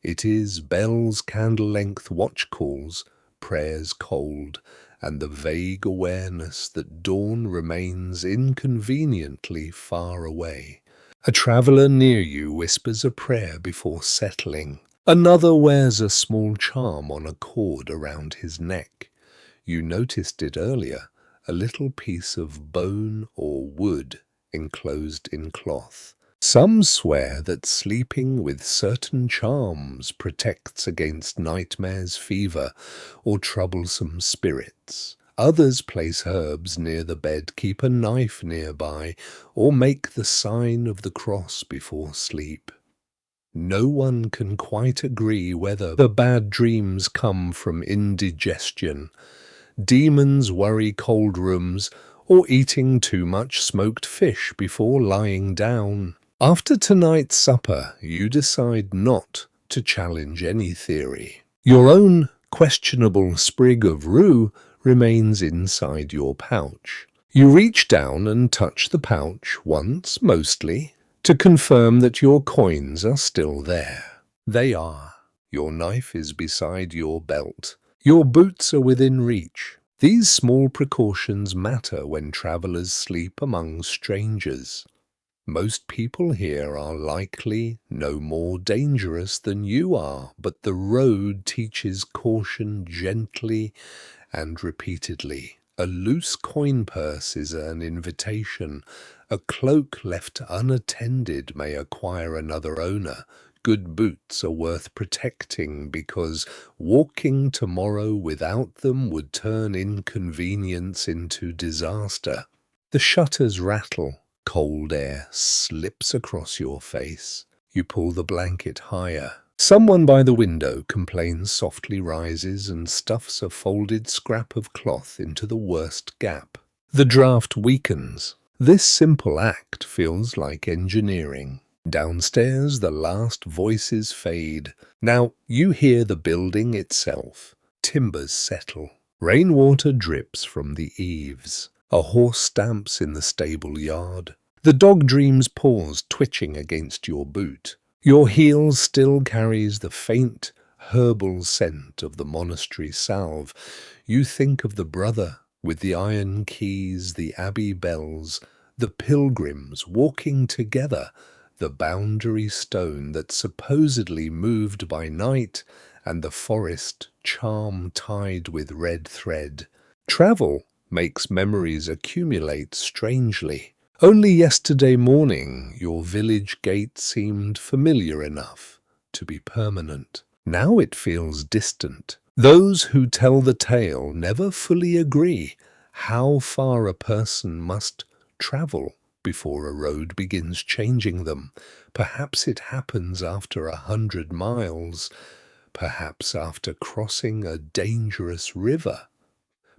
It is bells, candle-length watch calls, prayers cold, and the vague awareness that dawn remains inconveniently far away. A traveller near you whispers a prayer before settling. Another wears a small charm on a cord around his neck. You noticed it earlier, a little piece of bone or wood enclosed in cloth. Some swear that sleeping with certain charms protects against nightmares, fever, or troublesome spirits. Others place herbs near the bed, keep a knife nearby, or make the sign of the cross before sleep. No one can quite agree whether the bad dreams come from indigestion, demons worry cold rooms, or eating too much smoked fish before lying down. After tonight's supper, you decide not to challenge any theory. Your own questionable sprig of rue remains inside your pouch. You reach down and touch the pouch once, mostly, to confirm that your coins are still there. They are. Your knife is beside your belt. Your boots are within reach. These small precautions matter when travelers sleep among strangers. Most people here are likely no more dangerous than you are, but the road teaches caution gently and repeatedly. A loose coin purse is an invitation. A cloak left unattended may acquire another owner. Good boots are worth protecting because walking tomorrow without them would turn inconvenience into disaster. The shutters rattle. Cold air slips across your face. You pull the blanket higher. Someone by the window complains, softly rises and stuffs a folded scrap of cloth into the worst gap. The draft weakens. This simple act feels like engineering. Downstairs, the last voices fade. Now you hear the building itself. Timbers settle. Rainwater drips from the eaves. A horse stamps in the stable yard. The dog dreams paws twitching against your boot. Your heel still carries the faint herbal scent of the monastery salve. You think of the brother with the iron keys, the abbey bells, the pilgrims walking together, the boundary stone that supposedly moved by night and the forest charm tied with red thread. Travel makes memories accumulate strangely. Only yesterday morning your village gate seemed familiar enough to be permanent. Now it feels distant. Those who tell the tale never fully agree how far a person must travel before a road begins changing them. Perhaps it happens after 100 miles, perhaps after crossing a dangerous river,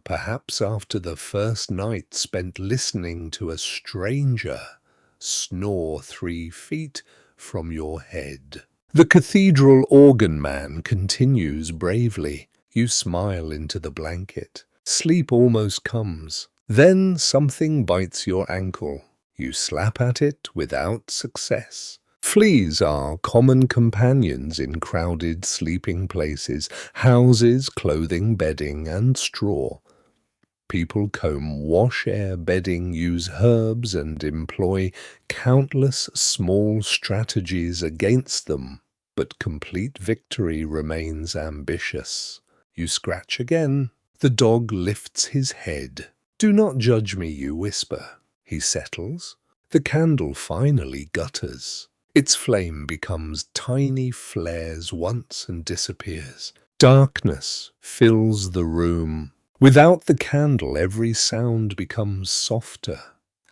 perhaps after the first night spent listening to a stranger snore 3 feet from your head. The cathedral organ man continues bravely. You smile into the blanket. Sleep almost comes. Then something bites your ankle. You slap at it without success. Fleas are common companions in crowded sleeping places, houses, clothing, bedding, and straw. People comb, wash air, bedding, use herbs, and employ countless small strategies against them, but complete victory remains ambitious. You scratch again. The dog lifts his head. "Do not judge me," you whisper. He settles. The candle finally gutters. Its flame becomes tiny flares once and disappears. Darkness fills the room. Without the candle, every sound becomes softer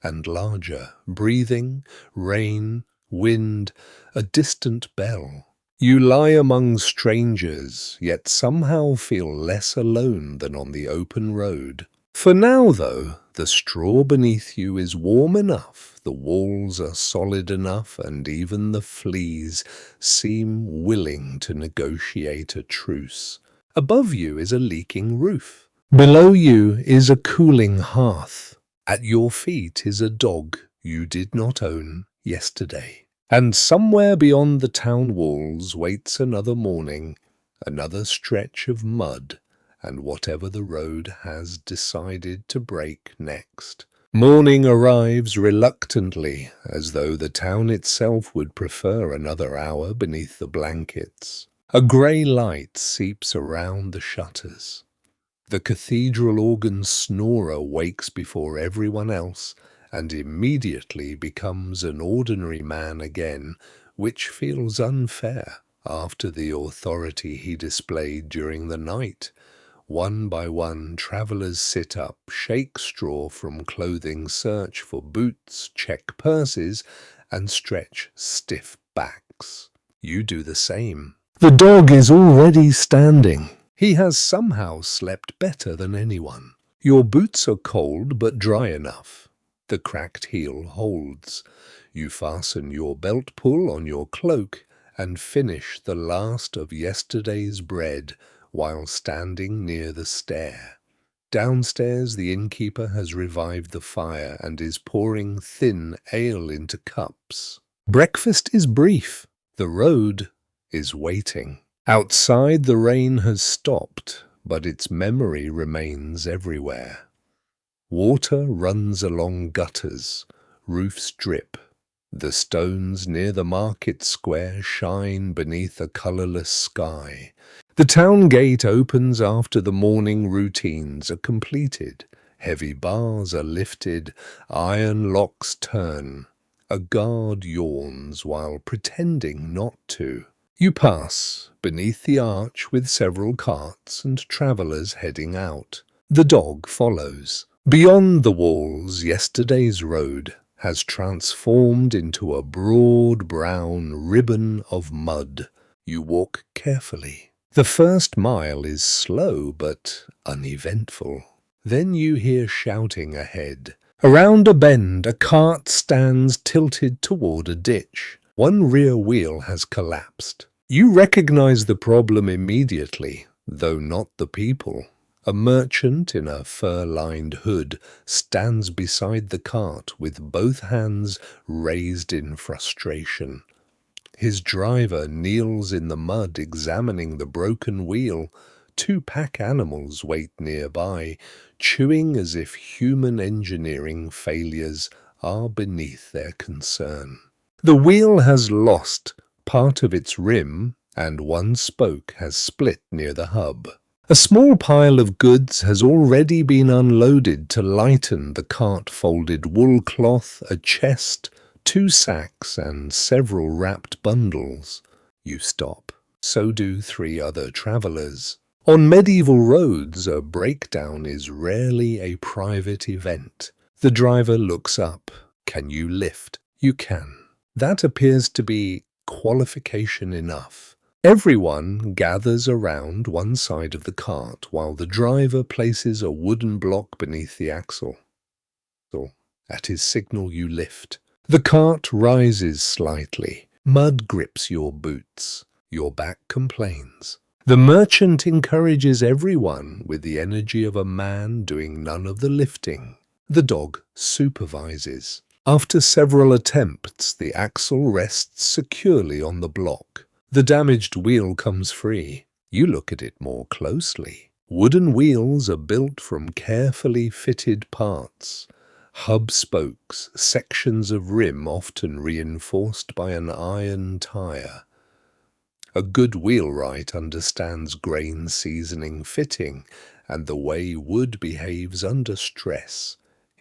and larger. Breathing, rain, wind, a distant bell. You lie among strangers, yet somehow feel less alone than on the open road. For now, though, the straw beneath you is warm enough, the walls are solid enough, and even the fleas seem willing to negotiate a truce. Above you is a leaking roof. Below you is a cooling hearth. At your feet is a dog you did not own yesterday. And somewhere beyond the town walls waits another morning, another stretch of mud, and whatever the road has decided to break next. Morning arrives reluctantly, as though the town itself would prefer another hour beneath the blankets. A grey light seeps around the shutters. The cathedral organ snorer wakes before everyone else and immediately becomes an ordinary man again, which feels unfair after the authority he displayed during the night. One by one, travellers sit up, shake straw from clothing, search for boots, check purses, and stretch stiff backs. You do the same. The dog is already standing. He has somehow slept better than anyone. Your boots are cold but dry enough. The cracked heel holds. You fasten your belt pull on your cloak and finish the last of yesterday's bread while standing near the stair. Downstairs, the innkeeper has revived the fire and is pouring thin ale into cups. Breakfast is brief. The road is waiting. Outside, the rain has stopped, but its memory remains everywhere. Water runs along gutters, roofs drip. The stones near the market square shine beneath a colourless sky. The town gate opens after the morning routines are completed. Heavy bars are lifted, iron locks turn. A guard yawns while pretending not to. You pass beneath the arch with several carts and travellers heading out. The dog follows. Beyond the walls, yesterday's road has transformed into a broad brown ribbon of mud. You walk carefully. The first mile is slow but uneventful. Then you hear shouting ahead. Around a bend, a cart stands tilted toward a ditch. One rear wheel has collapsed. You recognize the problem immediately, though not the people. A merchant in a fur-lined hood stands beside the cart with both hands raised in frustration. His driver kneels in the mud examining the broken wheel. 2 pack animals wait nearby, chewing as if human engineering failures are beneath their concern. The wheel has lost part of its rim and one spoke has split near the hub. A small pile of goods has already been unloaded to lighten the cart-folded wool cloth, a chest, 2 sacks, and several wrapped bundles. You stop. So do 3 other travellers. On medieval roads, a breakdown is rarely a private event. The driver looks up. Can you lift? You can. That appears to be qualification enough. Everyone gathers around one side of the cart while the driver places a wooden block beneath the axle. At his signal, you lift. The cart rises slightly. Mud grips your boots. Your back complains. The merchant encourages everyone with the energy of a man doing none of the lifting. The dog supervises. After several attempts, the axle rests securely on the block. The damaged wheel comes free. You look at it more closely. Wooden wheels are built from carefully fitted parts. Hub spokes, sections of rim often reinforced by an iron tire. A good wheelwright understands grain seasoning fitting and the way wood behaves under stress.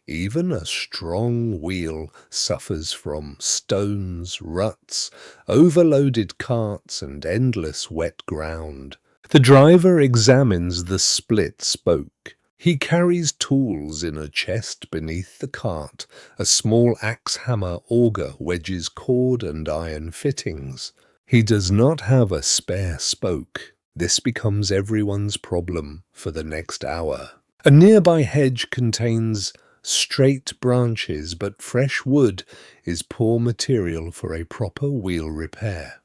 Even a strong wheel suffers from stones, ruts, overloaded carts, and endless wet ground. The driver examines the split spoke. He carries tools in a chest beneath the cart. A small axe hammer auger wedges cord and iron fittings. He does not have a spare spoke. This becomes everyone's problem for the next hour. A nearby hedge contains straight branches, but fresh wood is poor material for a proper wheel repair.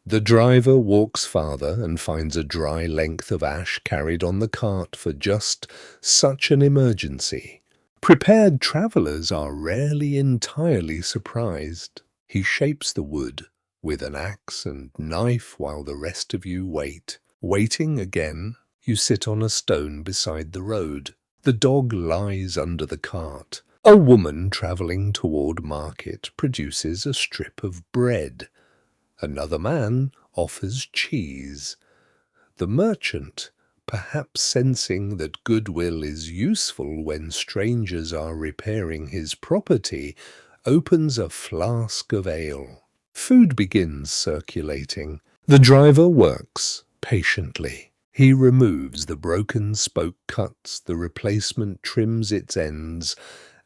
The driver walks farther and finds a dry length of ash carried on the cart for just such an emergency. Prepared travellers are rarely entirely surprised. He shapes the wood with an axe and knife while the rest of you wait. Waiting again, you sit on a stone beside the road. The dog lies under the cart. A woman travelling toward market produces a strip of bread. Another man offers cheese. The merchant, perhaps sensing that goodwill is useful when strangers are repairing his property, opens a flask of ale. Food begins circulating. The driver works patiently. He removes the broken spoke cuts, the replacement trims its ends,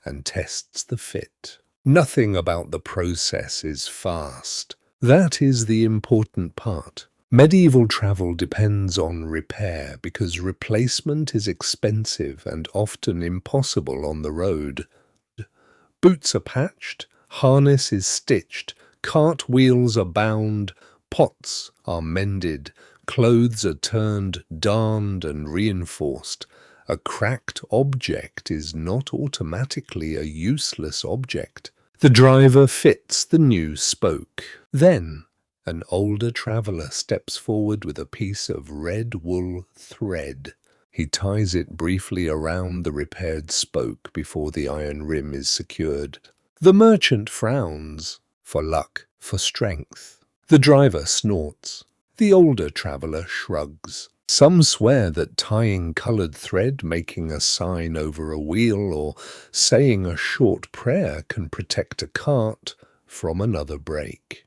and tests the fit. Nothing about the process is fast. That is the important part. Medieval travel depends on repair because replacement is expensive and often impossible on the road. Boots are patched, harness is stitched, cart wheels are bound, pots are mended, clothes are turned, darned, and reinforced. A cracked object is not automatically a useless object. The driver fits the new spoke. Then, an older traveller steps forward with a piece of red wool thread. He ties it briefly around the repaired spoke before the iron rim is secured. The merchant frowns. For luck, for strength. The driver snorts. The older traveller shrugs. Some swear that tying coloured thread, making a sign over a wheel, or saying a short prayer can protect a cart from another break.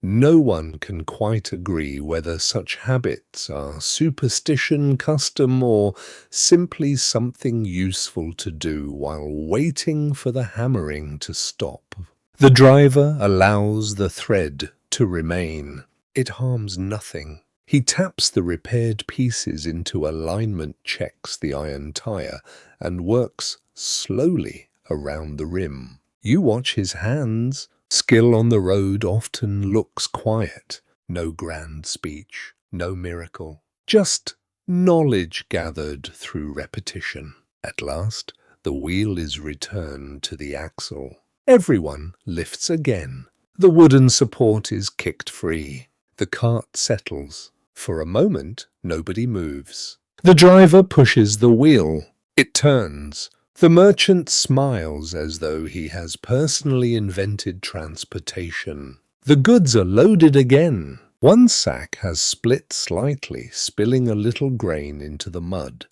No one can quite agree whether such habits are superstition, custom, or simply something useful to do while waiting for the hammering to stop. The driver allows the thread to remain. It harms nothing. He taps the repaired pieces into alignment, checks the iron tire, and works slowly around the rim. You watch his hands. Skill on the road often looks quiet. No grand speech, no miracle. Just knowledge gathered through repetition. At last, the wheel is returned to the axle. Everyone lifts again. The wooden support is kicked free. The cart settles. For a moment, nobody moves. The driver pushes the wheel. It turns. The merchant smiles as though he has personally invented transportation. The goods are loaded again. One sack has split slightly, spilling a little grain into the mud.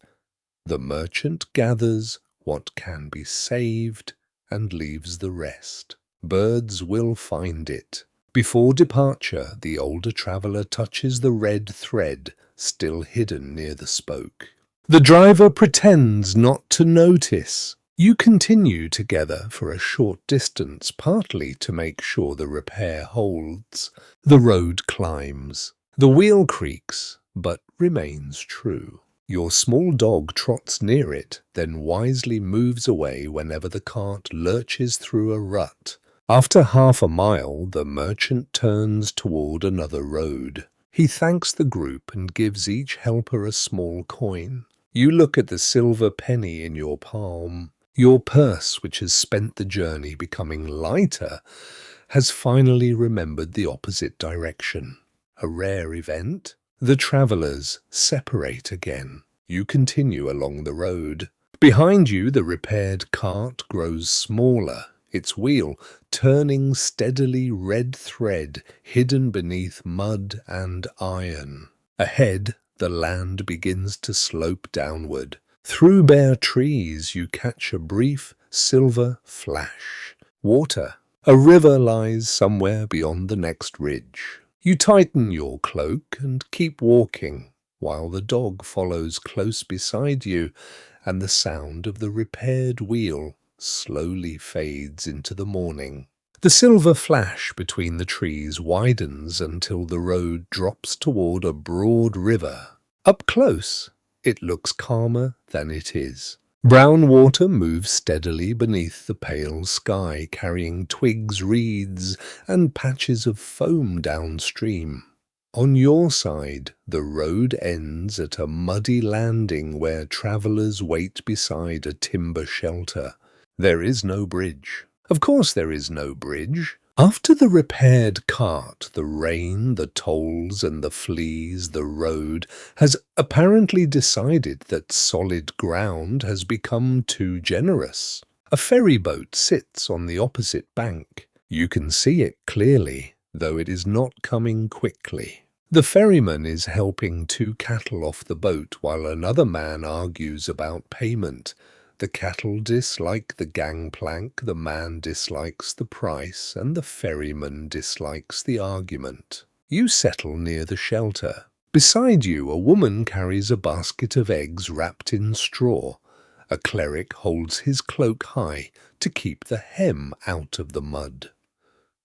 The merchant gathers what can be saved and leaves the rest. Birds will find it. Before departure, the older traveller touches the red thread still hidden near the spoke. The driver pretends not to notice. You continue together for a short distance, partly to make sure the repair holds. The road climbs. The wheel creaks, but remains true. Your small dog trots near it, then wisely moves away whenever the cart lurches through a rut. After half a mile, the merchant turns toward another road. He thanks the group and gives each helper a small coin. You look at the silver penny in your palm. Your purse, which has spent the journey becoming lighter, has finally remembered the opposite direction. A rare event. The travellers separate again. You continue along the road. Behind you, the repaired cart grows smaller, its wheel turning steadily, red thread hidden beneath mud and iron. Ahead, the land begins to slope downward. Through bare trees, you catch a brief silver flash. Water. A river lies somewhere beyond the next ridge. You tighten your cloak and keep walking, while the dog follows close beside you, and the sound of the repaired wheel slowly fades into the morning. The silver flash between the trees widens until the road drops toward a broad river. Up close, it looks calmer than it is. Brown water moves steadily beneath the pale sky, carrying twigs, reeds, and patches of foam downstream. On your side, the road ends at a muddy landing where travellers wait beside a timber shelter. There is no bridge. Of course there is no bridge. After the repaired cart, the rain, the tolls, and the fleas, the road has apparently decided that solid ground has become too generous. A ferry boat sits on the opposite bank. You can see it clearly, though it is not coming quickly. The ferryman is helping two cattle off the boat while another man argues about payment. The cattle dislike the gangplank, the man dislikes the price, and the ferryman dislikes the argument. You settle near the shelter. Beside you, a woman carries a basket of eggs wrapped in straw. A cleric holds his cloak high to keep the hem out of the mud.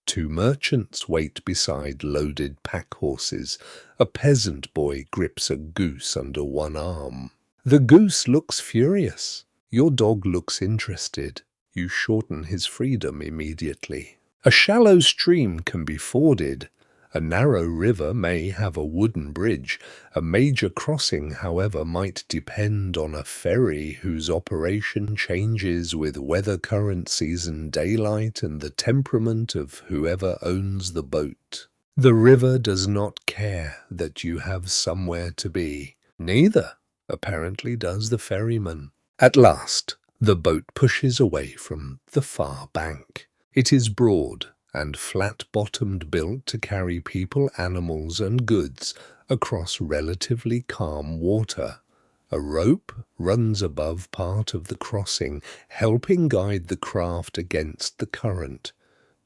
Two merchants wait beside loaded pack horses. A peasant boy grips a goose under one arm. The goose looks furious. Your dog looks interested. You shorten his freedom immediately. A shallow stream can be forded. A narrow river may have a wooden bridge. A major crossing, however, might depend on a ferry whose operation changes with weather, current, season, daylight, and the temperament of whoever owns the boat. The river does not care that you have somewhere to be. Neither, apparently, does the ferryman. At last, the boat pushes away from the far bank. It is broad and flat-bottomed, built to carry people, animals, and goods across relatively calm water. A rope runs above part of the crossing, helping guide the craft against the current.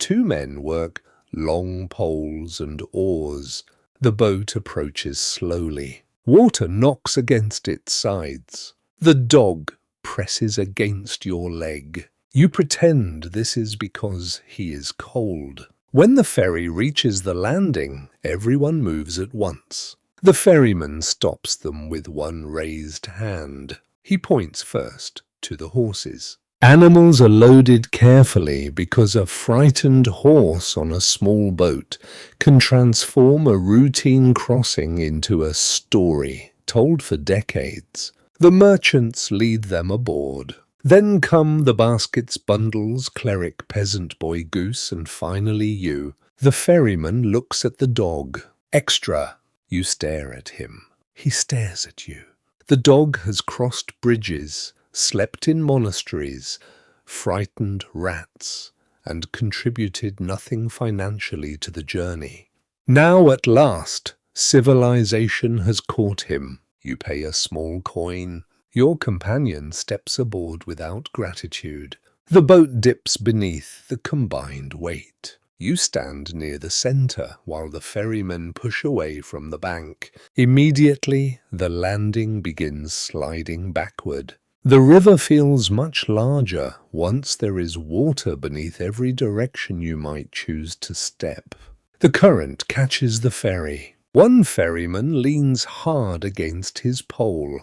Two men work long poles and oars. The boat approaches slowly. Water knocks against its sides. The dog presses against your leg. You pretend this is because he is cold. When the ferry reaches the landing, everyone moves at once. The ferryman stops them with one raised hand. He points first to the horses. Animals are loaded carefully because a frightened horse on a small boat can transform a routine crossing into a story told for decades. The merchants lead them aboard. Then come the baskets, bundles, cleric, peasant boy, goose, and finally you. The ferryman looks at the dog. Extra. You stare at him. He stares at you. The dog has crossed bridges, slept in monasteries, frightened rats, and contributed nothing financially to the journey. Now at last, civilization has caught him. You pay a small coin. Your companion steps aboard without gratitude. The boat dips beneath the combined weight. You stand near the center while the ferrymen push away from the bank. Immediately, the landing begins sliding backward. The river feels much larger once there is water beneath every direction you might choose to step. The current catches the ferry. One ferryman leans hard against his pole.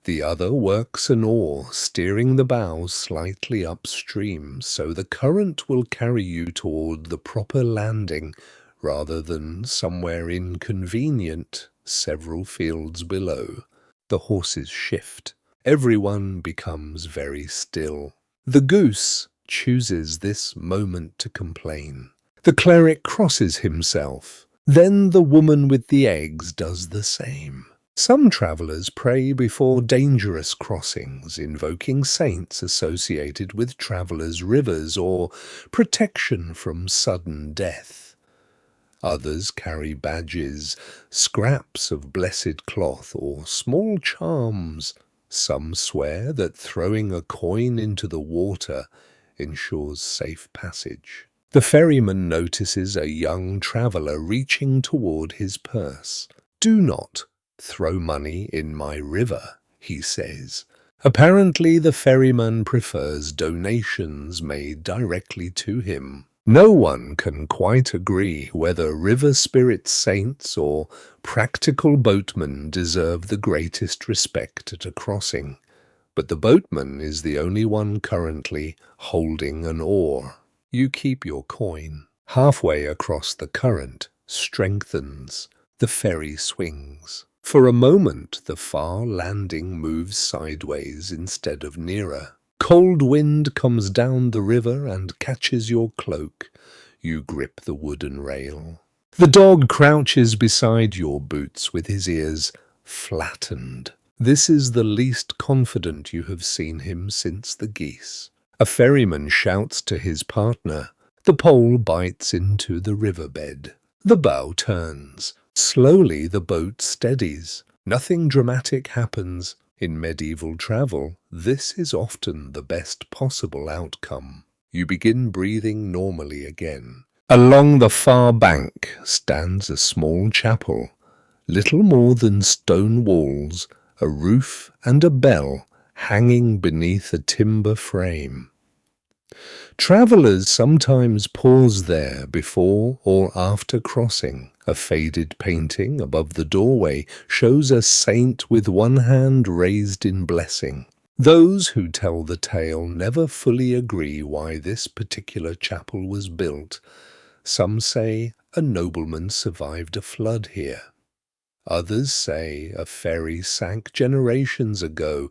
The other works an oar, steering the bow slightly upstream so the current will carry you toward the proper landing rather than somewhere inconvenient several fields below. The horses shift. Everyone becomes very still. The goose chooses this moment to complain. The cleric crosses himself. Then the woman with the eggs does the same. Some travellers pray before dangerous crossings, invoking saints associated with travellers' rivers or protection from sudden death. Others carry badges, scraps of blessed cloth, or small charms. Some swear that throwing a coin into the water ensures safe passage. The ferryman notices a young traveller reaching toward his purse. "Do not throw money in my river," he says. Apparently the ferryman prefers donations made directly to him. No one can quite agree whether river spirit saints or practical boatmen deserve the greatest respect at a crossing, but the boatman is the only one currently holding an oar. You keep your coin. Halfway across the current strengthens. The ferry swings. For a moment the far landing moves sideways instead of nearer. Cold wind comes down the river and catches your cloak. You grip the wooden rail. The dog crouches beside your boots with his ears flattened. This is the least confident you have seen him since the geese. A ferryman shouts to his partner. The pole bites into the riverbed. The bow turns. Slowly the boat steadies. Nothing dramatic happens. In medieval travel, this is often the best possible outcome. You begin breathing normally again. Along the far bank stands a small chapel. Little more than stone walls, a roof and a bell hanging beneath a timber frame. Travellers sometimes pause there before or after crossing. A faded painting above the doorway shows a saint with one hand raised in blessing. Those who tell the tale never fully agree why this particular chapel was built. Some say a nobleman survived a flood here. Others say a ferry sank generations ago,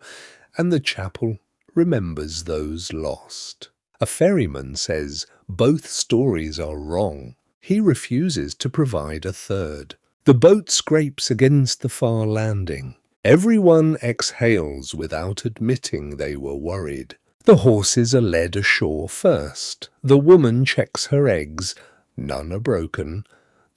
and the chapel remembers those lost. A ferryman says both stories are wrong. He refuses to provide a third. The boat scrapes against the far landing. Everyone exhales without admitting they were worried. The horses are led ashore first. The woman checks her eggs. None are broken.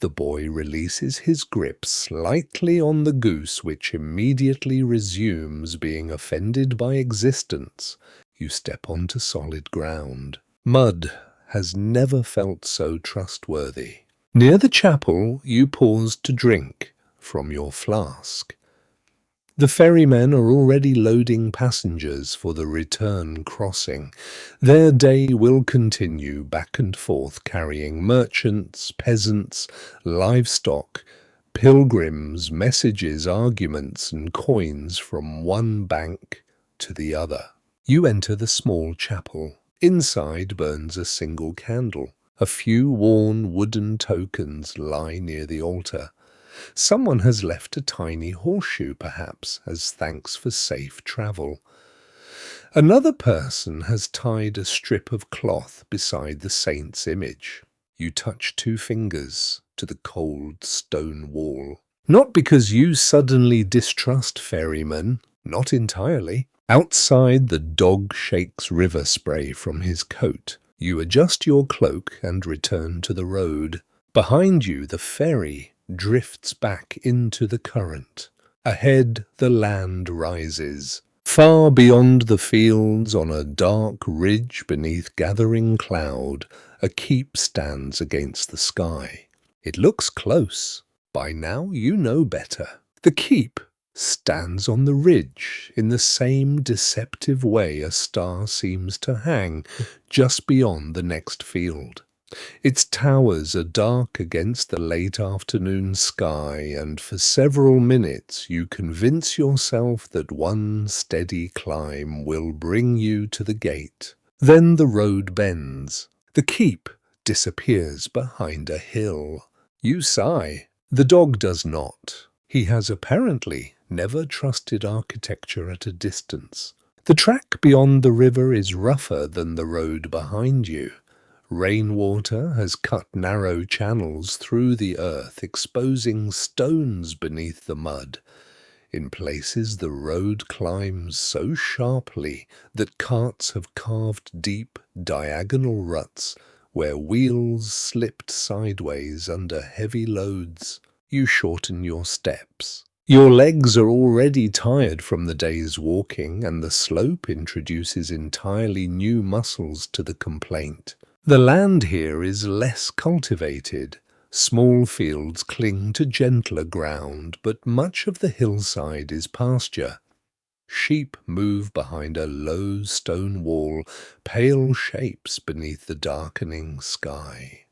The boy releases his grip slightly on the goose, which immediately resumes being offended by existence. You step onto solid ground. Mud has never felt so trustworthy. Near the chapel, you pause to drink from your flask. The ferrymen are already loading passengers for the return crossing. Their day will continue back and forth carrying merchants, peasants, livestock, pilgrims, messages, arguments, and coins from one bank to the other. You enter the small chapel. Inside burns a single candle. A few worn wooden tokens lie near the altar. Someone has left a tiny horseshoe, perhaps, as thanks for safe travel. Another person has tied a strip of cloth beside the saint's image. You touch 2 fingers to the cold stone wall. Not because you suddenly distrust ferrymen, not entirely. Outside, the dog shakes river spray from his coat. You adjust your cloak and return to the road. Behind you, the ferry drifts back into the current. Ahead, the land rises. Far beyond the fields, on a dark ridge beneath gathering cloud, a keep stands against the sky. It looks close. By now you know better. The keep stands on the ridge in the same deceptive way a star seems to hang just beyond the next field. Its towers are dark against the late afternoon sky, and for several minutes you convince yourself that one steady climb will bring you to the gate. Then the road bends. The keep disappears behind a hill. You sigh. The dog does not. He has apparently never trusted architecture at a distance. The track beyond the river is rougher than the road behind you. Rainwater has cut narrow channels through the earth, exposing stones beneath the mud. In places the road climbs so sharply that carts have carved deep, diagonal ruts where wheels slipped sideways under heavy loads. You shorten your steps. Your legs are already tired from the day's walking, and the slope introduces entirely new muscles to the complaint. The land here is less cultivated. Small fields cling to gentler ground, but much of the hillside is pasture. Sheep move behind a low stone wall, pale shapes beneath the darkening sky.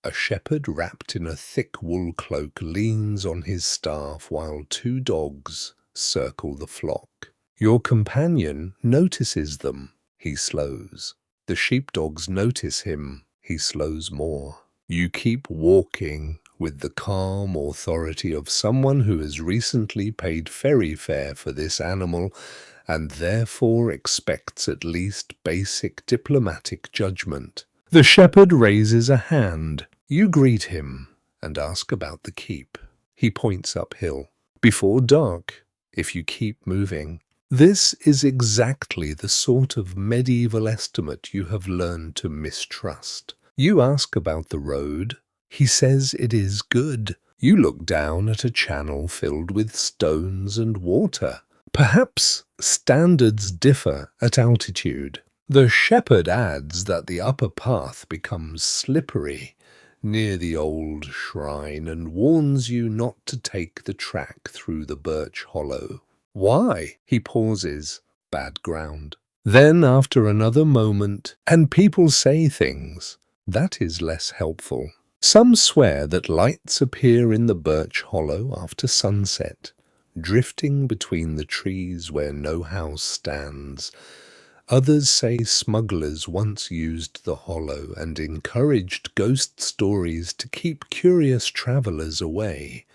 A shepherd wrapped in a thick wool cloak leans on his staff while two dogs circle the flock. Your companion notices them. He slows. The sheepdogs notice him. He slows more. You keep walking with the calm authority of someone who has recently paid ferry fare for this animal and therefore expects at least basic diplomatic judgment. The shepherd raises a hand. You greet him and ask about the keep. He points uphill. Before dark, if you keep moving. This is exactly the sort of medieval estimate you have learned to mistrust. You ask about the road. He says it is good. You look down at a channel filled with stones and water. Perhaps standards differ at altitude. The shepherd adds that the upper path becomes slippery near the old shrine and warns you not to take the track through the birch hollow. Why? He pauses. Bad ground. Then, after another moment, and people say things. That is less helpful. Some swear that lights appear in the birch hollow after sunset, drifting between the trees where no house stands. Others say smugglers once used the hollow and encouraged ghost stories to keep curious travelers away.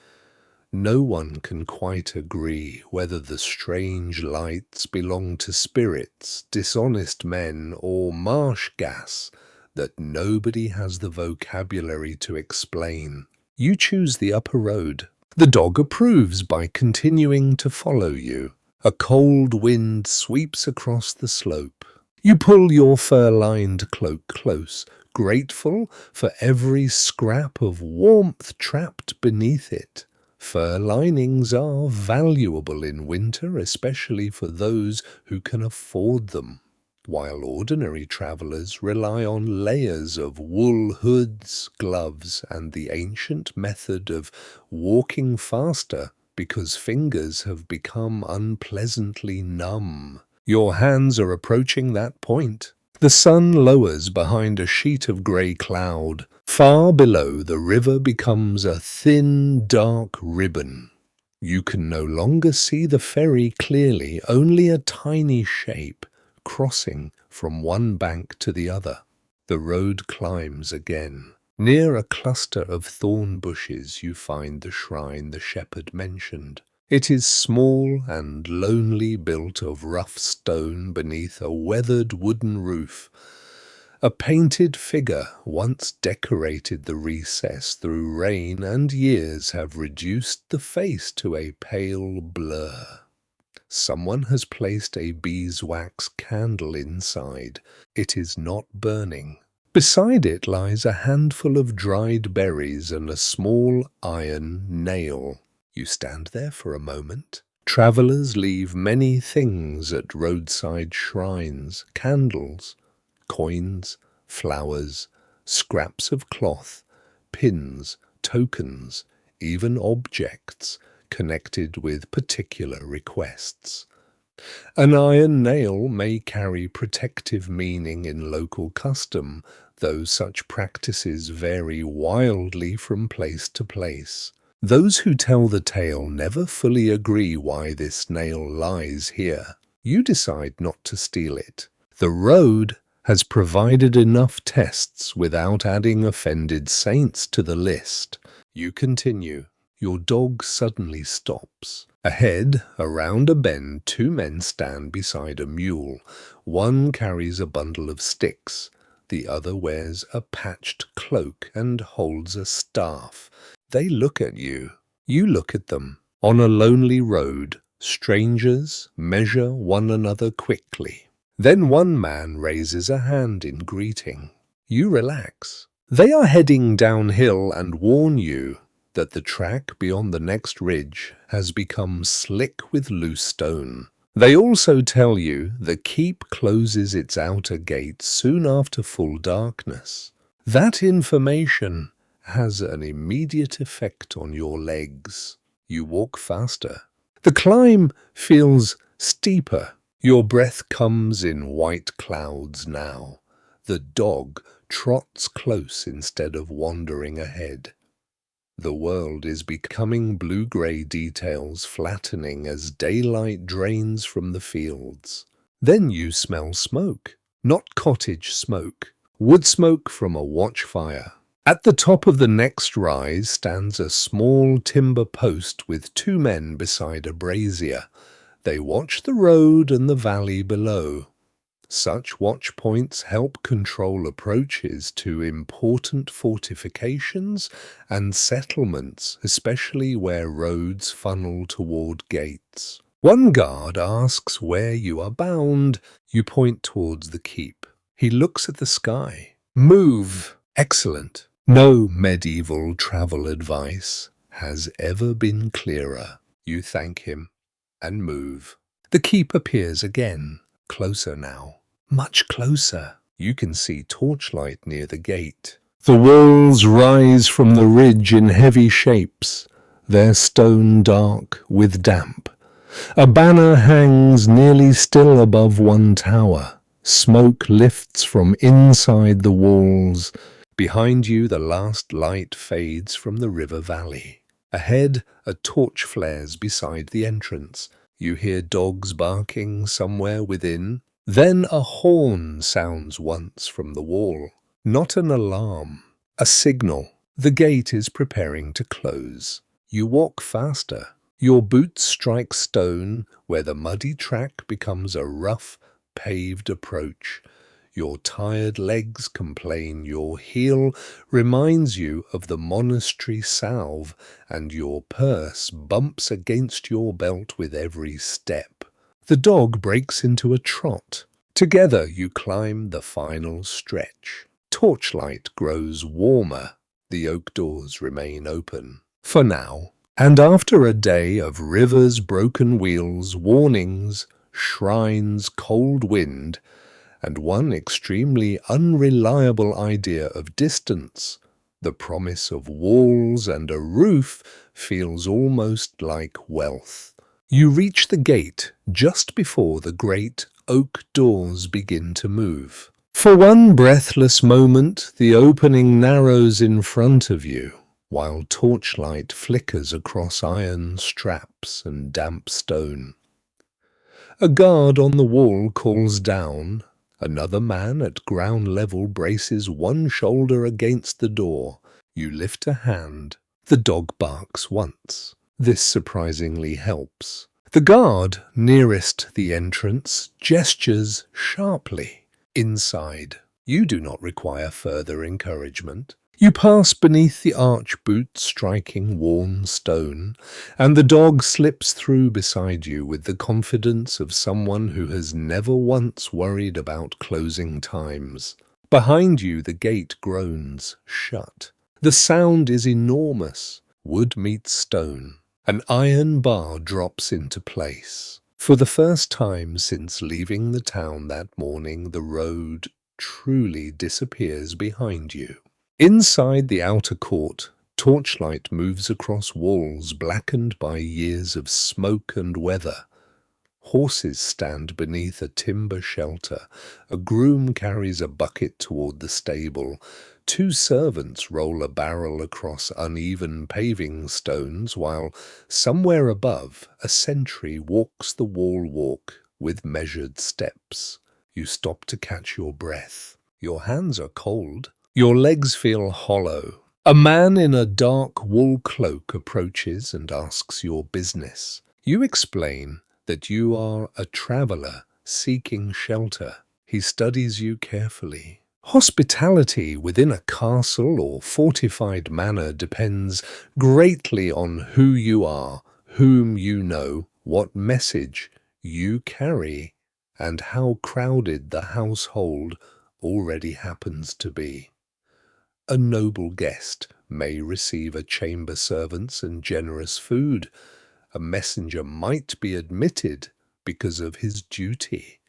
No one can quite agree whether the strange lights belong to spirits, dishonest men, or marsh gas that nobody has the vocabulary to explain. You choose the upper road. The dog approves by continuing to follow you. A cold wind sweeps across the slope. You pull your fur-lined cloak close, grateful for every scrap of warmth trapped beneath it. Fur linings are valuable in winter, especially for those who can afford them, while ordinary travelers rely on layers of wool hoods, gloves, and the ancient method of walking faster because fingers have become unpleasantly numb. Your hands are approaching that point. The sun lowers behind a sheet of grey cloud. Far below, the river becomes a thin, dark ribbon. You can no longer see the ferry clearly, only a tiny shape crossing from one bank to the other. The road climbs again. Near a cluster of thorn bushes you find the shrine the shepherd mentioned. It is small and lonely, built of rough stone beneath a weathered wooden roof. A painted figure once decorated the recess through rain, and years have reduced the face to a pale blur. Someone has placed a beeswax candle inside. It is not burning. Beside it lies a handful of dried berries and a small iron nail. You stand there for a moment. Travellers leave many things at roadside shrines: candles, coins, flowers, scraps of cloth, pins, tokens, even objects connected with particular requests. An iron nail may carry protective meaning in local custom, though such practices vary wildly from place to place. Those who tell the tale never fully agree why this nail lies here. You decide not to steal it. The road has provided enough tests without adding offended saints to the list. You continue. Your dog suddenly stops. Ahead, around a bend, two men stand beside a mule. One carries a bundle of sticks. The other wears a patched cloak and holds a staff. They look at you. You look at them. On a lonely road, strangers measure one another quickly. Then one man raises a hand in greeting. You relax. They are heading downhill and warn you that the track beyond the next ridge has become slick with loose stone. They also tell you the keep closes its outer gate soon after full darkness. That information has an immediate effect on your legs. You walk faster. The climb feels steeper. Your breath comes in white clouds now. The dog trots close instead of wandering ahead. The world is becoming blue-grey details, flattening as daylight drains from the fields. Then you smell smoke. Not cottage smoke. Wood smoke from a watchfire. At the top of the next rise stands a small timber post with two men beside a brazier. They watch the road and the valley below. Such watch points help control approaches to important fortifications and settlements, especially where roads funnel toward gates. One guard asks where you are bound. You point towards the keep. He looks at the sky. Move. Excellent. No medieval travel advice has ever been clearer. You thank him and move. The keep appears again, closer now. Much closer. You can see torchlight near the gate. The walls rise from the ridge in heavy shapes, their stone dark with damp. A banner hangs nearly still above one tower. Smoke lifts from inside the walls. Behind you the last light fades from the river valley. Ahead a torch flares beside the entrance. You hear dogs barking somewhere within. Then a horn sounds once from the wall. Not an alarm, a signal. The gate is preparing to close. You walk faster. Your boots strike stone where the muddy track becomes a rough, paved approach. Your tired legs complain. Your heel reminds you of the monastery salve, and your purse bumps against your belt with every step. The dog breaks into a trot. Together you climb the final stretch. Torchlight grows warmer. The oak doors remain open. For now. And after a day of rivers, broken wheels, warnings, shrines, cold wind, and one extremely unreliable idea of distance, the promise of walls and a roof feels almost like wealth. You reach the gate just before the great oak doors begin to move. For one breathless moment, the opening narrows in front of you, while torchlight flickers across iron straps and damp stone. A guard on the wall calls down. Another man at ground level braces one shoulder against the door. You lift a hand. The dog barks once. This surprisingly helps. The guard nearest the entrance gestures sharply. Inside, you do not require further encouragement. You pass beneath the arch boot striking worn stone, and the dog slips through beside you with the confidence of someone who has never once worried about closing times. Behind you, the gate groans shut. The sound is enormous. Wood meets stone. An iron bar drops into place. For the first time since leaving the town that morning, the road truly disappears behind you. Inside the outer court, torchlight moves across walls blackened by years of smoke and weather. Horses stand beneath a timber shelter. A groom carries a bucket toward the stable. Two servants roll a barrel across uneven paving stones, while somewhere above a sentry walks the wall walk with measured steps. You stop to catch your breath. Your hands are cold. Your legs feel hollow. A man in a dark wool cloak approaches and asks your business. You explain that you are a traveler seeking shelter. He studies you carefully. Hospitality within a castle or fortified manor depends greatly on who you are, whom you know, what message you carry, and how crowded the household already happens to be. A noble guest may receive a chamber servants and generous food. A messenger might be admitted because of his duty.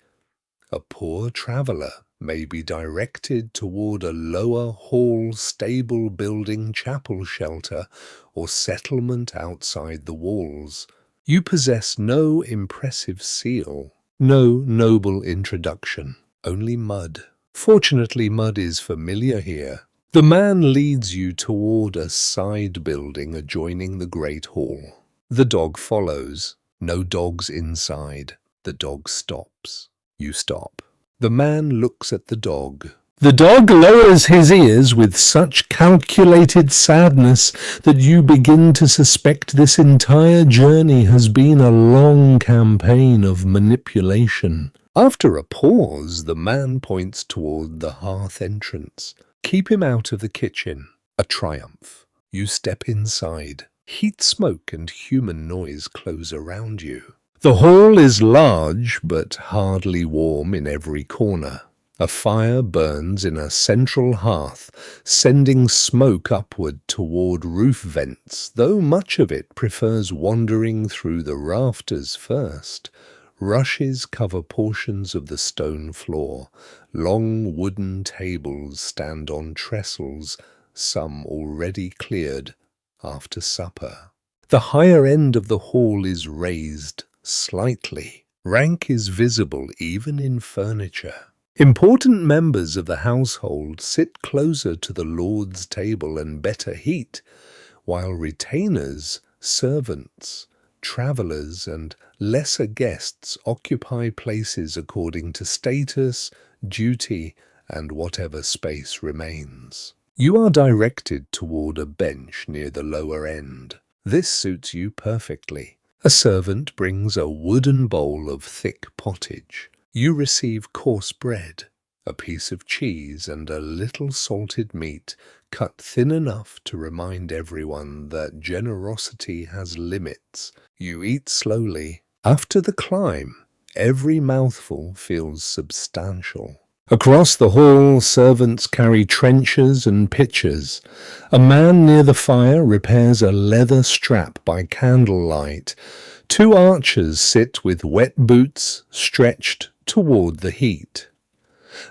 A poor traveller may be directed toward a lower hall stable building chapel shelter or settlement outside the walls. You possess no impressive seal, no noble introduction, only mud. Fortunately, mud is familiar here. The man leads you toward a side building adjoining the great hall. The dog follows. No dogs inside. The dog stops. You stop. The man looks at the dog. The dog lowers his ears with such calculated sadness that you begin to suspect this entire journey has been a long campaign of manipulation. After a pause, the man points toward the hearth entrance. Keep him out of the kitchen. A triumph. You step inside. Heat, smoke, and human noise close around you. The hall is large, but hardly warm in every corner. A fire burns in a central hearth, sending smoke upward toward roof vents, though much of it prefers wandering through the rafters first. Rushes cover portions of the stone floor. Long wooden tables stand on trestles, some already cleared after supper. The higher end of the hall is raised slightly. Rank is visible even in furniture. Important members of the household sit closer to the lord's table and better heat, while retainers, servants, travellers, and lesser guests occupy places according to status, duty, and whatever space remains. You are directed toward a bench near the lower end. This suits you perfectly. A servant brings a wooden bowl of thick pottage. You receive coarse bread, a piece of cheese, and a little salted meat, cut thin enough to remind everyone that generosity has limits. You eat slowly. After the climb, every mouthful feels substantial. Across the hall, servants carry trenchers and pitchers. A man near the fire repairs a leather strap by candlelight. Two archers sit with wet boots stretched toward the heat.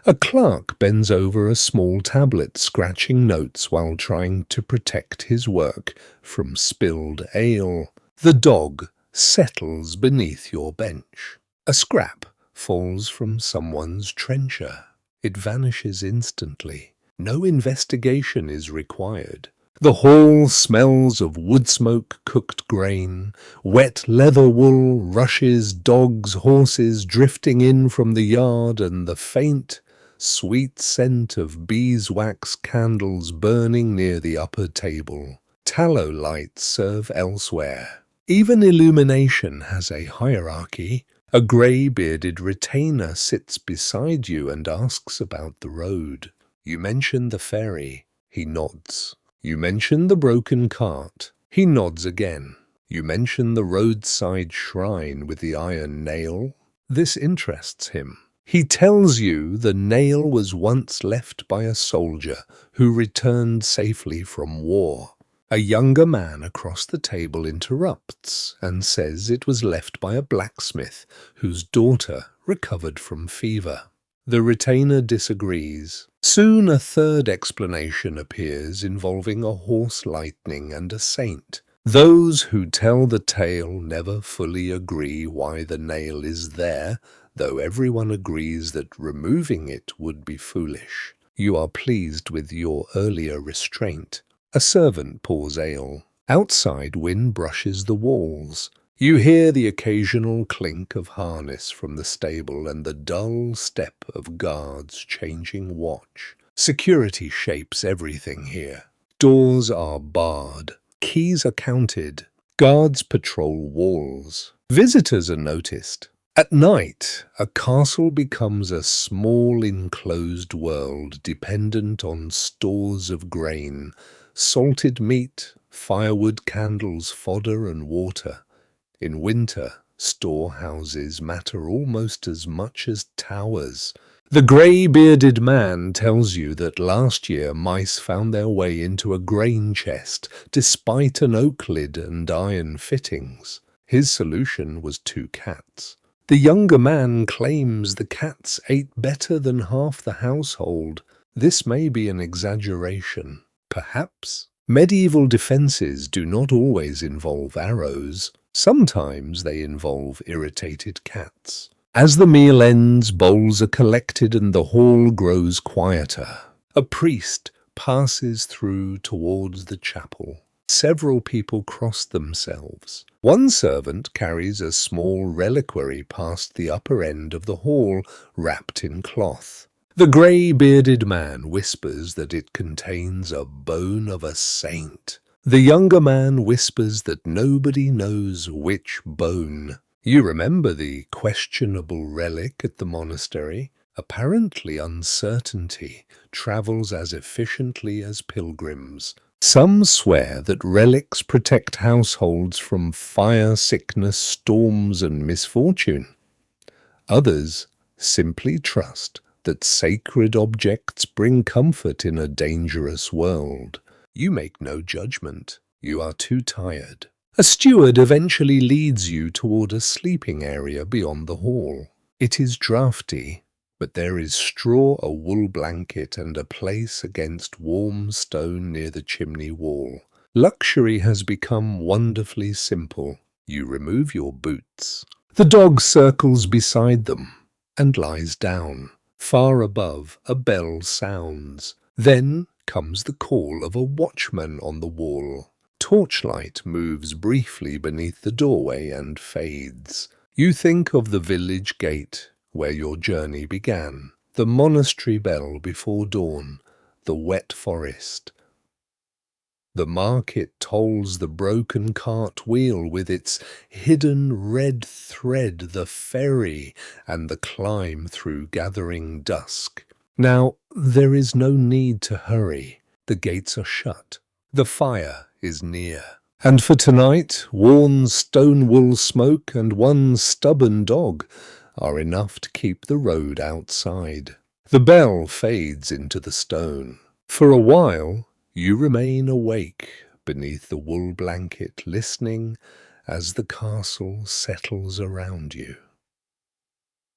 A clerk bends over a small tablet, scratching notes while trying to protect his work from spilled ale. The dog settles beneath your bench. A scrap falls from someone's trencher. It vanishes instantly. No investigation is required. The hall smells of wood smoke, cooked grain, wet leather wool, rushes, dogs, horses drifting in from the yard, and the faint, sweet scent of beeswax candles burning near the upper table. Tallow lights serve elsewhere. Even illumination has a hierarchy. A grey-bearded retainer sits beside you and asks about the road. You mention the ferry. He nods. You mention the broken cart. He nods again. You mention the roadside shrine with the iron nail. This interests him. He tells you the nail was once left by a soldier who returned safely from war. A younger man across the table interrupts and says it was left by a blacksmith whose daughter recovered from fever. The retainer disagrees. Soon a third explanation appears involving a horse lightning and a saint. Those who tell the tale never fully agree why the nail is there, though everyone agrees that removing it would be foolish. You are pleased with your earlier restraint. A servant pours ale. Outside, wind brushes the walls. You hear the occasional clink of harness from the stable and the dull step of guards changing watch. Security shapes everything here. Doors are barred. Keys are counted. Guards patrol walls. Visitors are noticed. At night, a castle becomes a small enclosed world dependent on stores of grain, salted meat, firewood, candles, fodder and water. In winter, storehouses matter almost as much as towers. The grey-bearded man tells you that last year mice found their way into a grain chest despite an oak lid and iron fittings. His solution was 2 cats. The younger man claims the cats ate better than half the household. This may be an exaggeration. Perhaps. Medieval defences do not always involve arrows. Sometimes they involve irritated cats. As the meal ends, bowls are collected and the hall grows quieter. A priest passes through towards the chapel. Several people cross themselves. One servant carries a small reliquary past the upper end of the hall, wrapped in cloth. The grey-bearded man whispers that it contains a bone of a saint. The younger man whispers that nobody knows which bone. You remember the questionable relic at the monastery? Apparently uncertainty travels as efficiently as pilgrims. Some swear that relics protect households from fire, sickness, storms, and misfortune. Others simply trust that sacred objects bring comfort in a dangerous world. You make no judgment. You are too tired. A steward eventually leads you toward a sleeping area beyond the hall. It is draughty, but there is straw, a wool blanket, and a place against warm stone near the chimney wall. Luxury has become wonderfully simple. You remove your boots. The dog circles beside them and lies down. Far above, a bell sounds. Then comes the call of a watchman on the wall. Torchlight moves briefly beneath the doorway and fades. You think of the village gate where your journey began, the monastery bell before dawn, the wet forest. The market tolls the broken cart wheel with its hidden red thread, the ferry, and the climb through gathering dusk. Now, there is no need to hurry. The gates are shut. The fire is near. And for tonight, worn stone wool smoke and one stubborn dog are enough to keep the road outside. The bell fades into the stone. For a while, you remain awake beneath the wool blanket, listening as the castle settles around you.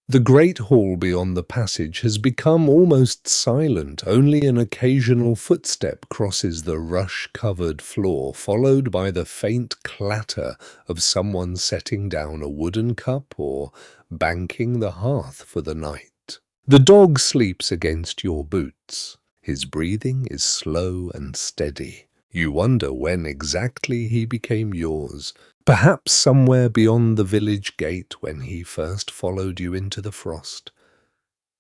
The great hall beyond the passage has become almost silent. Only an occasional footstep crosses the rush-covered floor, followed by the faint clatter of someone setting down a wooden cup or banking the hearth for the night. The dog sleeps against your boots. His breathing is slow and steady. You wonder when exactly he became yours. Perhaps somewhere beyond the village gate when he first followed you into the frost.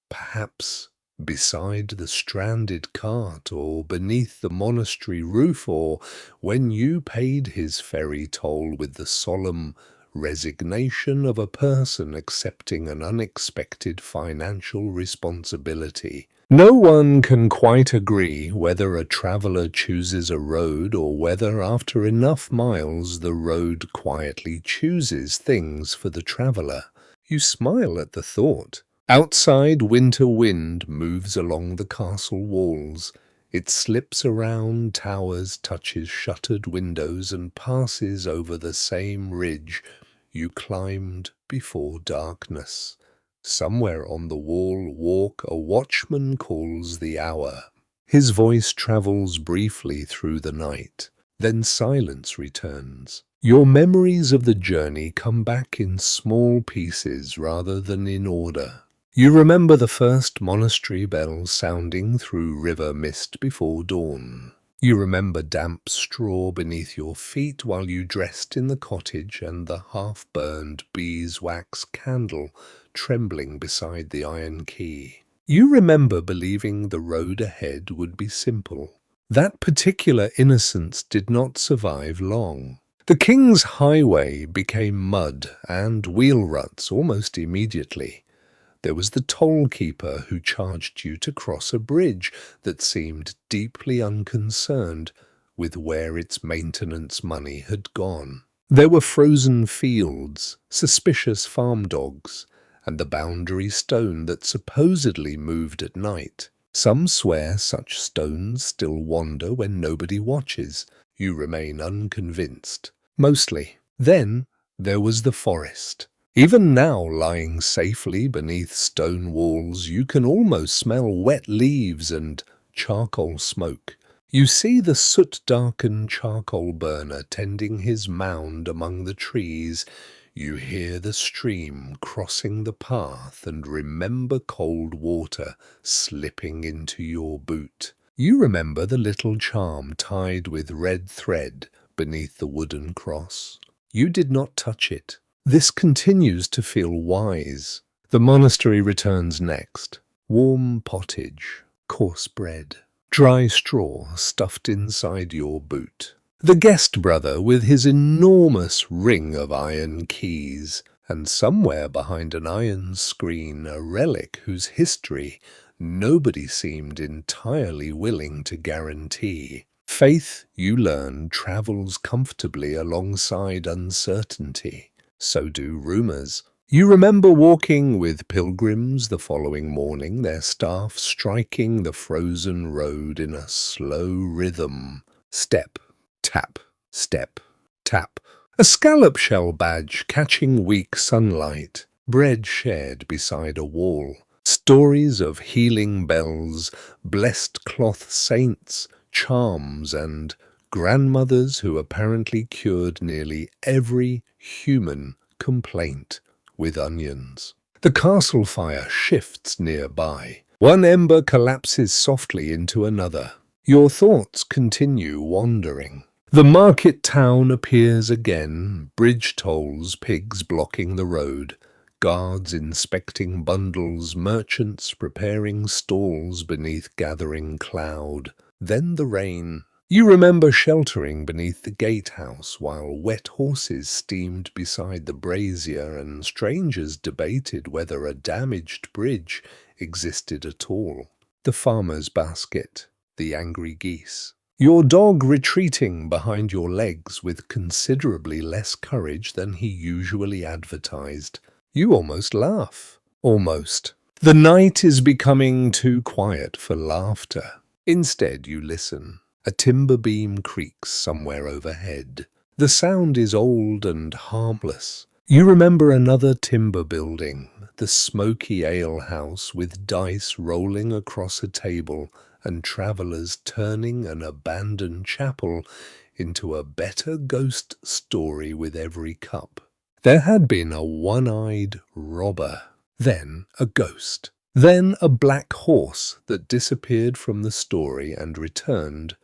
Perhaps beside the stranded cart, or beneath the monastery roof, or when you paid his ferry toll with the solemn resignation of a person accepting an unexpected financial responsibility. No one can quite agree whether a traveller chooses a road or whether after enough miles the road quietly chooses things for the traveller. You smile at the thought. Outside, winter wind moves along the castle walls. It slips around towers, touches shuttered windows, and passes over the same ridge you climbed before darkness. Somewhere on the wall walk a watchman calls the hour. His voice travels briefly through the night. Then silence returns. Your memories of the journey come back in small pieces rather than in order. You remember the first monastery bells sounding through river mist before dawn. You remember damp straw beneath your feet while you dressed in the cottage and the half-burned beeswax candle trembling beside the iron key. You remember believing the road ahead would be simple. That particular innocence did not survive long. The King's Highway became mud and wheel ruts almost immediately. There was the toll-keeper who charged you to cross a bridge that seemed deeply unconcerned with where its maintenance money had gone. There were frozen fields, suspicious farm dogs, and the boundary stone that supposedly moved at night. Some swear such stones still wander when nobody watches. You remain unconvinced. Mostly. Then there was the forest. Even now, lying safely beneath stone walls, you can almost smell wet leaves and charcoal smoke. You see the soot-darkened charcoal burner tending his mound among the trees. You hear the stream crossing the path and remember cold water slipping into your boot. You remember the little charm tied with red thread beneath the wooden cross. You did not touch it. This continues to feel wise. The monastery returns next. Warm pottage, coarse bread, dry straw stuffed inside your boot. The guest brother with his enormous ring of iron keys, and somewhere behind an iron screen a relic whose history nobody seemed entirely willing to guarantee. Faith, you learn, travels comfortably alongside uncertainty. So do rumors. You remember walking with pilgrims the following morning, their staff striking the frozen road in a slow rhythm. Step, tap, step, tap. A scallop shell badge catching weak sunlight. Bread shared beside a wall. Stories of healing bells, blessed cloth saints, charms, and grandmothers who apparently cured nearly every human complaint with onions. The castle fire shifts nearby. One ember collapses softly into another. Your thoughts continue wandering. The market town appears again, bridge tolls, pigs blocking the road, guards inspecting bundles, merchants preparing stalls beneath gathering cloud. Then the rain. You remember sheltering beneath the gatehouse while wet horses steamed beside the brazier and strangers debated whether a damaged bridge existed at all. The farmer's basket, the angry geese. Your dog retreating behind your legs with considerably less courage than he usually advertised. You almost laugh. Almost. The night is becoming too quiet for laughter. Instead, you listen. A timber beam creaks somewhere overhead. The sound is old and harmless. You remember another timber building, the smoky alehouse with dice rolling across a table and travellers turning an abandoned chapel into a better ghost story with every cup. There had been a one-eyed robber, then a ghost, then a black horse that disappeared from the story and returned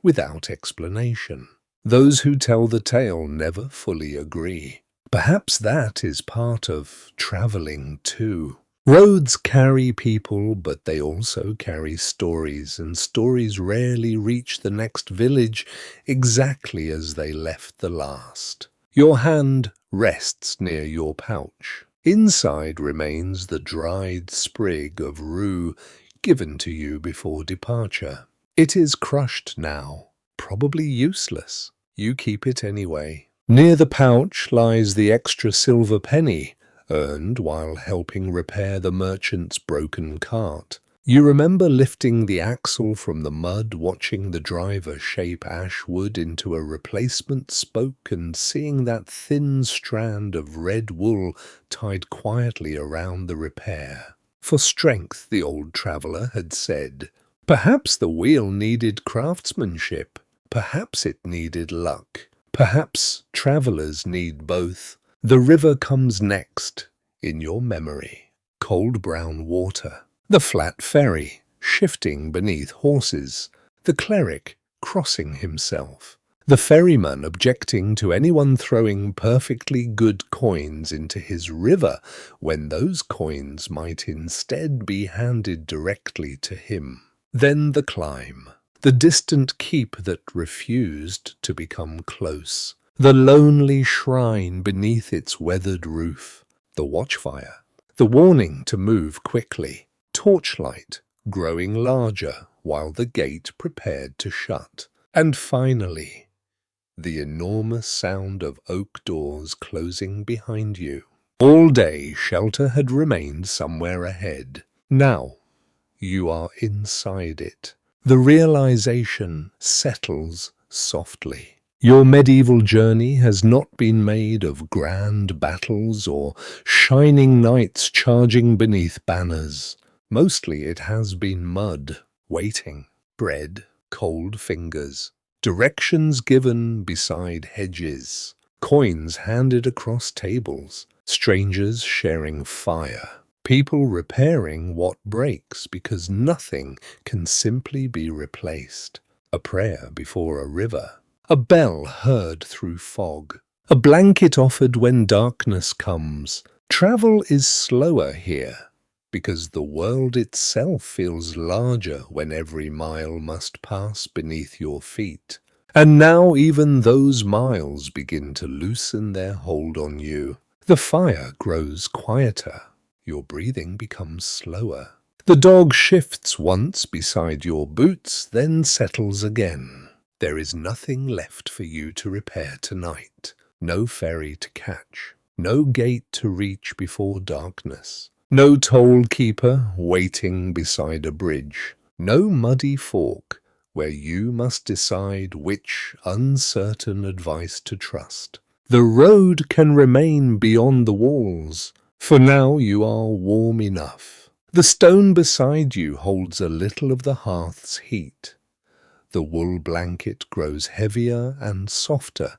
without explanation. Those who tell the tale never fully agree. Perhaps that is part of travelling too. Roads carry people, but they also carry stories, and stories rarely reach the next village exactly as they left the last. Your hand rests near your pouch. Inside remains the dried sprig of rue given to you before departure. It is crushed now, probably useless. You keep it anyway. Near the pouch lies the extra silver penny, earned while helping repair the merchant's broken cart. You remember lifting the axle from the mud, watching the driver shape ash wood into a replacement spoke, and seeing that thin strand of red wool tied quietly around the repair. For strength, the old traveller had said. Perhaps the wheel needed craftsmanship. Perhaps it needed luck. Perhaps travellers need both. The river comes next, in your memory. Cold brown water. The flat ferry, shifting beneath horses. The cleric crossing himself. The ferryman objecting to anyone throwing perfectly good coins into his river when those coins might instead be handed directly to him. Then the climb. The distant keep that refused to become close. The lonely shrine beneath its weathered roof. The watchfire. The warning to move quickly. Torchlight growing larger while the gate prepared to shut. And finally, the enormous sound of oak doors closing behind you. All day shelter had remained somewhere ahead. Now you are inside it. The realization settles softly. Your medieval journey has not been made of grand battles or shining knights charging beneath banners. Mostly it has been mud, waiting, bread, cold fingers, directions given beside hedges, coins handed across tables, strangers sharing fire, people repairing what breaks because nothing can simply be replaced, a prayer before a river, a bell heard through fog, a blanket offered when darkness comes. Travel is slower here, because the world itself feels larger when every mile must pass beneath your feet. And now even those miles begin to loosen their hold on you. The fire grows quieter. Your breathing becomes slower. The dog shifts once beside your boots, then settles again. There is nothing left for you to repair tonight. No ferry to catch. No gate to reach before darkness. No toll keeper waiting beside a bridge. No muddy fork where you must decide which uncertain advice to trust. The road can remain beyond the walls. For now you are warm enough. The stone beside you holds a little of the hearth's heat. The wool blanket grows heavier and softer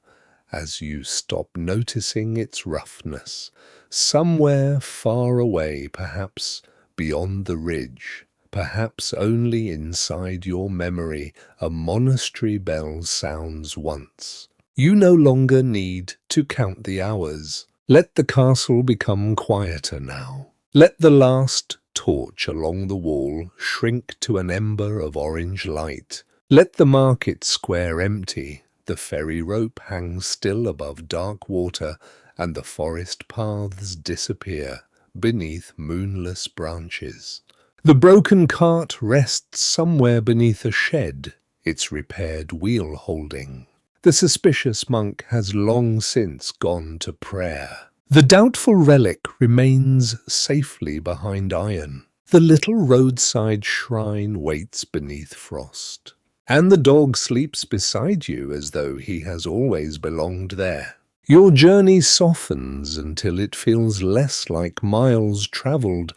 as you stop noticing its roughness. Somewhere far away, perhaps beyond the ridge, perhaps only inside your memory, a monastery bell sounds once. You no longer need to count the hours. Let the castle become quieter now. Let the last torch along the wall shrink to an ember of orange light. Let the market square empty. The ferry rope hangs still above dark water, and the forest paths disappear beneath moonless branches. The broken cart rests somewhere beneath a shed, its repaired wheel holding. The suspicious monk has long since gone to prayer. The doubtful relic remains safely behind iron. The little roadside shrine waits beneath frost. And the dog sleeps beside you as though he has always belonged there. Your journey softens until it feels less like miles travelled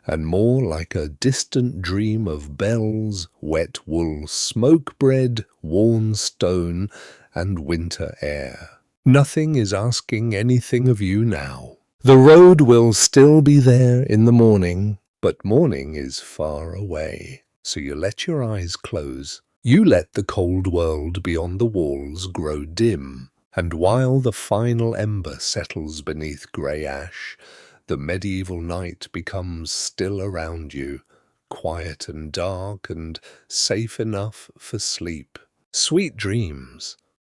and more like a distant dream of bells, wet wool, smoke bread, worn stone, and winter air. Nothing is asking anything of you now. The road will still be there in the morning, but morning is far away. So you let your eyes close. You let the cold world beyond the walls grow dim, and while the final ember settles beneath grey ash, the medieval night becomes still around you, quiet and dark and safe enough for sleep. Sweet dreams.